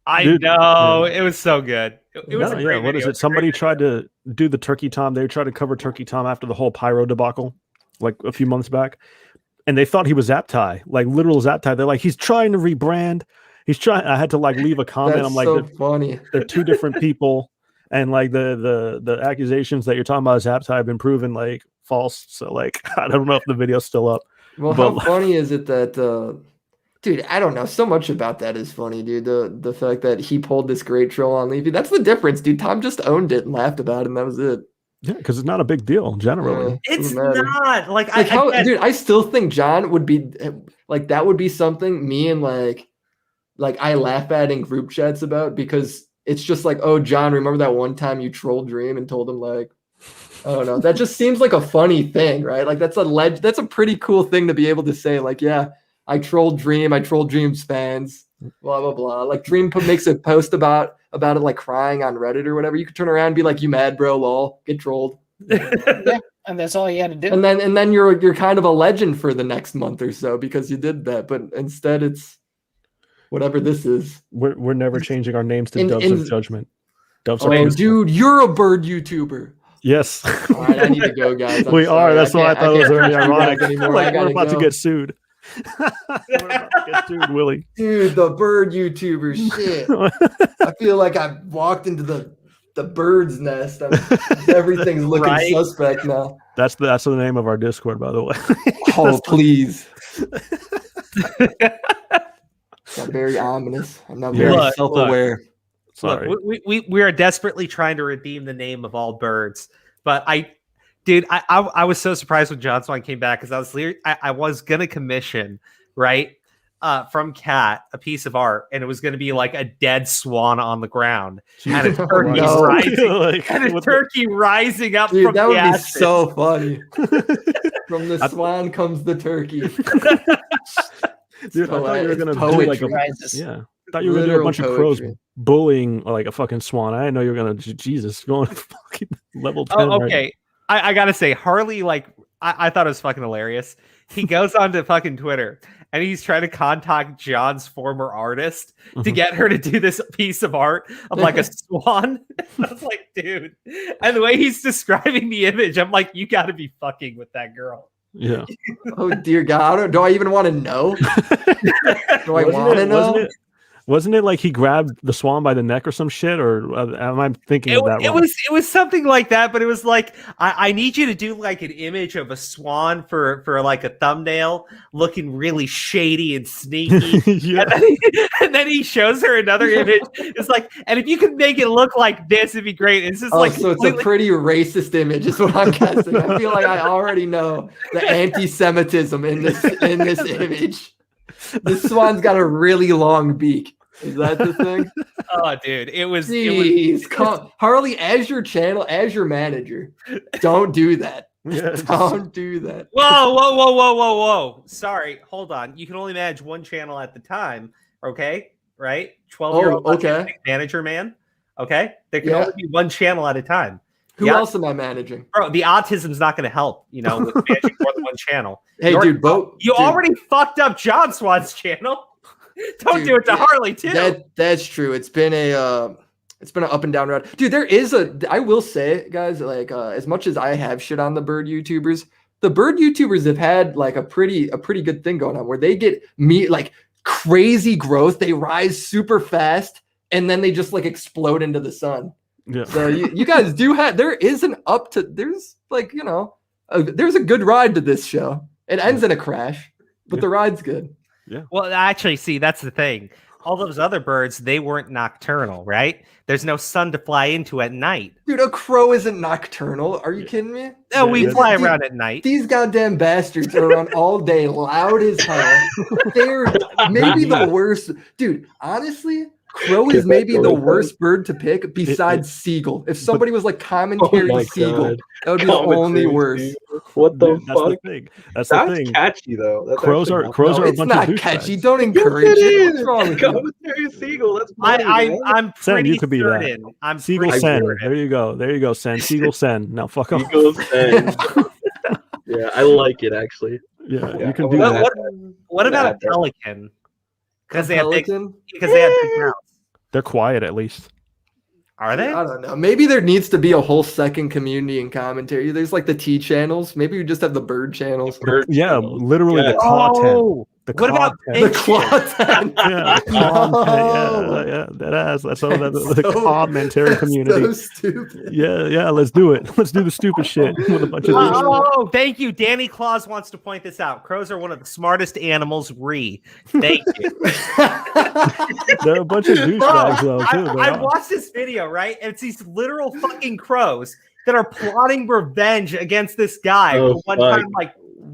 I Dude, know. It was so good. It was No, a great what is video. it? Somebody tried to do the Turkey Tom. They tried to cover Turkey Tom after the whole pyro debacle, like a few months back, and they thought he was Zaptai, like literal Zaptai. They're like, he's trying to rebrand. He's trying. I had to like leave a comment. That's I'm like, so funny. they're two different people, and like the accusations that you're talking about Zaptai have been proven like false. So like, I don't know if the video's still up. Well, But- how funny is it that, dude? I don't know. So much about that is funny, dude. The fact that he pulled this great troll on Leafy. That's the difference, dude. Tom just owned it and laughed about it, and that was it. Yeah, because it's not a big deal generally. It's Doesn't matter. not like Like how, again, dude? I still think John would be like that. Would be something me and like I laugh at in group chats about because it's just like, oh, John, remember that one time you trolled Dream and told him like, I don't know. That just seems like a funny thing, right? Like that's a pretty cool thing to be able to say. Like, yeah, I trolled Dream. I trolled Dream's fans. Blah blah blah. Like Dream makes a post about it, like crying on Reddit or whatever. You could turn around and be like, "You mad, bro? Lol, get trolled." Yeah, and that's all you had to do. And then you're kind of a legend for the next month or so because you did that. But instead, it's whatever this is. We're never changing our names to In- Doves in- of Judgment. Doves Oh, are peaceful. dude, you're a bird YouTuber. Yes. All right, I need to go, guys. I'm We are. sorry. That's why I can't- thought it was can't very talk to you guys ironic. anymore. Like, I we're gotta about to go. get sued. We're about to get sued, Willie. Dude, the bird YouTuber shit. I feel like I've walked into the bird's nest. Everything's looking Right? suspect now. That's the name of our Discord, by the way. Oh, please. Got very ominous. I'm not very Look, self-aware. Sorry. Look, we are desperately trying to redeem the name of all birds, but I was so surprised when John Swan came back because I was gonna commission from Cat a piece of art, and it was gonna be like a dead swan on the ground and a turkey no. rising Like, and a with turkey rising up Dude, from that the would be ashes. so funny. From the swan comes the turkey. Dude, I thought you were gonna do like a Rises. yeah. I thought you were gonna do a Literal bunch of crows poetry. bullying like a fucking swan. I didn't know you were gonna Jesus going fucking level 10. Oh, right okay. I gotta say, Harley, like, I thought it was fucking hilarious. He goes on to fucking Twitter and he's trying to contact John's former artist to Mhm. get her to do this piece of art of like a swan. I was like, dude. And the way he's describing the image, I'm like, you gotta be fucking with that girl. Yeah. Oh dear God! Do I even want to know? Do I want to know? Wasn't it like he grabbed the swan by the neck or some shit? Or am I thinking of that It wrong? was something like that, but it was like I need you to do like an image of a swan for like a thumbnail, looking really shady and sneaky. Yeah. And then he shows her another image. It's like, and if you could make it look like this, it'd be great. It's just Oh, like so it's a pretty racist image, is what I'm guessing. I feel like I already know the anti-Semitism in this image. This swan's got a really long beak. Is that the thing? oh, dude, it was. Jeez, Harley, as your channel, as your manager, don't do that. Yeah. Don't do that. Whoa! Sorry, hold on. You can only manage one channel at the time. Okay, right? 12-year-old okay. manager man. Okay, there can Yeah. only be one channel at a time. Who Yeah. else am I managing? Bro, the autism's not going to help, with managing more than one channel. Hey, You dude, You already fucked up John Swan's channel. Don't Dude, do it to yeah, Harley too. That's true. It's been an up and down road. Dude, I will say, guys, like as much as I have shit on the bird YouTubers, the bird YouTubers have had like a pretty good thing going on where they get like crazy growth, they rise super fast, and then they just like explode into the sun. Yeah. So you guys do have there's like, there's a good ride to this show. It ends in a crash, but the ride's good. Well, actually, see, that's the thing. All those other birds, they weren't nocturnal, right? There's no sun to fly into at night. Dude, a crow isn't nocturnal. Are you kidding me? No, we Yeah, fly dude, around at night. These goddamn bastards are around all day, loud as hell. They're maybe the worst. Dude, honestly, crow is maybe the worst bird to pick besides seagull. If somebody was like commentary Oh my seagull, God. that would be the only worst. What the Dude, that's the fuck? thing. That's the That's thing. catchy though. That's Crows actually are not- crows No, are a it's bunch not of catchy. douchebags. Don't Yes, encourage it it. is. What's wrong with you? Commentary seagull. That's funny, man. I'm Sen, pretty you could be that. certain. I'm Seagull pretty Sen. certain. There you go, Sen. Seagull Sen. Now fuck off. Eagles and yeah, I like it actually. Yeah, Yeah, you can I do would that. What about a Yeah. pelican? Because they have big Pelican? mouths. They're quiet at least. Are they? I don't know. Maybe there needs to be a whole second community in commentary. There's like the T channels. Maybe we just have the bird channels. Yeah, literally the content. Oh, The what about content. The content. Yeah, the content. Yeah, that's all the commentary community. So stupid. Yeah, let's do it. Let's do the stupid shit with a bunch of these. Oh, thank you. Danny Claus wants to point this out. Crows are one of the smartest animals. Thank you. They're a bunch of douchebags, though, too. I watched this video, right? And it's these literal fucking crows that are plotting revenge against this guy. Oh, One fuck. time, like,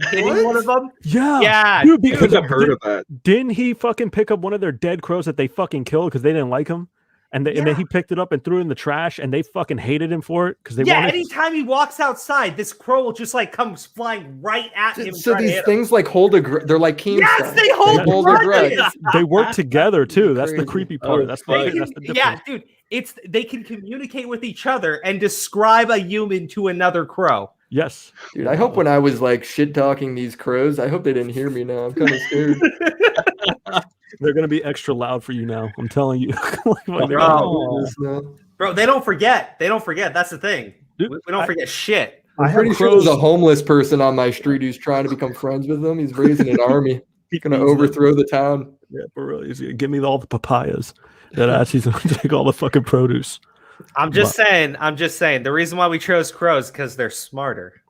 hitting one of them. Yeah, Dude, because I've heard of that. didn't he fucking pick up one of their dead crows that they fucking killed because they didn't like him? And then he picked it up and threw it in the trash, and they fucking hated him for it because they wanted. Anytime he walks outside, this crow will just like comes flying right at him. So these things like hold they're like Keemstar. Yes, they hold a grudges. grudge. They work together too. That's the Crazy. creepy part. Oh, That's fuck. the difference. Yeah, dude, they can communicate with each other and describe a human to another crow. Yes, Dude, I hope when I was like shit talking these crows, I hope they didn't hear me now. I'm kind of scared. they're gonna be extra loud for you now. I'm telling you. Like, they're Bro. No. Bro, they don't forget. That's the thing. Dude, We don't forget shit. I'm pretty sure there's a homeless person on my street who's trying to become friends with them. He's raising an army. He's gonna overthrow the town. Yeah, for real. He's gonna give me all the papayas. That he's gonna take all the fucking produce. I'm just saying. The reason why we chose crows because they're smarter.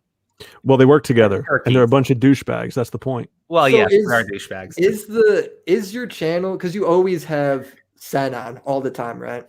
Well, they work together, Turkeys. and they're a bunch of douchebags. That's the point. Well, So yes, is- they are douchebags. Is your channel, because you always have Sen on all the time, right?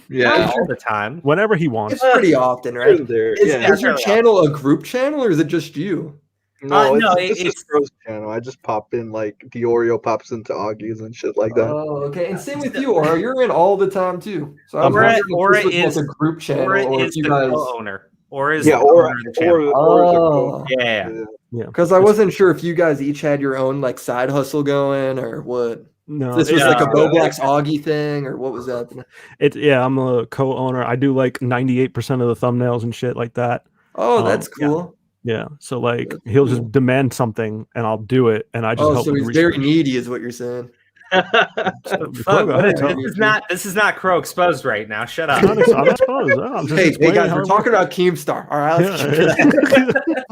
Yeah. All the time. Whenever he wants. It's pretty often, right? There. Is, Yeah. is your channel a group channel or is it just you? No, no, it's it's- just Rose channel. I just pop in like the Oreo pops into Augie's and shit like that. Oh, okay. And same with you, Aura. You're in all the time too. So I'm Aura- wondering if Aura this was is- like a group channel Or or is if you the guys. co-owner. Or is Yeah, the or owner of the channel. Oh, Yeah. because I wasn't sure if you guys each had your own like side hustle going or what. No, This was yeah. like a Boblax Augie thing or what was that? I'm a co-owner. I do like 98% of the thumbnails and shit like that. Oh, that's yeah. cool. Yeah, so like That's he'll cool. just demand something and I'll do it, and I just Oh, help. so with he's research. very needy, is what you're saying. Fuck, Go ahead, this is not. This is not crow exposed right now. Shut up. I'm not exposed. I'm just Hey explaining guys, how we're it talking works. about Keemstar. All right, let's keep it.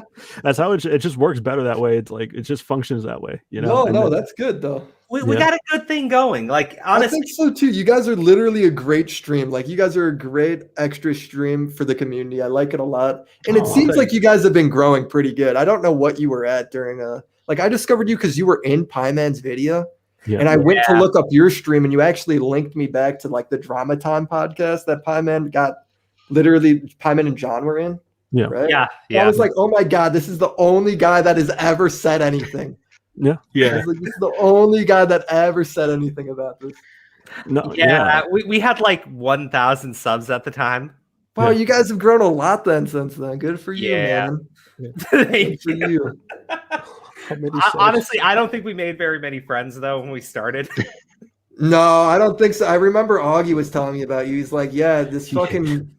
That's how it just works better that way. It's like it just functions that way, you know. And No, then- that's good though. We got a good thing going. Like I honestly, think so too. You guys are literally a great stream. Like you guys are a great extra stream for the community. I like it a lot. And it Aw, seems like thanks. you guys have been growing pretty good. I don't know what you were at during like I discovered you because you were in Pieman's video. Yeah. And I went to look up your stream and you actually linked me back to like the Drama Time podcast that Pieman got literally Pieman and John were in. Yeah. Right? yeah, I yeah. was like, oh my God, this is the only guy that has ever said anything. I Yeah. was like, this is the only guy that ever said anything about this. No, Yeah, we had like 1,000 subs at the time. Wow, Yeah. you guys have grown a lot then since then. Good for you, Yeah. man. Thank Good for you. you. How many I- subs? honestly, I don't think we made very many friends though when we started. No, I don't think so. I remember Augie was telling me about you. He's like, yeah, this fucking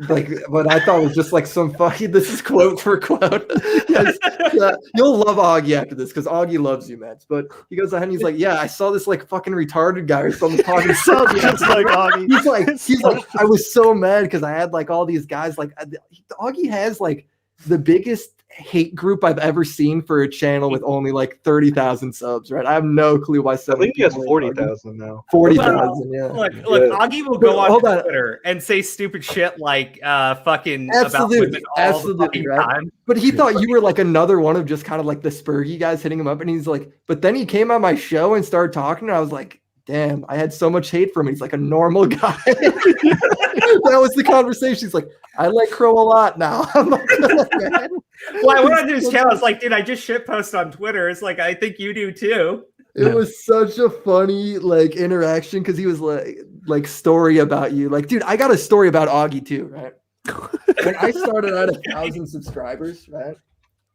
like what I thought was just like some fucking this is quote for quote. Yes, yeah, you'll love Augie after this because Augie loves you, man. But he goes ahead and he's like, yeah, I saw this like fucking retarded guy or something talking Sounds just like Augie. he's like I was so mad because I had like all these guys like Augie has like the biggest hate group I've ever seen for a channel with only like 30,000 subs, right? I have no clue why I so many think he has people hate Augie. 40,000 now. 40,000, yeah. Look, Yeah. Augie will go But on hold on. Twitter and say stupid shit like fucking Absolutely, about women all absolutely, the fucking right? time. But he thought you were like another one of just kind of like the Spurgy guys hitting him up. And he's like, but then he came on my show and started talking. And I was like, damn, I had so much hate from him. He's like a normal guy. That was the conversation. He's like, I like Crow a lot now. I'm like, man. Well, I went on to his channel. It's like, dude, I just shit post on Twitter. It's like, I think you do too. It was such a funny like interaction because he was like story about you. Like, dude, I got a story about Augie too, right? When I started at 1,000 subscribers, right?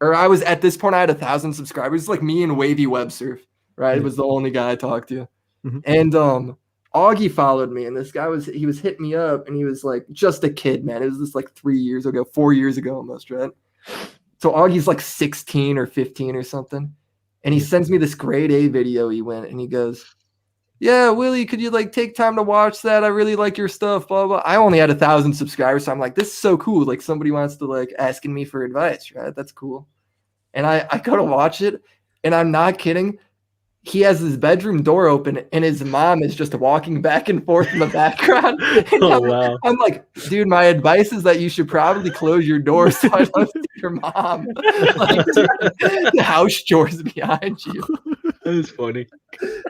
Or I was at this point, I had 1,000 subscribers. It's like me and Wavy Web Surf, right? It was the only guy I talked to. Mhm. And Augie followed me, and this guy was hitting me up, and he was like just a kid, man. It was just like 4 years ago almost, right? So Augie's like 16 or 15 or something. And he sends me this grade A video he went and he goes, yeah, Willie, could you like take time to watch that? I really like your stuff, blah, blah. I only had 1,000 subscribers. So I'm like, this is so cool. Like somebody wants to like asking me for advice, right? That's cool. And I go to watch it and I'm not kidding. He has his bedroom door open and his mom is just walking back and forth in the background. And Wow. I'm like, dude, my advice is that you should probably close your door so I don't see your mom. Like, the house chores behind you. That is funny.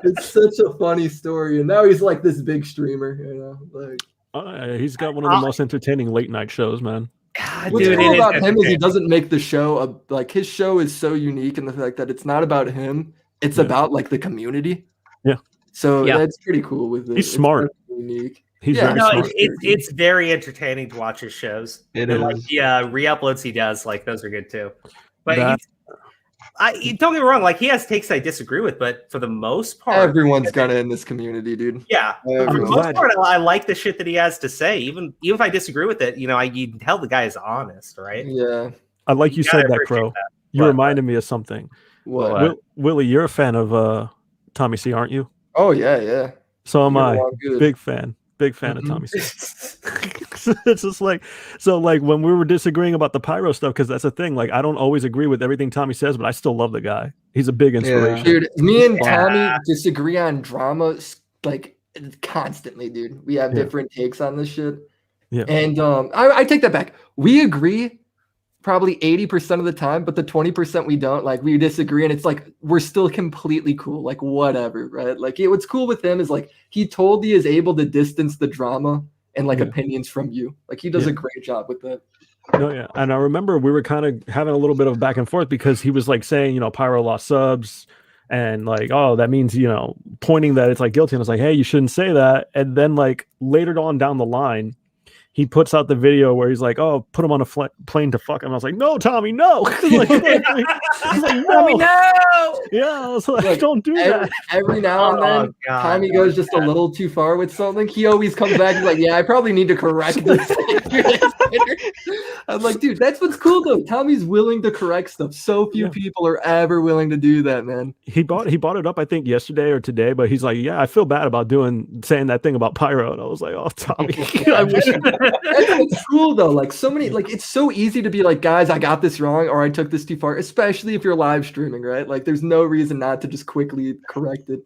It's such a funny story. And now he's like this big streamer, you know. Like He's got one of the most entertaining late night shows, man. God, what's dude, cool it is about him is he entertaining. doesn't make the show like his show is so unique in the fact that it's not about him. It's Yeah. about like the community. Yeah. So Yeah. that's pretty cool with it. He's It's smart. definitely unique. He's Yeah, very No, smart. it's very entertaining to watch his shows. It And, like is. the re-uploads he does, like those are good too. But That- don't get me wrong, like he has takes I disagree with, but for the most part, Everyone's got it in this community, dude. yeah. For the Everyone. most part, I like the shit that he has to say. Even if I disagree with it, you know, you can tell the guy is honest, right? Yeah. I like you gotta said that, appreciate Crow. that. You What? reminded me of something. What? What? Willie, you're a fan of Tommy C, aren't you? Oh yeah, yeah. So am Get I. along good. Big fan of Mhm. Tommy C. It's just like, so like when we were disagreeing about the pyro stuff, because that's the thing. Like I don't always agree with everything Tommy says, but I still love the guy. He's a big inspiration. Dude, me and Yeah. Tommy disagree on drama like constantly, dude. We have Yeah. different takes on this shit. Yeah. And I take that back. We agree probably 80% of the time, but the 20% we don't. Like we disagree, and it's like we're still completely cool. Like whatever, right? Like what's cool with him is like he totally is able to distance the drama and like Yeah. opinions from you. Like he does Yeah. a great job with that. No, yeah. And I remember we were kind of having a little bit of back and forth because he was like saying, you know, Pyro lost subs and like, oh, that means, you know, pointing that it's like guilty. And I was like, hey, you shouldn't say that. And then like later on down the line, he puts out the video where he's like, oh, put him on a plane to fuck him. I was like, no, Tommy, no. Like, he's like, Tommy, no. no! Yeah, I was like, Look, don't do that. Every now and then, God. Tommy goes just a little too far with something. He always comes back and like, yeah, I probably need to correct this. I'm like, dude, that's what's cool though. Tommy's willing to correct stuff. So few Yeah. people are ever willing to do that, man. He bought it up, I think, yesterday or today, but he's like, yeah, I feel bad about saying that thing about Pyro. And I was like, oh, Tommy, I wish That's what's cool though. Like so many, like it's so easy to be like, guys, I got this wrong or I took this too far, especially if you're live streaming, right? Like there's no reason not to just quickly correct it.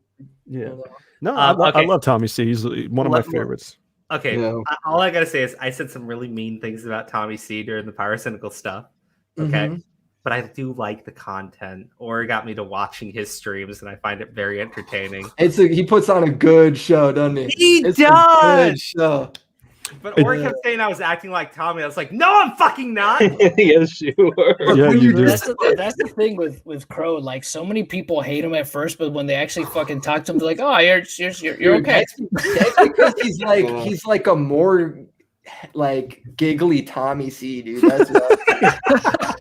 Yeah. you know? No, I Okay. love Tommy C. He's one of my Let- favorites. Okay, Yeah. all I gotta say is I said some really mean things about Tommy C during the pyrocynical stuff. Okay, Mhm. but I do like the content, or it got me to watching his streams, and I find it very entertaining. He puts on a good show, doesn't he? He It's a does. good show. But Ori kept saying I was acting like Tommy. I was like, no, I'm fucking not. Yes, you are. Yeah, you do. That's the thing with Crow. Like so many people hate him at first, but when they actually fucking talk to him, they're like, "Oh, you're Dude, okay." That's because he's like a more like giggly Tommy C, dude. That's what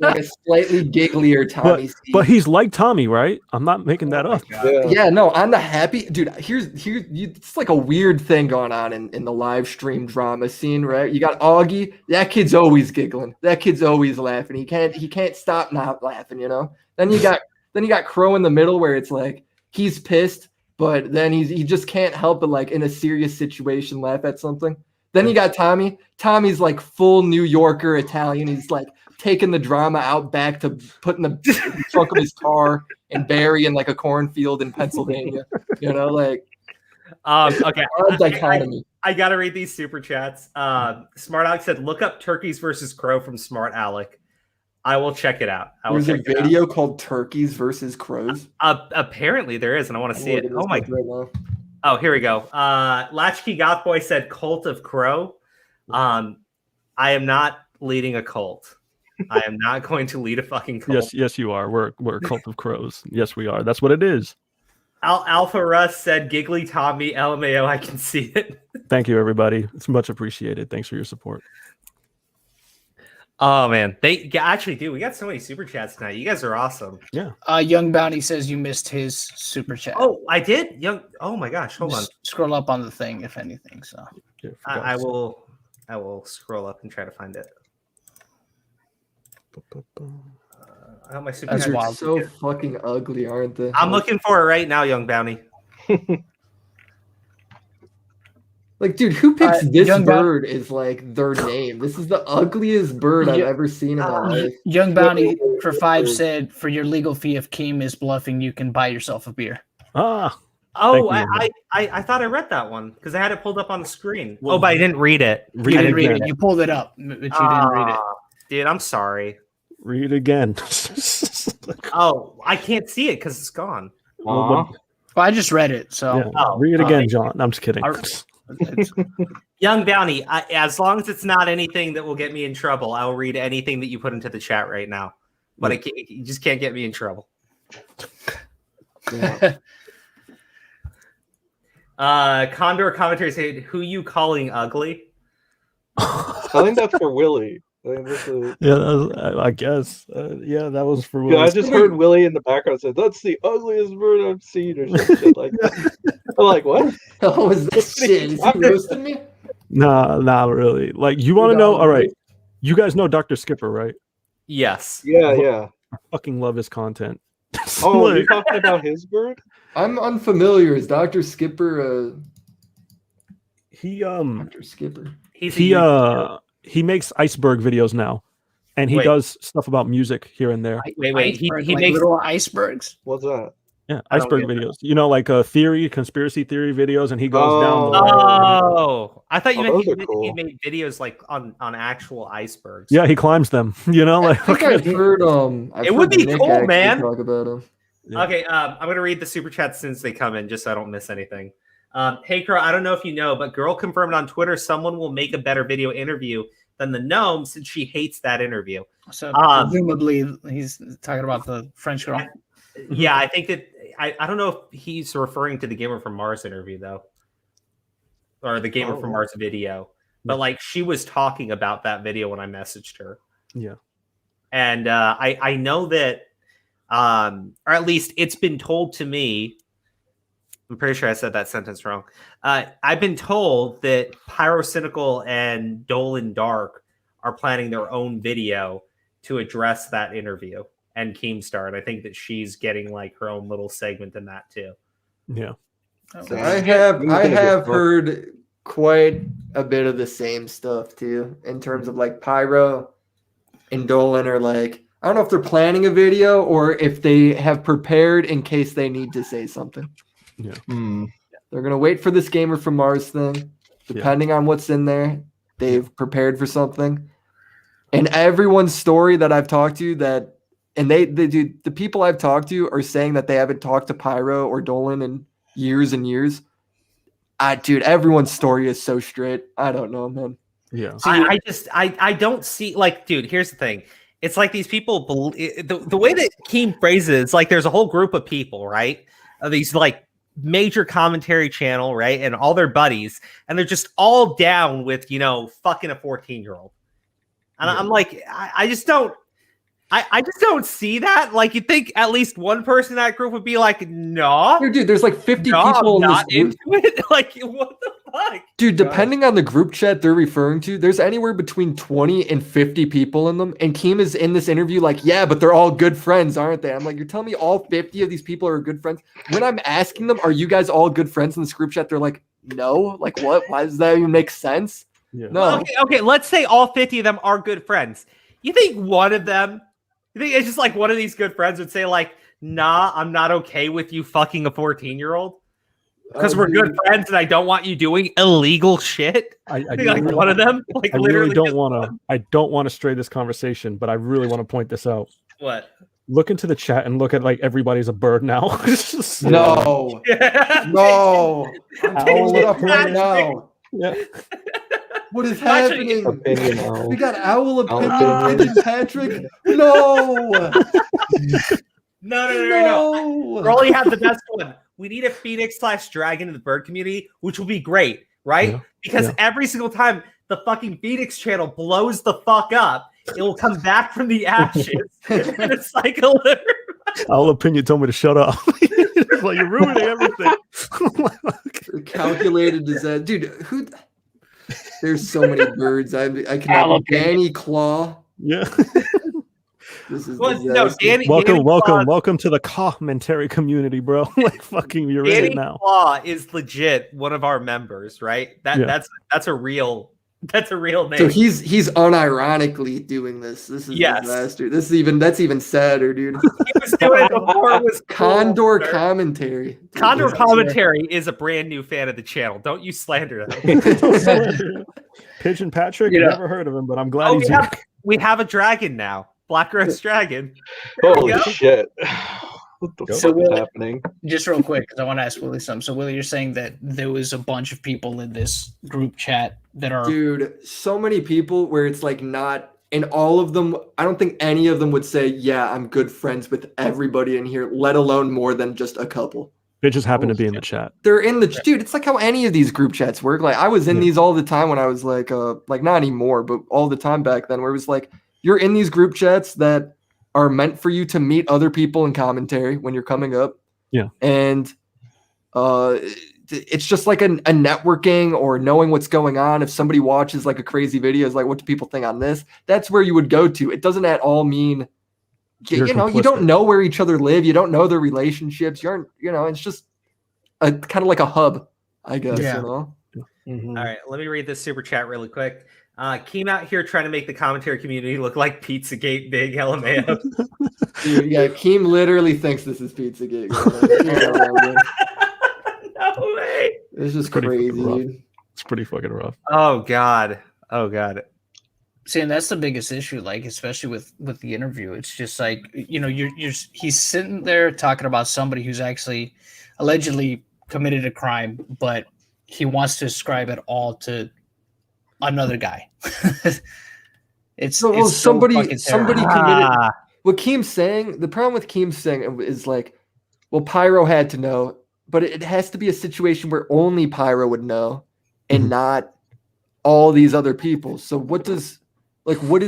like a slightly gigglier Tommy C. But he's like Tommy, right? I'm not making that up. Yeah, no, on the happy dude. It's like a weird thing going on in the live stream drama scene, right? You got Augie. That kid's always giggling. That kid's always laughing. He can't stop not laughing. You know. Then you got Crow in the middle where it's like he's pissed, but then he just can't help but like in a serious situation laugh at something. Then you got Tommy. Tommy's like full New Yorker Italian. He's like taking the drama out back to put in the trunk of his car and bury in like a cornfield in Pennsylvania. You know, like Okay, odd dichotomy. I gotta read these super chats. Smart Alec said, "Look up Turkeys versus Crow from Smart Alec." I will check it out. There's a video called Turkeys versus Crows. Apparently there is, and I want to see it. Oh my! Right now. Oh, here we go. Latchkey Goth Boy said, "Cult of Crow." I am not leading a cult. I am not going to lead a fucking cult. Yes, you are. We're a cult of crows. Yes, we are. That's what it is. Alpha Russ said, "Giggly Tommy, LMAO, I can see it." Thank you, everybody. It's much appreciated. Thanks for your support. Oh man, they actually do. We got so many super chats tonight. You guys are awesome. Yeah. Young Bounty says you missed his super chat. Oh, I did. Oh my gosh, hold on. Just scroll up on the thing if anything. So Yeah, I will scroll up and try to find it. I have my super That's chat. wild. So fucking ugly, aren't they? I'm looking for it right now, Young Bounty. Like, dude, who picks this Young bird is like their name? This is the ugliest bird I've ever seen in my life. Young Bounty for 5 said, for your legal fee, if Keem is bluffing, you can buy yourself a beer. Ah, Oh, Thank you, I thought I read that one because I had it pulled up on the screen. Well, Oh, but I didn't read it. read You it didn't read again. it. You pulled it up, but you didn't read it. Dude, I'm sorry. Read again. Oh, I can't see it because it's gone. Aw. Well, I just read it, so Yeah, Oh, read it oh. again, John. I'm just kidding. it's- Young Bounty, as long as it's not anything that will get me in trouble, I will read anything that you put into the chat right now. But you just can't get me in trouble. Condor commentary said, "Who you calling ugly?" I think that's for Willie. I think this is. Yeah, that was, I guess. Yeah, that was for Yeah, I Willis. just heard Willie in the background say, "That's the ugliest bird I've seen," or some shit like that. I'm like, what? Oh, is this shit? Is he roasting me? Nah, not really. Like, you want to know? All right, you guys know Dr. Skipper, right? Yes. Yeah, yeah. I fucking love his content. Oh, Like, you're talking about his bird? I'm unfamiliar. Is Dr. Skipper he Dr. Skipper? He's a YouTuber. he makes iceberg videos now, and he Wait. does stuff about music here and there. Wait. iceberg, He like makes little icebergs. What's that? Yeah, I don't iceberg get videos. You know, like conspiracy theory videos, and he goes down. Oh, I thought you Oh, meant those are he cool. made videos like on actual icebergs. Yeah, he climbs them. You know, I like think I've heard It would be cool, actually man. talk about him. Yeah. Okay, I'm gonna read the super chats since they come in, just so I don't miss anything. Hey, Crow, I don't know if you know, but girl confirmed on Twitter someone will make a better video interview than the gnome since she hates that interview. So Um, presumably he's talking about the French girl. Yeah, I think that I don't know if he's referring to the Gamer from Mars interview though, or the Gamer from Mars video. But like she was talking about that video when I messaged her. Yeah. And I know that, or at least it's been told to me. I'm pretty sure I said that sentence wrong. I've been told that Pyrocynical and Dolan Dark are planning their own video to address that interview and Keemstar, and I think that she's getting like her own little segment in that too. Yeah. So I have heard quite a bit of the same stuff too, in terms of like Pyro and Dolan are like, I don't know if they're planning a video or if they have prepared in case they need to say something. Yeah. They're gonna wait for this Gamer from Mars thing. Depending on what's in there, they've prepared for something. And everyone's story that I've talked to that, and they do, the people I've talked to are saying that they haven't talked to Pyro or Dolan in years and years. Dude, everyone's story is so straight. I don't know, man. Yeah. I don't see, like, dude, here's the thing. It's like these people, the way that Keem phrases it, it's like there's a whole group of people, right? These like major commentary channel, right? And all their buddies, and they're just all down with, you know, fucking a 14-year-old. And I'm like, I just don't see that. Like, you think at least one person in that group would be like, no. Dude, there's like 50 no, people I'm in this not group. into it. Like, what the fuck? Dude, depending on the group chat they're referring to, there's anywhere between 20 and 50 people in them. And Keem is in this interview like, yeah, but they're all good friends, aren't they? I'm like, you're telling me all 50 of these people are good friends? When I'm asking them, are you guys all good friends in this group chat? They're like, no. Like, what? Why does that even make sense? Yeah. No. Okay, let's say all 50 of them are good friends. You think one of them, you think it's just like one of these good friends would say like, nah, I'm not okay with you fucking a 14-year-old? Because we're good friends and I don't want you doing illegal shit. I think like one of them, like I literally really don't just want to. one. I don't want to stray this conversation, but I really want to point this out. What? Look into the chat and look at like everybody's a bird now. No. No. I'm pulling it up right now. Yeah. What is Actually, happening? Opinion owl. We got Owl Opinion, Opinion. Patrick. No. No. Rolly had the best one. We need a Phoenix/Dragon in the bird community, which will be great, right? Yeah. Because Yeah. every single time the fucking Phoenix channel blows the fuck up, it will come back from the ashes. And it's like a litter. All opinion told me to shut up. It's like, you're ruining everything. Calculated disaster. Dude, who? There's so many birds. I can have Danny Claw. Yeah. This is Well, no, disaster. Danny. Welcome, Claw, welcome to the commentary community, bro. Like fucking, you're in Danny it now. Claw is legit one of our members, right? Yeah. That's a real name. So he's unironically doing this. This is Yes. disaster. That's even sadder, dude. He was doing it before it was cool, Condor sir. commentary. Dude, Condor this is- Commentary is a brand new fan of the channel. Don't you slander them. Pigeon Patrick, You know- never heard of him, but I'm glad Oh, he's we have a dragon now. Black Roast Dragon. There we Holy go. shit! What the So fuck is Will- happening? Just real quick, because I want to ask Willie something. So, Willie, you're saying that there was a bunch of people in this group chat that are. Dude, so many people where it's like not, and all of them, I don't think any of them would say, yeah, I'm good friends with everybody in here, let alone more than just a couple. They just happen to be in the chat. They're in the dude. It's like how any of these group chats work. Like I was in Yeah. these all the time when I was like not anymore, but all the time back then, where it was like you're in these group chats that are meant for you to meet other people in commentary when you're coming up. Yeah. And it's just like a networking or knowing what's going on. If somebody watches like a crazy video, is like, what do people think on this? That's where you would go to. It doesn't at all mean You're you complicit. don't know where each other live. You don't know their relationships. You aren't, it's just a kind of like a hub, I guess. Yeah. You know? Mhm. All right, let me read this super chat really quick. Keem out here trying to make the commentary community look like Pizzagate big LMAO. Dude, yeah, Keem literally thinks this is Pizzagate. No way. It's just Pretty crazy, fucking rough. dude. It's pretty fucking rough. Oh God. Oh God. See, and that's the biggest issue, like especially with the interview. It's just like he's sitting there talking about somebody who's actually allegedly committed a crime, but he wants to ascribe it all to another guy. it's somebody fucking terrible. committed. Ah, What Keem's saying, the problem with Keem's saying is like, well, Pyro had to know, but it has to be a situation where only Pyro would know, and Mhm. not all these other people. So what is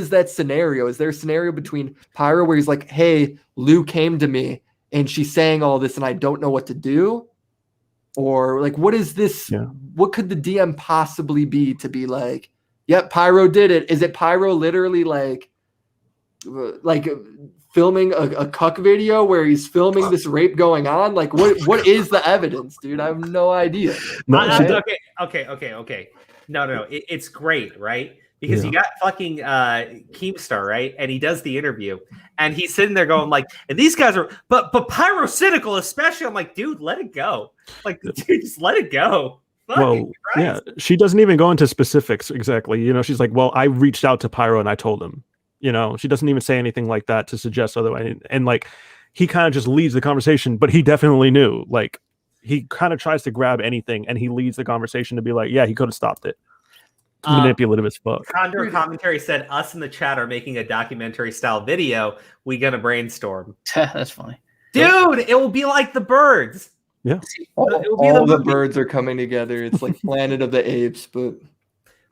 that scenario? Is there a scenario between Pyro where he's like, hey, Lou came to me and she's saying all this and I don't know what to do? Or like, what is this? Yeah. What could the DM possibly be to be like, yep, Pyro did it? Is it Pyro literally like filming a cuck video where he's filming this rape going on? Like, what is the evidence, dude? I have no idea. No, okay. No. It's great, right? Because Yeah. you got fucking Keemstar, right? And he does the interview, and he's sitting there going like, and these guys are, but pyrocynical, especially. I'm like, dude, let it go. Like, dude, just let it go. well, yeah, she doesn't even go into specifics exactly. She's like, well, I reached out to Pyro and I told him. She doesn't even say anything like that to suggest otherwise. And like, he kind of just leads the conversation, but he definitely knew. Like, he kind of tries to grab anything, and he leads the conversation to be like, yeah, he could have stopped it. Manipulative as fuck. Condor Commentary said, us in the chat are making a documentary style video. We gonna brainstorm. That's funny. Dude, it will be like the birds. Yeah. It will be All the movie. birds are coming together. It's like Planet of the Apes, but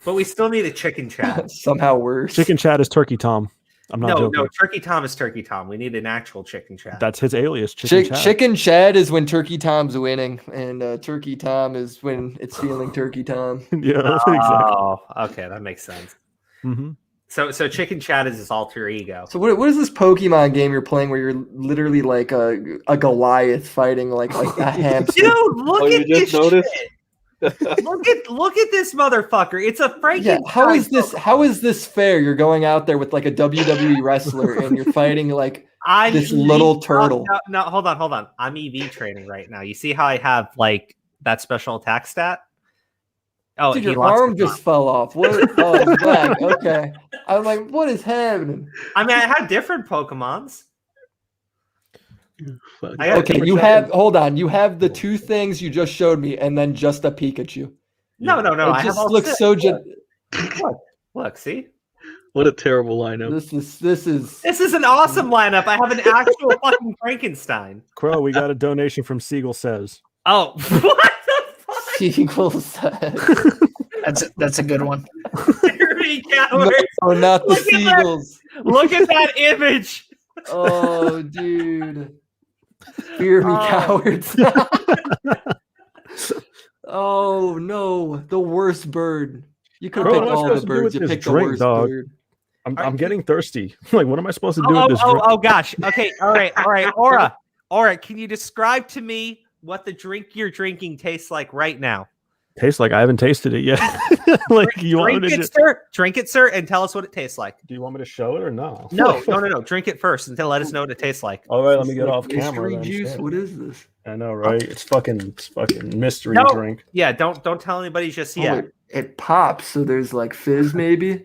But we still need a chicken chat. somehow worse. Chicken Chat is Turkey Tom. I'm not joking. No, Turkey Tom is Turkey Tom. We need an actual chicken chat. That's his alias. Chicken Chat. Chicken Chad is when Turkey Tom's winning, and Turkey Tom is when it's feeling Turkey Tom. Yeah, exactly. Oh, okay, that makes sense. Mm-hmm. So Chicken Chat is his alter ego. So what is this Pokemon game you're playing where you're literally like a Goliath fighting like a hamster? Dude, look Oh, you at just this noticed? shit. look at this motherfucker. It's a Frankenstein. Yeah, how is this fair? You're going out there with like a WWE wrestler and you're fighting like this little turtle. No, hold on. I'm EV training right now. You see how I have like that special attack stat? Oh, Dude, he your lost arm the just fell off. What? Oh, it's black. Okay. I'm like, what is happening? I mean, I have different Pokemons. Fuck. I got Okay, different- you have. Hold on. You have the two things you just showed me, and then just a Pikachu. No. It I have just all looks six. so. Look, see? What a terrible lineup. This is. This is an awesome lineup. I have an actual fucking Frankenstein. Crow, we got a donation from Siegel Says. Oh, what the fuck? Sequels. That's a good one. Dirty cowards. No, not the Look at that. seagulls. Look at that image. Oh, dude. Fear me, Oh. cowards. Oh no, the worst bird. You could Bro, pick what's all supposed the to do birds. with You this picked the drink, worst dog? bird. I'm getting thirsty. Like, what am I supposed to do with this drink? Oh gosh. Okay. All right. Aura, can you describe to me what the drink you're drinking tastes like right now? Tastes like I haven't tasted it yet. Like, you want me to drink it, sir, and tell us what it tastes like. Do you want me to show it or no? No. Drink it first and let us know what it tastes like. All right, let me get off camera. Mystery juice. What is this? I know, right? It's fucking mystery drink. Yeah, don't tell anybody just yet. It pops, so there's like fizz maybe.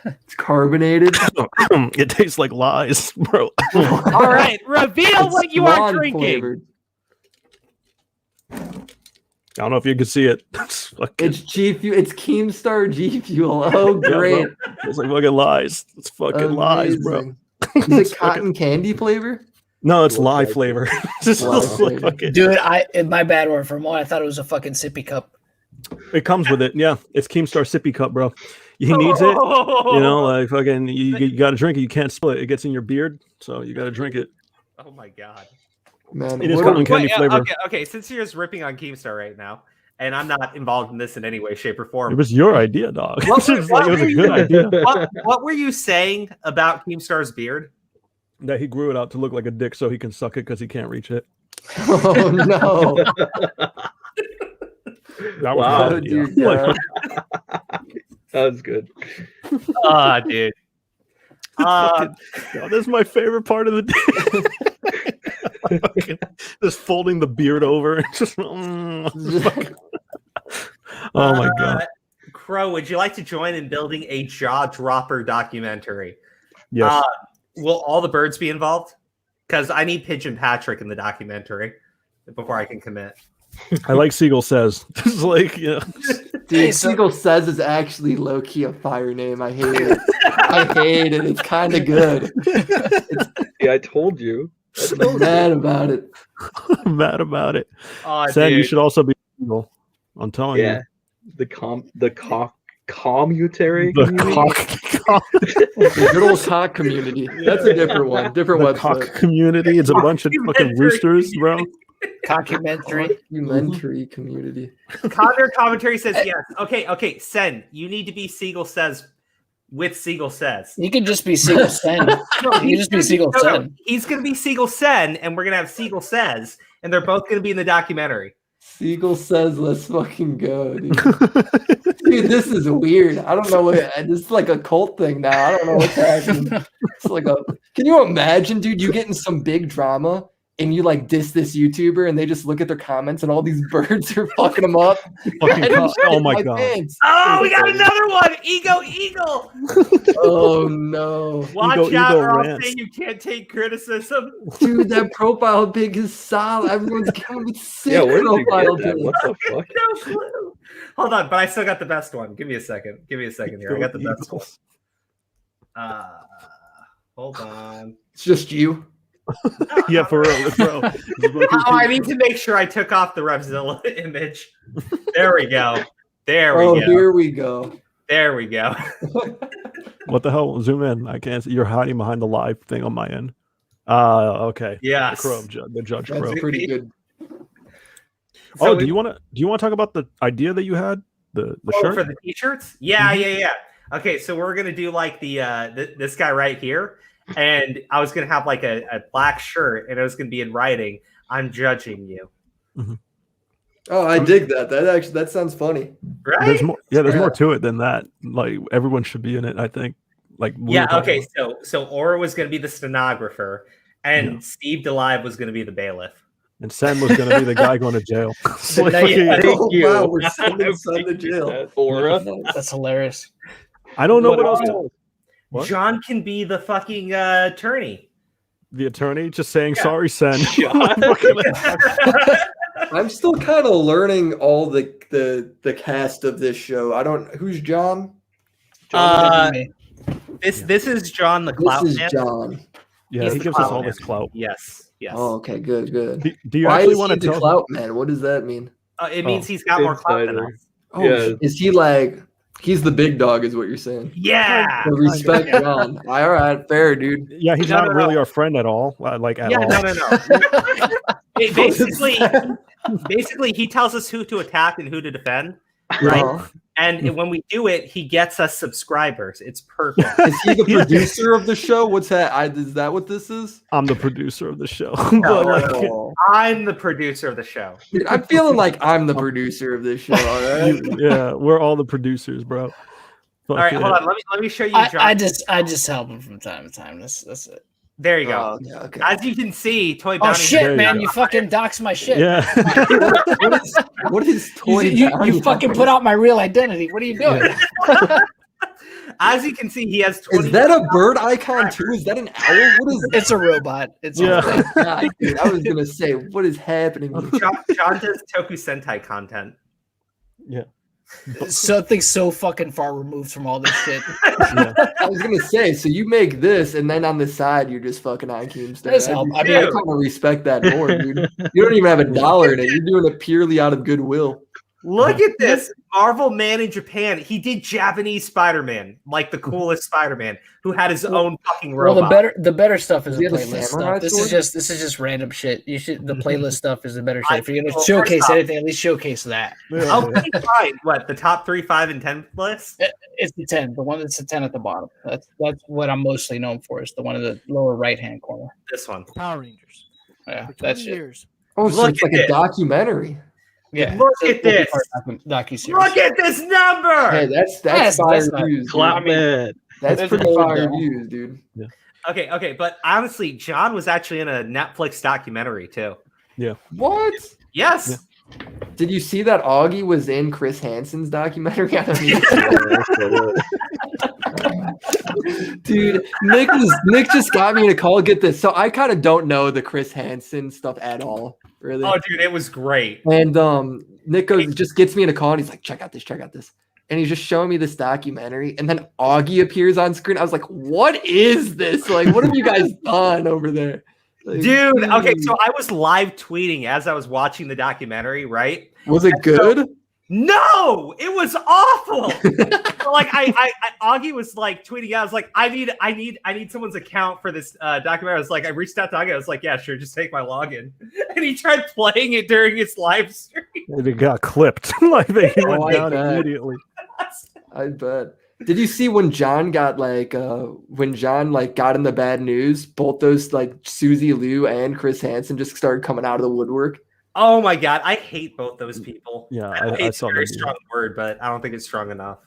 It's carbonated. It tastes like lies, bro. All right, reveal what you are Swan drinking. flavored. I don't know if you can see it. It's G Fuel. It's Keemstar G Fuel. Oh, great! It's like fucking lies. It's fucking lies, bro. Is it cotton candy flavor? No, it's lye flavor. Dude, my bad word for a moment. I thought it was a fucking sippy cup. It comes with it. Yeah, it's Keemstar sippy cup, bro. He needs it. You know, like fucking. You got to drink it. You can't spill it. It gets in your beard, so you got to drink it. Oh my god. Man, it is cotton candy flavor. Okay. Since you're just ripping on Keemstar right now, and I'm not involved in this in any way, shape, or form. It was your idea, dog. It was a good idea. What were you saying about Keemstar's beard? That he grew it out to look like a dick so he can suck it because he can't reach it. Oh no! That Wow, was dude. Yeah. That was good. Dude. This is my favorite part of the day. Just folding the beard over and just. Oh my god. Crow, would you like to join in building a jaw dropper documentary? Yes. Will all the birds be involved? Because I need Pigeon Patrick in the documentary before I can commit. I like Siegel Says. Just like, Dude, Siegel Says is actually low key a fire name. I hate it. I hate it. It's kind of good. Yeah, I told you. I'm mad about it. I'm mad about it. Oh, Sam, you dude. should also be Siegel. I'm telling you. The commutary. The good old cock community. That's a different one. Different The website. cock community. It's a bunch of fucking roosters, bro. Documentary. Documentary community. Connor commentary says yes. Okay. Sen, you need to be Siegel Says with Siegel Says. You could just be Siegel Sen. You can just be Siegel Sen. He's going to be Siegel Sen, and we're going to have Siegel Says, and they're both going to be in the documentary. Siegel Says, let's fucking go, dude. Dude, this is weird. I don't know what this is like a cult thing now. I don't know what's happening. It's like can you imagine, dude, you get in some big drama and you like diss this YouTuber and they just look at their comments and all these birds are fucking them up. Oh my god. Pants. Oh, we got another one. Eagle. Oh no. Watch out or I'll say you can't take criticism. Dude, that profile pic is solid. Everyone's coming with sick Yeah, where did you profile get that? pics. What the fuck? No clue. Hold on, but I still got the best one. Give me a second here. I got the best one. Hold on. It's just you. Yeah, for real, bro. I need to make sure I took off the Revzilla image. There we go. Here we go. What the hell? Zoom in. I can't see. You're hiding behind the live thing on my end. Okay. Yeah. The judge That's Crow. pretty good. So do you want to talk about the idea that you had? The shirt for the t-shirts? Yeah. Okay, so we're gonna do like the this guy right here. And I was going to have like a black shirt and it was going to be in writing, "I'm judging you." Mm-hmm. Oh, I dig that. That sounds funny. Right? There's more to it than that. Like everyone should be in it, I think. Like okay. So Aura was going to be the stenographer and Steve DeLive was going to be the bailiff. And Sen was going to be the guy going to jail. Wow, we're sending Sen to jail. Aura. That's hilarious. I don't know what else to. What? John can be the fucking attorney. The attorney just saying, "Sorry, Sen." I'm still kind of learning all the cast of this show. Who's John? This is John the Clout This is Man. John. Yeah, He's he the gives us Clout all Man. this clout. Yes. Oh, okay, good. Do you Why actually is want he to the tell? clout man? What does that mean? It means he's got more clout than us. Oh, Yeah. is he like? He's the big dog, is what you're saying. Yeah. So respect John. All right, fair, dude. Yeah, he's not really our friend at all. Like at all. Basically, he tells us who to attack and who to defend. Right. Uh-huh. And when we do it, he gets us subscribers. It's perfect. Is he the producer of the show? What's that? Is that what this is? I'm the producer of the show. No, Oh. I'm the producer of the show. Dude, I'm feeling like I'm the producer of this show. All right. Yeah, we're all the producers, bro. All right, hold on. Let me show you. John. I just help him from time to time. That's it. There you go. Okay. As you can see, Toy Oh Bounty. shit, man! You fucking doxed my shit. Yeah. What is toy? You fucking put out my real identity. What are you doing? As you can see, he has 20. Is that a bird icon too? Is that an owl? What is It's a robot. It's Yeah. God, dude, I was gonna say, what is happening? John does Toku Sentai content. Yeah. something so fucking far removed from all this shit. Yeah. I was gonna say, so you make this, and then on the side you're just fucking on Keemstar. That's help. I I mean, kind of respect that more, dude. You don't even have a dollar in it. You're doing it purely out of goodwill. Look at this Marvel man in Japan. He did Japanese Spider-Man, like the coolest Spider-Man, who had his own fucking Well, robot. the better stuff is Does he the have a playlist samurai stuff. sword? This is just random shit. You should the playlist stuff is the better shit. If you're gonna Well, showcase first off- anything, at least showcase that. Okay, fine. What, the top 3, 5, and 10 list? It's the 10, the one that's the 10 at the bottom. That's what I'm mostly known for. Is the one in the lower right hand corner. This one. Power Rangers. Yeah, For 20 that's it. years. Oh, so Look it's like at a this. documentary. Yeah, Look it's a at this. docu-series. Look at this number. Hey, that's Yes, fire that's not- reviews. dude. Clap it. That's That's pretty old, fire though. reviews, dude. Okay, but honestly, John was actually in a Netflix documentary too. What? Yes. Did you see that Augie was in Chris Hansen's documentary? I don't even- Dude, Nick just got me in a call. Get this. So I kind of don't know the Chris Hansen stuff at all, really. Oh, dude, it was great. And Nick just gets me in a call and he's like, check out this. And he's just showing me this documentary. And then Augie appears on screen. I was like, what is this? Like, what have you guys done over there? Like, Dude, okay, so I was live tweeting as I was watching the documentary, right? was it good? No, it was awful. So, like Augie was like tweeting out. I was like, I need someone's account for this documentary. I was like, I reached out to Augie. I was like, yeah, sure, just take my login. And he tried playing it during his live stream. They got clipped. Like they Oh, went I down bet. immediately. I bet. Did you see when John got got in the bad news? Both those like Susie Liu and Chris Hansen just started coming out of the woodwork. Oh my god, I hate both those people. Yeah, I I hate saw a very that. strong word, but I don't think it's strong enough.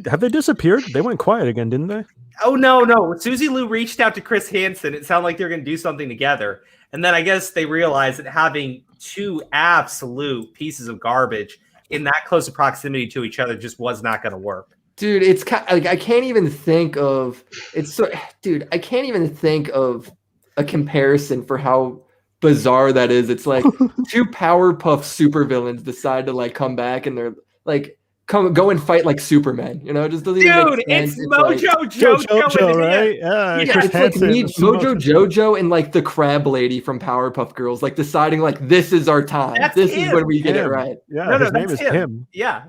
Have they disappeared? They went quiet again, didn't they? Oh no. Susie Liu reached out to Chris Hansen. It sounded like they were going to do something together. And then I guess they realized that having two absolute pieces of garbage in that close of proximity to each other just was not going to work. Dude, it's like I can't even think of I can't even think of a comparison for how bizarre that is. It's like two Powerpuff supervillains decide to like come back and they're like go and fight like Superman. You know, it just doesn't even Dude, make sense. it's Mojo Jojo, Jojo, right? Yeah, Yeah, Chris It's like Hansen. me, Mojo Jojo, and like the Crab Lady from Powerpuff Girls, like deciding like this is our time. That's This is him. when we get it Him. right. Yeah, No, his name that's is him. Yeah.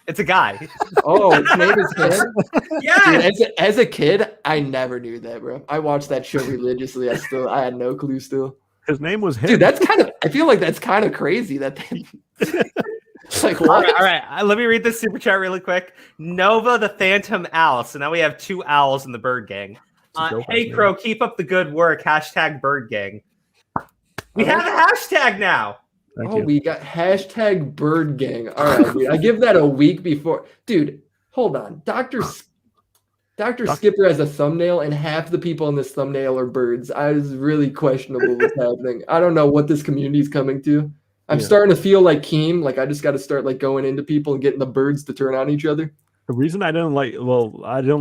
It's a guy. Oh, his name is him. Yeah. Dude, as a kid, I never knew that, bro. I watched that show religiously. I had no clue still. His name was him. Dude, I feel like that's kind of crazy that they like All what? right. Let me read this super chat really quick. Nova the Phantom Owl. So now we have two owls in the Bird Gang. It's a dope Hey, idea. Crow, keep up the good work. # Bird Gang. We have a hashtag now. Thank Oh, you. we got # Bird Gang. All right, dude. I give that a week before. Dude, hold on. Dr. Skipper has a thumbnail, and half the people in this thumbnail are birds. I was really questionable what's happening. I don't know what this community is coming to. I'm Yeah. starting to feel like Keem. Like I just got to start like going into people and getting the birds to turn on each other. The reason I didn't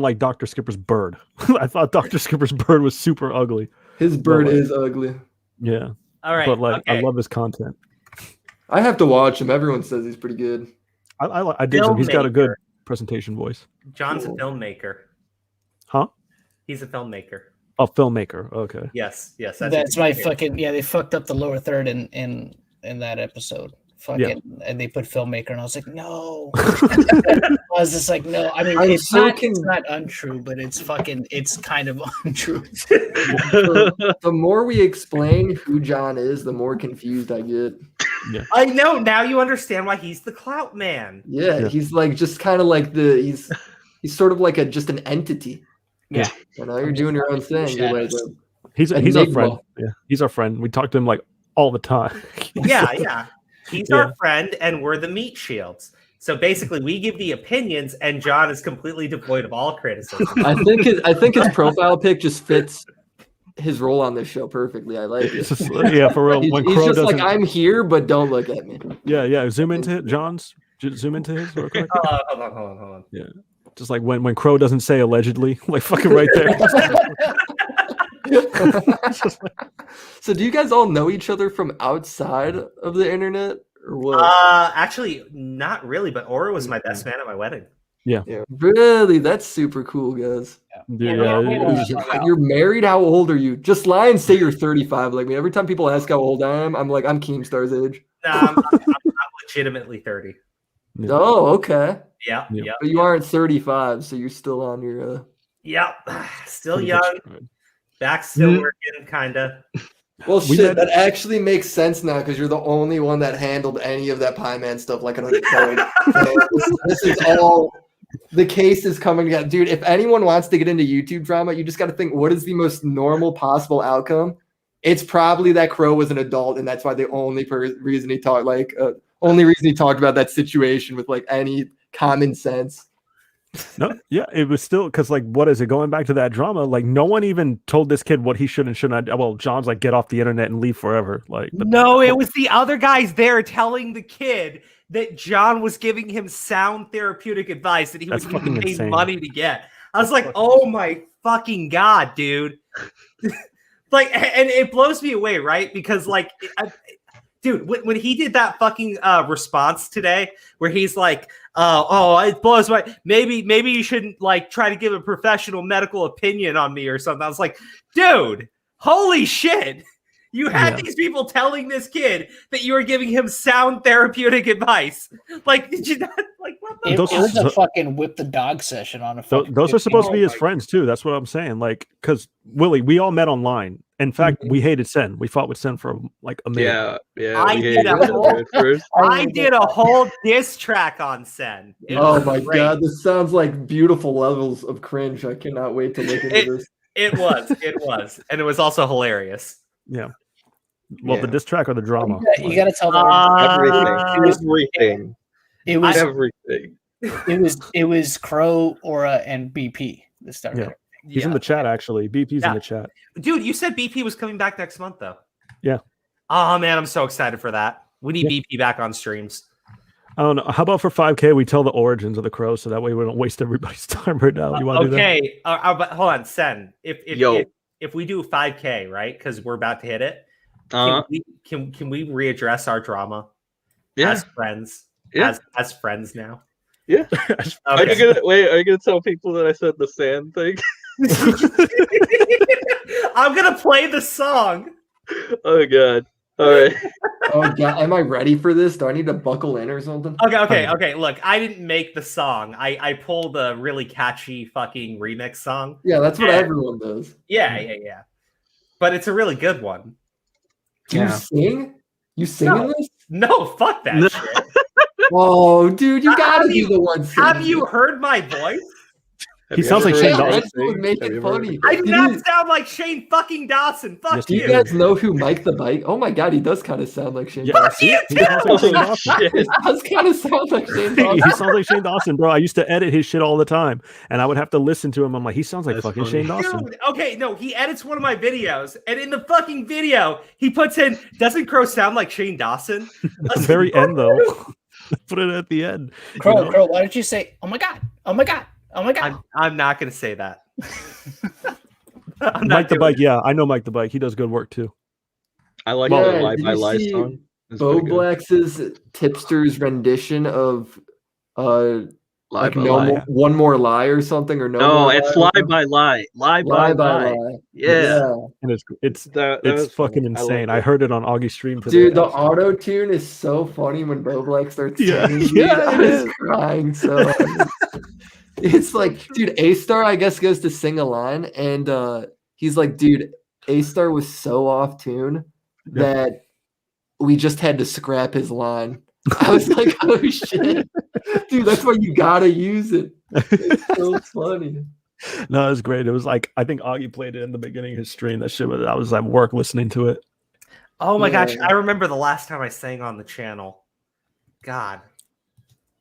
like Dr. Skipper's bird. I thought Dr. Skipper's bird was super ugly. His bird like- is ugly. Yeah. All right. But like okay. I love his content. I have to watch him. Everyone says he's pretty good. I dig him. He's got a good Filmmaker. presentation voice. John's a Cool. filmmaker. Huh? He's a filmmaker. A filmmaker. Okay. Yes. That's my fucking They fucked up the lower third in that episode. Fucking, and they put filmmaker, and I was like, no. I was just like, no. I mean, I'm it's so not untrue, but it's kind of untrue. The more we explain who John is, the more confused I get. I know. Now you understand why he's the clout man. Yeah, he's like just kind of like he's sort of like just an entity. Yeah. You know, you're doing your own thing. You're like he's our friend. Yeah, he's our friend. We talk to him like all the time. Yeah. He's our friend, and we're the meat shields. So basically, we give the opinions, and John is completely devoid of all criticism. I think his profile pic just fits his role on this show perfectly. I like it. For real. He's just like, I'm here, but don't look at me. Yeah. Zoom into John's. Zoom into his real quick. Hold on. Yeah, just like when Crow doesn't say allegedly, like fucking right there. So do you guys all know each other from outside of the internet or what? Actually, not really, but Aura was my best man at my wedding. Yeah. Really? That's super cool, guys. You're married? How old are you? Just lie and say you're 35. Like me. Every time people ask how old I am, I'm like, I'm Keemstar's age. No, I'm legitimately 30. Yeah. Oh, okay. Yeah. But you aren't 35, so you're still on your still young. Back still working, kinda. Well, shit, that actually makes sense now because you're the only one that handled any of that Pie Man stuff like an adult. This is all the case is coming together. Dude, if anyone wants to get into YouTube drama, you just got to think, what is the most normal possible outcome? It's probably that Crow was an adult, and that's why the only reason he talked about that situation with like any common sense. No, yeah, it was still because like, what is it going back to that drama? Like, no one even told this kid what he should and shouldn't. Well, John's like, get off the internet and leave forever. Like, no, it was the other guys there telling the kid that John was giving him sound therapeutic advice that he was getting paid money to get. I was like, oh my fucking god, dude! Like, and it blows me away, right? Because like. Dude, when he did that fucking response today, where he's like, it blows my maybe you shouldn't like try to give a professional medical opinion on me or something. I was like, dude, holy shit. You had these people telling this kid that you were giving him sound therapeutic advice. Like, did you not like what the it was a fucking whip the dog session on a fucking those are supposed to be his friends too. That's what I'm saying. Like, because Willie, we all met online. In fact, we hated Sen. We fought with Sen for like a minute. Yeah. I did a whole diss track on Sen. Oh my god, this sounds like beautiful levels of cringe. I cannot wait to look into this. It was, and it was also hilarious. Yeah. Well, the diss track or the drama? You got to tell them everything. It was Crow, Aura, and BP that started. Yeah. He's in the chat, actually. BP's in the chat. Dude, you said BP was coming back next month, though. Yeah. Oh, man, I'm so excited for that. We need BP back on streams. I don't know. How about for 5K, we tell the origins of the Crow, so that way we don't waste everybody's time right now. You want to do that? But hold on, Sen. If we do 5K, right, because we're about to hit it, can we readdress our drama as friends? As friends now? Yeah. Okay. Are you gonna tell people that I said the sand thing? I'm gonna play the song. Oh god. All right. Oh god, am I ready for this? Do I need to buckle in or something? Okay. Look, I didn't make the song. I pulled a really catchy fucking remix song. Yeah, that's what everyone does. Yeah. But it's a really good one. Do you sing? You sing in this? No, fuck that shit. Oh, dude, you gotta be the one singing. Have you heard my voice? He sounds like Shane Dawson. Would make it funny. I do not sound like Shane fucking Dawson. Fuck do you guys know who Mike the Bike? Oh my god, he does kind of sound like Shane Dawson. He does kind of sound like Shane Dawson. He sounds like Shane Dawson, bro. I used to edit his shit all the time, and I would have to listen to him. I'm like, he sounds like fucking Shane Dawson. Dude, okay, no, he edits one of my videos, and in the fucking video, he puts in, doesn't Crow sound like Shane Dawson? At the very end, though. Put it at the end. Crow, why don't you say, oh my god, oh my god, oh my god? I'm not going to say that. Mike the Bike, yeah, I know Mike the Bike. He does good work too. I like the Lie by Lie song. Bo Black's tipster's rendition of like one more lie or something, or no, it's Lie by Lie. Lie by Lie. Yeah. And it's fucking insane. I heard it on Augie's stream today. Dude, the auto tune is so funny when Bo Black starts singing. I was crying so it's like, dude, A-Star, I guess, goes to sing a line, and he's like, dude, A-Star was so off tune that we just had to scrap his line. I was like, oh shit, dude, that's why you gotta use it. It's so funny. No, it was great. It was like I think Augie played it in the beginning of his stream. That shit was I was at work listening to it. Oh my gosh, Yeah. I remember the last time I sang on the channel. God,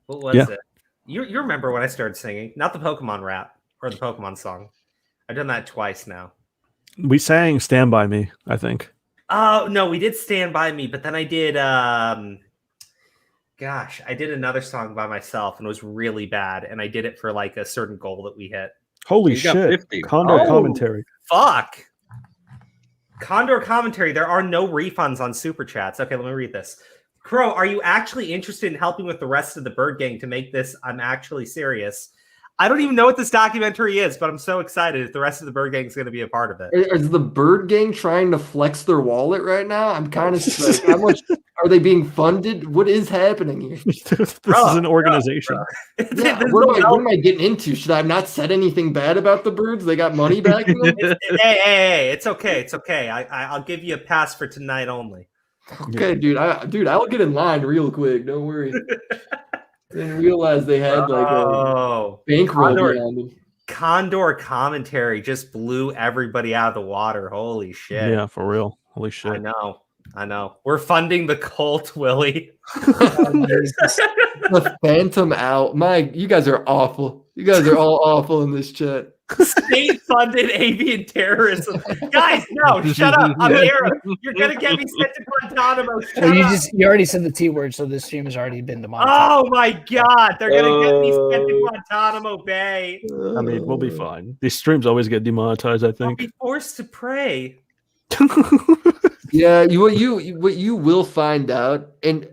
what was Yeah. it? You remember when I started singing? Not the Pokemon rap or the Pokemon song. I've done that twice now. We sang "Stand by Me," I think. Oh no, we did Stand By Me, but then I did gosh, I did another song by myself and it was really bad. And I did it for like a certain goal that we hit. Holy You got shit! 50. Condor Oh. commentary. Fuck. Condor commentary. There are no refunds on super chats. Okay, let me read this. Crow, are you actually interested in helping with the rest of the Bird Gang to make this? I'm actually serious. I don't even know what this documentary is, but I'm so excited if the rest of the Bird Gang is going to be a part of it. Is the Bird Gang trying to flex their wallet right now? I'm kind of like, how much are they being funded? What is happening here? This is an organization. Yeah, what am I getting into? Should I have not said anything bad about the birds? They got money back. Hey, it's okay. It's okay. I'll give you a pass for tonight only. Okay, dude. I'll get in line real quick. Don't worry. Didn't realize they had like a bankroll behind them. Condor commentary just blew everybody out of the water. Holy shit. Yeah, for real. Holy shit. I know. We're funding the cult, Willie. The Phantom out. You guys are awful. You guys are all awful in this chat. State-funded avian terrorism. Guys, no, shut up. I'm here. You're going to get me sent to Guantanamo. Shut Well, up. you already said the T word, so this stream has already been demonetized. Oh my God. They're going to get me sent to Guantanamo Bay. I mean, we'll be fine. These streams always get demonetized, I I'll think. be forced to pray. Yeah, what you will find out, and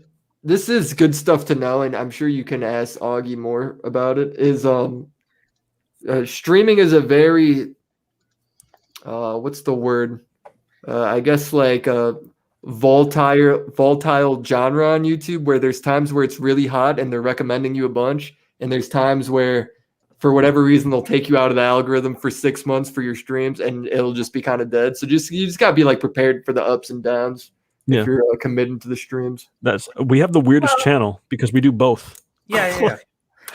this is good stuff to know, and I'm sure you can ask Augie more about it, is streaming is a very what's the word? I guess like a volatile genre on YouTube, where there's times where it's really hot and they're recommending you a bunch, and there's times where for whatever reason they'll take you out of the algorithm for 6 months for your streams and it'll just be kind of dead. So you just gotta be like prepared for the ups and downs if you're committing to the streams. We have the weirdest channel because we do both. Yeah.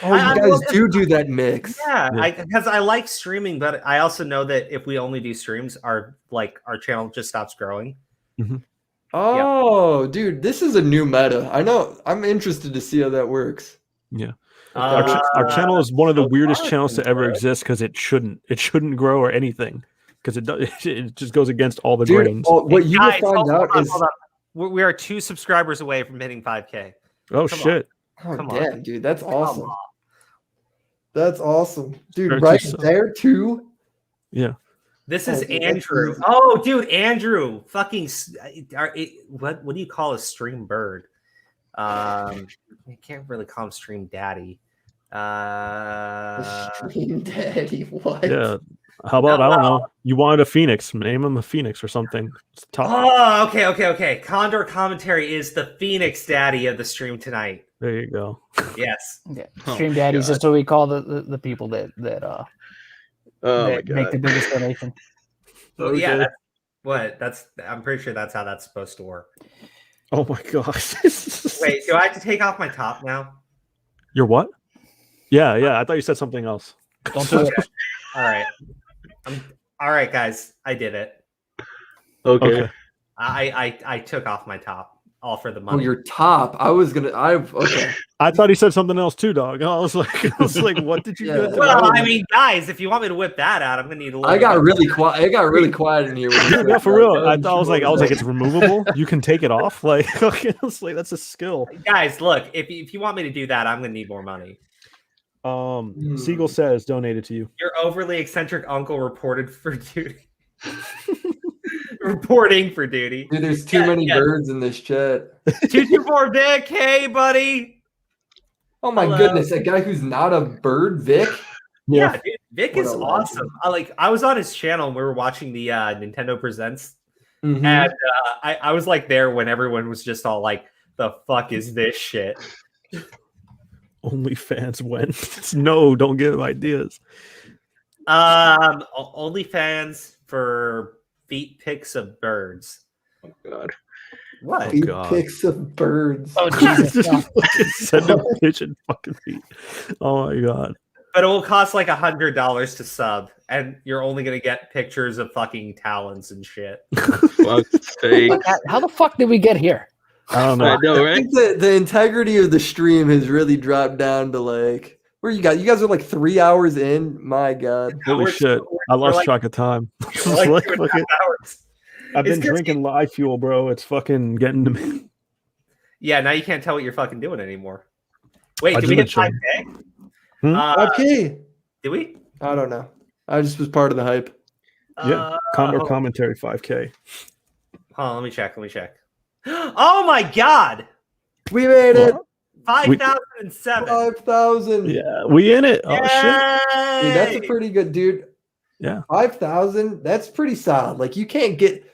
Oh, you guys do that mix. Yeah, because I like streaming, but I also know that if we only do streams, our channel just stops growing. Mm-hmm. Oh, dude, this is a new meta. I know. I'm interested to see how that works. Yeah. Our channel is one of the weirdest channels to ever exist because it shouldn't grow or anything because it just goes against all the grains. What you will find out is we are 2 subscribers away from hitting 5K. Oh shit! Oh damn, dude, that's awesome. That's awesome, dude. Right just, there too. Yeah. This is Andrew. Oh, dude, Andrew. Fucking. What do you call a stream bird? I can't really call him stream daddy. Stream daddy. What? Yeah. How about I don't know? You wanted a phoenix? Name him a phoenix or something. It's tough. Oh, okay. Condor commentary is the phoenix daddy of the stream tonight. There you go. Yes. Yeah. Stream daddies. That's what we call the people that make the biggest donation. Well, yeah. I'm pretty sure that's how that's supposed to work. Oh my gosh. Wait, do I have to take off my top now? Your what? Yeah. I thought you said something else. Don't do it. All right. All right, guys. I did it. Okay. I took off my top. All for the money. Oh, your top. Okay. I thought he said something else too, dog. I was like, what did you do? Well, I mean, guys, if you want me to whip that out, I'm gonna need a little. I got really quiet. It got really quiet in here. No, for real. I was like, it's removable. You can take it off. Like, okay, that's a skill. Guys, look, if you want me to do that, I'm gonna need more money. Siegel says donated to you. Your overly eccentric uncle reported for duty. Reporting for duty. Dude, there's too many birds in this chat. 224 Vic, hey buddy. Oh my goodness, a guy who's not a bird, Vic. Yeah, dude, Vic is awesome. I was on his channel and we were watching the Nintendo Presents, and I was like there when everyone was just all like, "The fuck is this shit?" OnlyFans when? No, don't give ideas. OnlyFans for feet pics of birds. Oh God. What? Feed God. pics of birds. Oh Jesus! Just No. fucking send a pigeon fucking feet. Oh my god. But it will cost like $100 to sub, and you're only gonna get pictures of fucking talons and shit. Fuck's sake. How the fuck did we get here? I don't I know. know, I right? think the integrity of the stream has really dropped down to like where you guys? You guys are like 3 hours in. My God. Holy We're- shit. I we're lost like- track of time. It's We're like like 2.5 fucking- hours. I've It's been 'cause drinking live fuel, bro. It's fucking getting to me. Yeah, now you can't tell what you're fucking doing anymore. Wait, I did we did hit the 5K? Hmm? Okay. Did we? I don't know. I just was part of the hype. Yeah. hold on. Commentary 5K. Hold on, let me check. Oh my god! We made it. What? 5,007. 5,000. Yeah, we in it. Oh shit. Dude, that's a Yay! pretty good dude. Yeah. 5,000. That's pretty solid. Like you can't get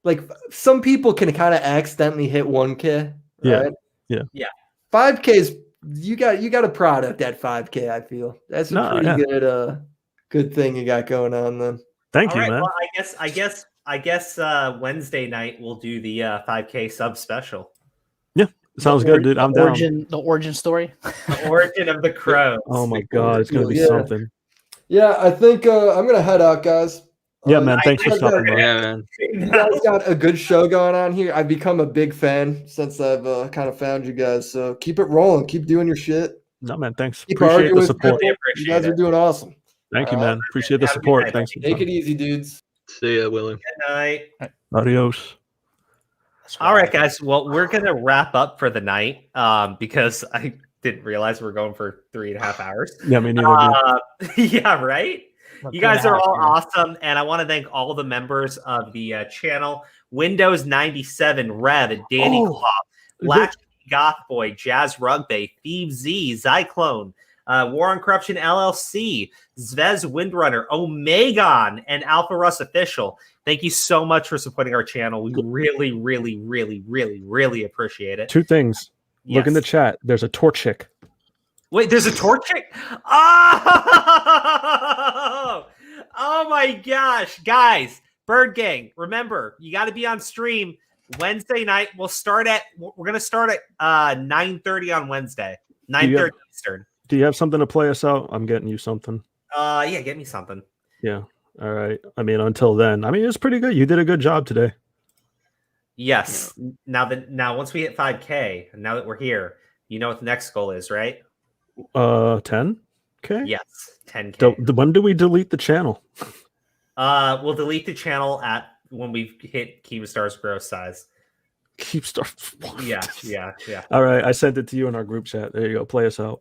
like some people can kind of accidentally hit 1K. Yeah. Right? Yeah. 5K is you got a product at 5K. I feel that's a No, pretty yeah. good thing you got going on then. Thank All you, right, man. well, I guess Wednesday night we'll do the 5K sub special. Sounds good, dude. I'm down. The origin story. The origin of the crows. Oh my god, it's gonna be Yeah. something. Yeah, I think I'm gonna head out, guys. Yeah, man. Thanks for you guys stopping by. Yeah, man. You guys got a good show going on here. I've become a big fan since I've kind of found you guys. So keep it rolling. Keep doing your shit. No, man. Thanks. Keep Appreciate arguing the with support. people. Appreciate You guys are it. doing awesome. Thank you, man. Appreciate the Have a good support. night. Thanks for Take coming. it easy, dudes. See ya, Willie. Good night. Adios. All right, guys. Well, we're gonna wrap up for the night because I didn't realize we're going for 3.5 hours. Yeah, me neither. Dude. Yeah, right. You guys are all awesome, and I want to thank all the members of the channel: Windows 97, Rev, Danny Oh, Claw, Latch Goth Boy, Jazz Rugby, Thieves Z, Zyclone, War on Corruption LLC, Zvez Windrunner, Omegon, and Alpha Russ Official. Thank you so much for supporting our channel. We really, really, really, really, really appreciate it. Two things. Look in the Yes. chat. There's a Torchic. Wait, there's a torch chick? Oh! Oh my gosh. Guys, Bird Gang, remember, you got to be on stream Wednesday night. We're going to start at 9:30 on Wednesday. 9:30 Eastern. Do you have something to play us out? I'm getting you something. Yeah, get me something. Yeah. All right. I mean, until then, I mean, it's pretty good. You did a good job today. Yes. Now once we hit 5K, now that we're here, you know what the next goal is, right? 10. Okay. Yes, 10K. When do we delete the channel? We'll delete the channel when we hit Keemstar's gross size. Keemstar. Yeah. All right. I sent it to you in our group chat. There you go. Play us out.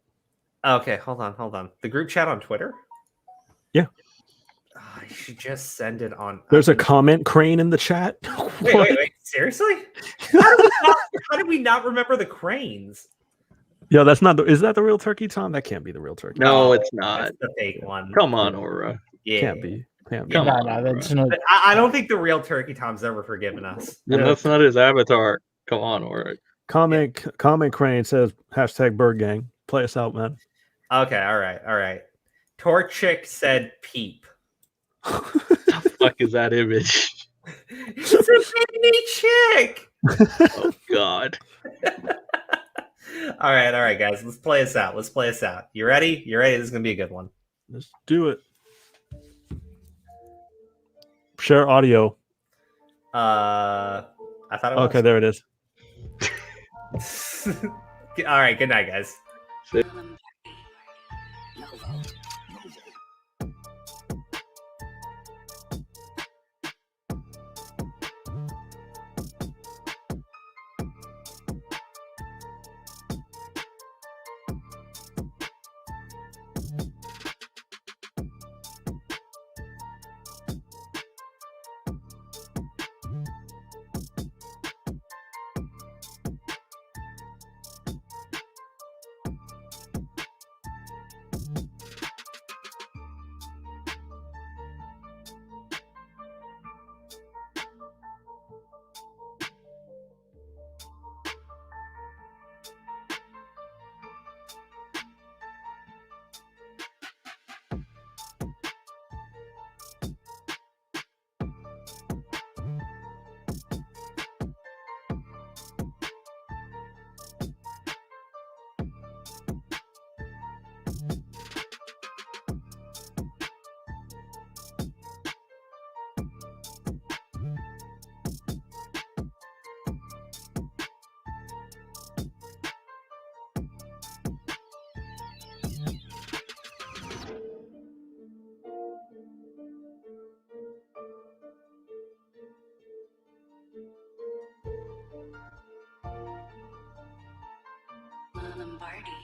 Okay, hold on. The group chat on Twitter? Yeah. Oh, I should just send it on. There's a comment crane in the chat. Wait. Seriously? How did we not remember the cranes? Yeah, that's not. Is that the real turkey, Tom? That can't be the real turkey. No, it's not. That's the fake one. Come on, Aura. Yeah. Can't be. Can't be. Come No, on, no, that's bro. no. But I don't think the real turkey Tom's ever forgiven us. And that's not his avatar. Come on, Aura. Comment crane says hashtag bird gang. Play us out, man. Okay, all right. Torchic said peep. The fuck is that image? It's a baby chick. Oh God. All right, guys. Let's play us out. You ready? This is gonna be a good one. Let's do it. Share audio. I thought it was. Okay, there it is. All right, good night, guys. Lombardi.